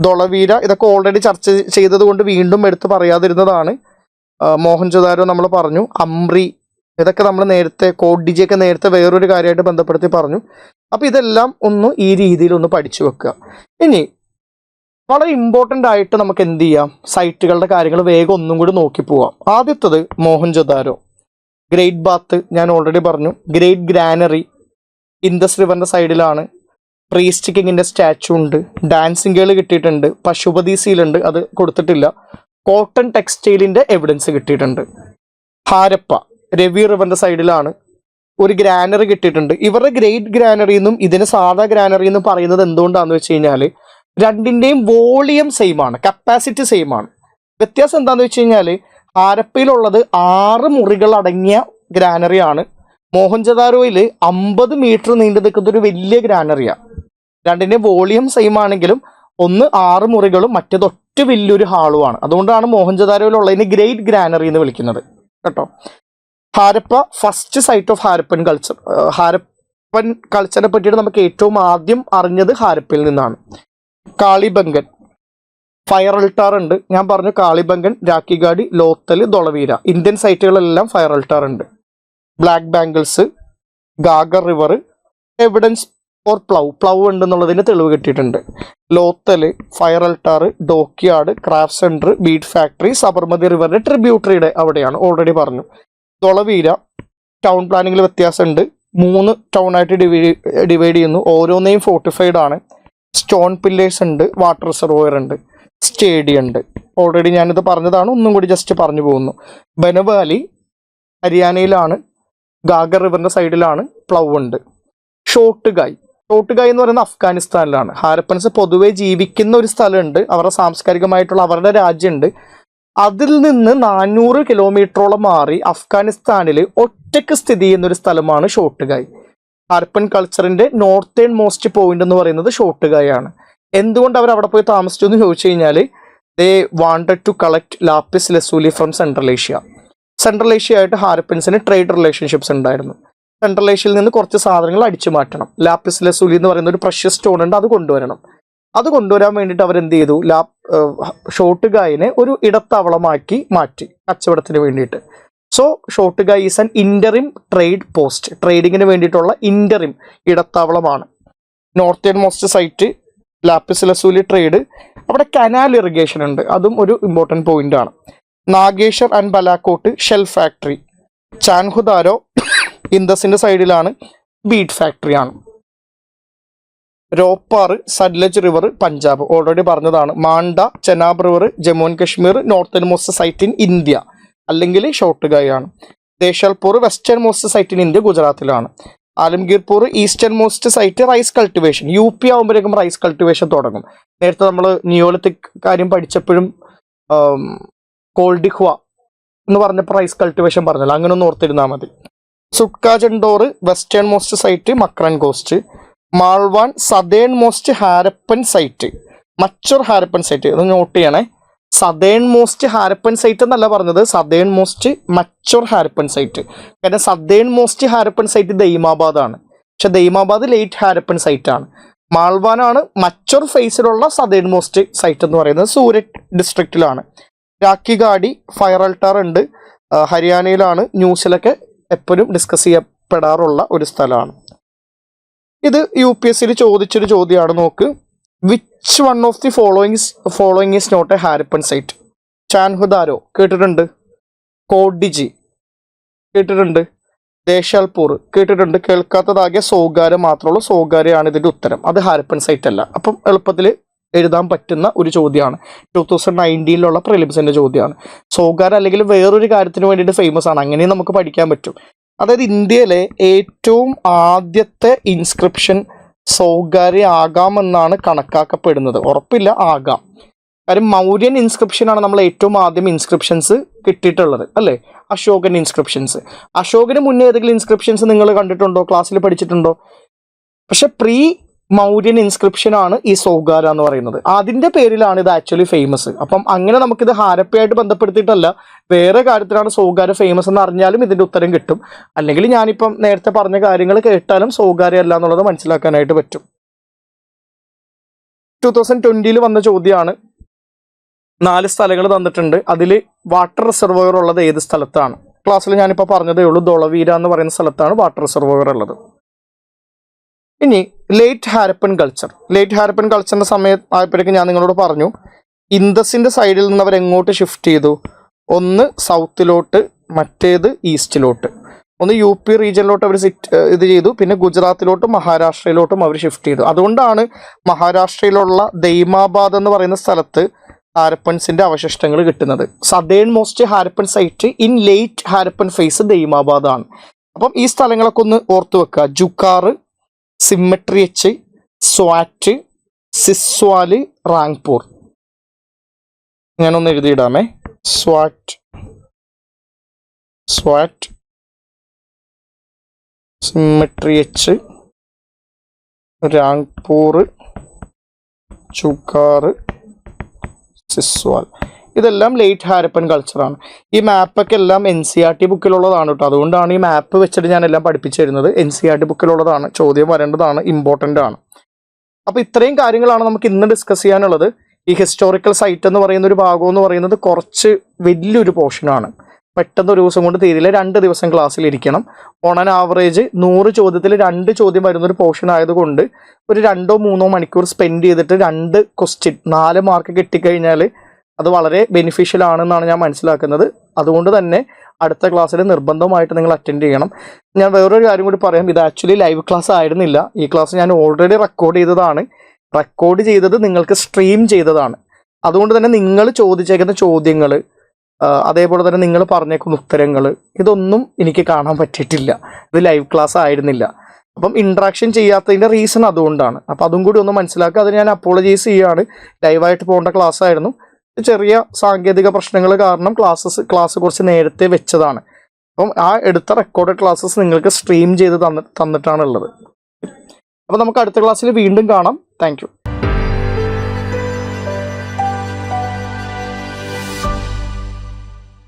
A: ദൊളവീര ഇതൊക്കെ ഓൾറെഡി ചർച്ച ചെയ്തത് കൊണ്ട് വീണ്ടും എടുത്ത് പറയാതിരുന്നതാണ്. മോഹൻജൊദാരോ നമ്മൾ പറഞ്ഞു. അംറി ഇതൊക്കെ നമ്മൾ നേരത്തെ, കോഡിജിയൊക്കെ നേരത്തെ വേറൊരു കാര്യമായിട്ട് ബന്ധപ്പെടുത്തി പറഞ്ഞു. അപ്പൊ ഇതെല്ലാം ഒന്ന് ഈ രീതിയിൽ ഒന്ന് പഠിച്ചു വെക്കുക. ഇനി വളരെ ഇമ്പോർട്ടൻ്റ് ആയിട്ട് നമുക്ക് എന്ത് ചെയ്യാം? സൈറ്റുകളുടെ കാര്യങ്ങൾ വേഗം ഒന്നും കൂടി നോക്കി പോവാം. ആദ്യത്തത് മോഹൻജൊദാരോ. ഗ്രേറ്റ് ബാത്ത് ഞാൻ ഓൾറെഡി പറഞ്ഞു. ഗ്രേറ്റ് ഗ്രാനറി ഇൻഡസ് റിവറിന്റെ സൈഡിലാണ്. പ്രീസ്റ്റ് കിങ്ങിന്റെ സ്റ്റാച്ചു ഉണ്ട്. ഡാൻസിംഗ് ഗേൾ കിട്ടിയിട്ടുണ്ട്. പശുപതി സീലുണ്ട്, അത് കൊടുത്തിട്ടില്ല. കോട്ടൺ ടെക്സ്റ്റൈലിന്റെ എവിഡൻസ് കിട്ടിയിട്ടുണ്ട്. ഹാരപ്പ രവി റിവറിന്റെ സൈഡിലാണ്. ഒരു ഗ്രാനറി കിട്ടിയിട്ടുണ്ട്. ഇവരുടെ ഗ്രേറ്റ് ഗ്രാനറി എന്നും ഇതിന് സാധാ ഗ്രാനറി എന്നും പറയുന്നത് എന്തുകൊണ്ടാണെന്ന് വെച്ച് കഴിഞ്ഞാൽ രണ്ടിൻ്റെയും വോളിയം സെയിം ആണ്, കപ്പാസിറ്റി സെയിം ആണ്. വ്യത്യാസം എന്താണെന്ന് വെച്ച് കഴിഞ്ഞാൽ ഹാരപ്പയിലുള്ളത് 6 മുറികൾ അടങ്ങിയ ഗ്രാനറിയാണ്. മോഹൻജൊദാരോയിൽ 50 മീറ്റർ നീണ്ടു നിൽക്കുന്ന ഒരു വലിയ ഗ്രാനറിയാണ്. രണ്ടിൻ്റെ വോളിയം സെയിം ആണെങ്കിലും ഒന്ന് 6 മുറികളും മറ്റേത് ഒറ്റ വലിയൊരു ഹാളുമാണ്. അതുകൊണ്ടാണ് മോഹൻജൊദാരോയിലുള്ളതിന് ഗ്രേറ്റ് ഗ്രാനറി എന്ന് വിളിക്കുന്നത് കേട്ടോ. Harappa first site of Harappan culture. Harappan കൾച്ചറിനെ പറ്റിയിട്ട് നമുക്ക് ഏറ്റവും ആദ്യം അറിഞ്ഞത് ഹാരപ്പയിൽ നിന്നാണ്. കാളിബംഗൻ ഫയർ അൾട്ടാർ ഉണ്ട്. ഞാൻ പറഞ്ഞു കാളിബംഗൻ, രാക്കിഗാഡി, ലോത്തൽ, ദൊളവീര ഇന്ത്യൻ സൈറ്റുകളെല്ലാം ഫയർ അൾട്ടാർ ഉണ്ട്. Black bangles, Ghaggar river, evidence for plough ഉണ്ടെന്നുള്ളതിന് തെളിവ് കിട്ടിയിട്ടുണ്ട്. Lothal, fire altar, dockyard, craft centre, bead factory, Sabarmati റിവറിന്റെ ട്രിബ്യൂട്ടറിയുടെ അവിടെയാണ്, ഓൾറെഡി പറഞ്ഞു. ദൊളവീര ടൗൺ പ്ലാനിങ്ങിൽ വ്യത്യാസമുണ്ട്. 3 ടൗൺ ആയിട്ട് ഡിവൈഡ് ചെയ്യുന്നു. ഓരോന്നെയും ഫോർട്ടിഫൈഡ് ആണ്. സ്റ്റോൺ പില്ലേഴ്സ് ഉണ്ട്, വാട്ടർ റിസർവോയർ ഉണ്ട്, സ്റ്റേഡിയം ഉണ്ട്. ഓൾറെഡി ഞാനിത് പറഞ്ഞതാണ്, ഒന്നും കൂടി ജസ്റ്റ് പറഞ്ഞു പോകുന്നു. ബനവാലി ഹരിയാനയിലാണ്, ഗാഗർ റിവറിന്റെ സൈഡിലാണ്, പ്ലവ് ഉണ്ട്. ഷോട്ടുഗായ് എന്ന് പറയുന്നത് അഫ്ഗാനിസ്ഥാനിലാണ്. ഹാരപ്പൻസ് പൊതുവെ ജീവിക്കുന്ന ഒരു സ്ഥലമുണ്ട്, അവരുടെ സാംസ്കാരികമായിട്ടുള്ള അവരുടെ രാജ്യമുണ്ട്. അതിൽ നിന്ന് 400 കിലോമീറ്ററോളം മാറി അഫ്ഗാനിസ്ഥാനിൽ ഒറ്റയ്ക്ക് സ്ഥിതി ചെയ്യുന്ന ഒരു സ്ഥലമാണ് ഷോട്ടുഗായ്. ഹാരപ്പൻ കൾച്ചറിന്റെ നോർത്തേൺ മോസ്റ്റ് പോയിന്റ് എന്ന് പറയുന്നത് ഷോട്ടുഗായ് ആണ്. എന്തുകൊണ്ട് അവർ അവിടെ പോയി താമസിച്ചു എന്ന് ചോദിച്ചു കഴിഞ്ഞാൽ, they wanted to collect lapis lazuli from central Asia. Central Asia ആയിട്ട് ഹാരപ്പൻസിന് ട്രേഡ് റിലേഷൻഷിപ്സ് ഉണ്ടായിരുന്നു. സെൻട്രൽ ഏഷ്യയിൽ നിന്ന് കുറച്ച് സാധനങ്ങൾ അടിച്ചു മാറ്റണം. ലാപ്പിസ് ലസൂലി എന്ന് പറയുന്ന ഒരു പ്രഷ്യസ് സ്റ്റോൺ ഉണ്ട്, അത് കൊണ്ടുവരണം. അത് കൊണ്ടുവരാൻ വേണ്ടിയിട്ട് അവരെന്ത് ചെയ്തു, ഷോട്ടുഗായിനെ ഒരു ഇടത്താവളമാക്കി മാറ്റി കച്ചവടത്തിന് വേണ്ടിയിട്ട്. So Shortugai is an interim trade post, ട്രേഡിങ്ങിന് വേണ്ടിയിട്ടുള്ള ഇന്ററിം ഇടത്താവളമാണ്. Northern most site lapis lazuli trade. അവിടെ കനാൽ ഇറിഗേഷൻ ഉണ്ട്, അതും ഒരു ഇമ്പോർട്ടൻറ്റ് പോയിന്റ് ആണ്. Nageshwar and Balakot shell factory. Chanhudaro ഇൻഡസിന്റെ സൈഡിലാണ്, ബീഡ് ഫാക്ടറി ആണ്. രോപ്പാർ, സഡ്ലജ് റിവർ, പഞ്ചാബ് ഓൾറെഡി പറഞ്ഞതാണ്. Manda, Chenab river, Jammu and Kashmir northern most site in India, അല്ലെങ്കിൽ ഷോട്ടുഗായ് ആണ്. Desalpur western most site in India, ഗുജറാത്തിലാണ്. Alamgirpur eastern most site rice cultivation. UP ആകുമ്പോഴേക്കും റൈസ് കൾട്ടിവേഷൻ തുടങ്ങും. നേരത്തെ നമ്മൾ നിയോളിത്തിക് കാര്യം പഠിച്ചപ്പോഴും കോൾഡിഹ്വ എന്ന് പറഞ്ഞപ്പോൾ റൈസ് കൾട്ടിവേഷൻ പറഞ്ഞല്ലോ, അങ്ങനെ ഒന്ന് ഓർത്തിരുന്നാൽ മതി. Sutkagendor western most site Makran coast. Malvan southern most Harappan site, mature Harappan site. ഒന്ന് നോട്ട് ചെയ്യണേ, സദേൺ മോസ്റ്റ് ഹാരപ്പൻ സൈറ്റ് എന്നല്ല പറഞ്ഞത്, southern most mature Harappan site. കാരണം southern most Harappan site Daimabad ആണ്, പക്ഷെ ദൈമാബാദ് ലേറ്റ് ഹാരപ്പൻ സൈറ്റ് ആണ്. മാൾവാനാണ് മച്ചൂർ ഫേസിലുള്ള സദേൺ മോസ്റ്റ് സൈറ്റ് എന്ന് പറയുന്നത്, സൂരറ്റ് ഡിസ്ട്രിക്റ്റിലാണ്. രാക്കിഗാഡി ഫയർ അൾട്ടാർ ഉണ്ട്, ഹരിയാനയിലാണ്. ന്യൂസിലൊക്കെ എപ്പോഴും ഡിസ്കസ് ചെയ്യപ്പെടാറുള്ള ഒരു സ്ഥലമാണ്. ഇത് UPSCയിൽ ചോദിച്ചൊരു ചോദ്യമാണ്, നോക്ക്. Which one of the following is not a Harappan site? Chanhudaro കേട്ടിട്ടുണ്ട്, കോഡിജി കേട്ടിട്ടുണ്ട്, ദേശാൽപൂർ കേട്ടിട്ടുണ്ട്. കേൾക്കാത്തതാകെ സോഗാര മാത്രമുള്ളൂ. സോഗാരയാണ് ഇതിന്റെ ഉത്തരം, അത് ഹാരപ്പൻ സൈറ്റ് അല്ല. അപ്പം എളുപ്പത്തിൽ എഴുതാൻ പറ്റുന്ന ഒരു ചോദ്യമാണ്. 2019 പ്രിലിംസിന്റെ ചോദ്യമാണ്. സോഗാര അല്ലെങ്കിൽ വേറൊരു കാര്യത്തിന് വേണ്ടിയിട്ട് ഫേമസ് ആണ്, അങ്ങനെയും നമുക്ക് പഠിക്കാൻ പറ്റും. അതായത് ഇന്ത്യയിലെ ഏറ്റവും ആദ്യത്തെ ഇൻസ്ക്രിപ്ഷൻ സോഗാരി ആകാമെന്നാണ് കണക്കാക്കപ്പെടുന്നത്. ഉറപ്പില്ല, ആകാം. കാര്യം മൗര്യൻ ഇൻസ്ക്രിപ്ഷനാണ് നമ്മൾ ഏറ്റവും ആദ്യം ഇൻസ്ക്രിപ്ഷൻസ് കിട്ടിയിട്ടുള്ളത്, അല്ലേ? അശോകൻ ഇൻസ്ക്രിപ്ഷൻസ്. അശോകന് മുന്നേ ഏതെങ്കിലും ഇൻസ്ക്രിപ്ഷൻസ് നിങ്ങൾ കണ്ടിട്ടുണ്ടോ, ക്ലാസ്സിൽ പഠിച്ചിട്ടുണ്ടോ? പക്ഷെ പ്രീ മൗര്യൻ ഇൻസ്ക്രിപ്ഷൻ ആണ് ഈ സോഗാര എന്ന് പറയുന്നത്. അതിന്റെ പേരിലാണ് ഇത് ആക്ച്വലി ഫേമസ്. അപ്പം അങ്ങനെ നമുക്കിത് ഹാരപ്പയായിട്ട് ബന്ധപ്പെടുത്തിയിട്ടല്ല, വേറെ കാര്യത്തിലാണ് സോഗാര ഫേമസ് എന്ന് അറിഞ്ഞാലും ഇതിന്റെ ഉത്തരം കിട്ടും. അല്ലെങ്കിൽ ഞാനിപ്പം നേരത്തെ പറഞ്ഞ കാര്യങ്ങൾ കേട്ടാലും സോഗാര അല്ല എന്നുള്ളത് മനസ്സിലാക്കാനായിട്ട് പറ്റും. 2020 വന്ന ചോദ്യമാണ്. 4 സ്ഥലങ്ങൾ തന്നിട്ടുണ്ട്. അതിൽ വാട്ടർ റിസർവോയർ ഉള്ളത് ഏത് സ്ഥലത്താണ്? ക്ലാസ്സിൽ ഞാനിപ്പോൾ പറഞ്ഞതേ ഉള്ളൂ, ദൊളവീര എന്ന് പറയുന്ന സ്ഥലത്താണ് വാട്ടർ റിസർവോയർ ഉള്ളത്. ഇനി ലേറ്റ് ഹാരപ്പൻ കൾച്ചറിന്റെ സമയം ആയപ്പോഴേക്കും ഞാൻ നിങ്ങളോട് പറഞ്ഞു, ഇൻഡസിന്റെ സൈഡിൽ നിന്ന് അവർ എങ്ങോട്ട് ഷിഫ്റ്റ് ചെയ്തു? ഒന്ന് സൗത്തിലോട്ട്, മറ്റേത് ഈസ്റ്റിലോട്ട്. ഒന്ന് UP റീജിയനിലോട്ട് അവർ ഇത് ചെയ്തു, പിന്നെ ഗുജറാത്തിലോട്ടും മഹാരാഷ്ട്രയിലോട്ടും അവർ ഷിഫ്റ്റ് ചെയ്തു. അതുകൊണ്ടാണ് മഹാരാഷ്ട്രയിലുള്ള ദൈമാബാദ് എന്ന് പറയുന്ന സ്ഥലത്ത് ഹാരപ്പൻസിന്റെ അവശിഷ്ടങ്ങൾ കിട്ടുന്നത്. Southern most Harappan site in late Harappan phase Daimabad ആണ്. അപ്പം ഈ സ്ഥലങ്ങളൊക്കെ ഒന്ന് ഓർത്തു വെക്കുക. Jhukar, cemetery H, Swat, Siswal, Rangpur. ഞാനൊന്ന് എഴുതിയിടാമേ. സ്വാറ്റ്, സിമ്മട്രി എച്ച്, റാങ്പൂർ, ചുക്കാർ, സിസ്വാൽ. ഇതെല്ലാം ലേറ്റ് ഹാരപ്പൻ കൾച്ചറാണ്. ഈ മാപ്പൊക്കെ എല്ലാം NCERT ബുക്കിലുള്ളതാണ് കേട്ടോ. അതുകൊണ്ടാണ് ഈ മാപ്പ് വെച്ചിട്ട് ഞാൻ എല്ലാം പഠിപ്പിച്ചു തരുന്നത്. NCERT ബുക്കിലുള്ളതാണ്, ചോദ്യം വരേണ്ടതാണ്, ഇമ്പോർട്ടൻ്റ് ആണ്. അപ്പോൾ ഇത്രയും കാര്യങ്ങളാണ് നമുക്ക് ഇന്ന് ഡിസ്കസ് ചെയ്യാനുള്ളത്. ഈ ഹിസ്റ്റോറിക്കൽ സൈറ്റ് എന്ന് പറയുന്ന ഒരു ഭാഗം എന്ന് പറയുന്നത് കുറച്ച് വലിയൊരു പോർഷനാണ്. പെട്ടെന്ന് ഒരു ദിവസം കൊണ്ട് തീരില്ല. 2 ദിവസം ക്ലാസ്സിൽ ഇരിക്കണം. ഓൺ ആൻ ആവറേജ് 100 ചോദ്യത്തിൽ 2 ചോദ്യം വരുന്നൊരു പോർഷൻ ആയതുകൊണ്ട് ഒരു 2-3 മണിക്കൂർ സ്പെൻഡ് ചെയ്തിട്ട് 2 ക്വസ്റ്റ്യൻ 4 മാർക്ക് കിട്ടിക്കഴിഞ്ഞാൽ അത് വളരെ ബെനിഫിഷ്യൽ ആണെന്നാണ് ഞാൻ മനസ്സിലാക്കുന്നത്. അതുകൊണ്ട് തന്നെ അടുത്ത ക്ലാസ്സിൽ നിർബന്ധമായിട്ട് നിങ്ങൾ അറ്റൻഡ് ചെയ്യണം. ഞാൻ വേറൊരു കാര്യം കൂടി പറയാം. ഇത് ആക്ച്വലി ലൈവ് ക്ലാസ് ആയിരുന്നില്ല. ഈ ക്ലാസ് ഞാൻ ഓൾറെഡി റെക്കോർഡ് ചെയ്തതാണ്. റെക്കോർഡ് ചെയ്തത് നിങ്ങൾക്ക് സ്ട്രീം ചെയ്തതാണ്. അതുകൊണ്ട് തന്നെ നിങ്ങൾ ചോദിച്ചേക്കുന്ന ചോദ്യങ്ങൾ, അതേപോലെ തന്നെ നിങ്ങൾ പറഞ്ഞേക്കുന്ന ഉത്തരങ്ങൾ, ഇതൊന്നും എനിക്ക് കാണാൻ പറ്റിയിട്ടില്ല. ഇത് ലൈവ് ക്ലാസ് ആയിരുന്നില്ല. അപ്പം ഇൻട്രാക്ഷൻ ചെയ്യാത്തതിൻ്റെ റീസൺ അതുകൊണ്ടാണ്. അപ്പം അതും കൂടി ഒന്ന് മനസ്സിലാക്കുക. അതിന് ഞാൻ അപ്പോളജൈസ് ചെയ്യുകയാണ്. ലൈവായിട്ട് പോകേണ്ട ക്ലാസ് ആയിരുന്നു. ചെറിയ സാങ്കേതിക പ്രശ്നങ്ങൾ കാരണം ക്ലാസ് കുറച്ച് നേരത്തെ വെച്ചതാണ്. അപ്പം ആ എടുത്ത റെക്കോർഡഡ് ക്ലാസ്സസ് നിങ്ങൾക്ക് സ്ട്രീം ചെയ്ത് തന്നിട്ടാണുള്ളത്. അപ്പോൾ നമുക്ക് അടുത്ത ക്ലാസ്സിൽ വീണ്ടും കാണാം. Thank you.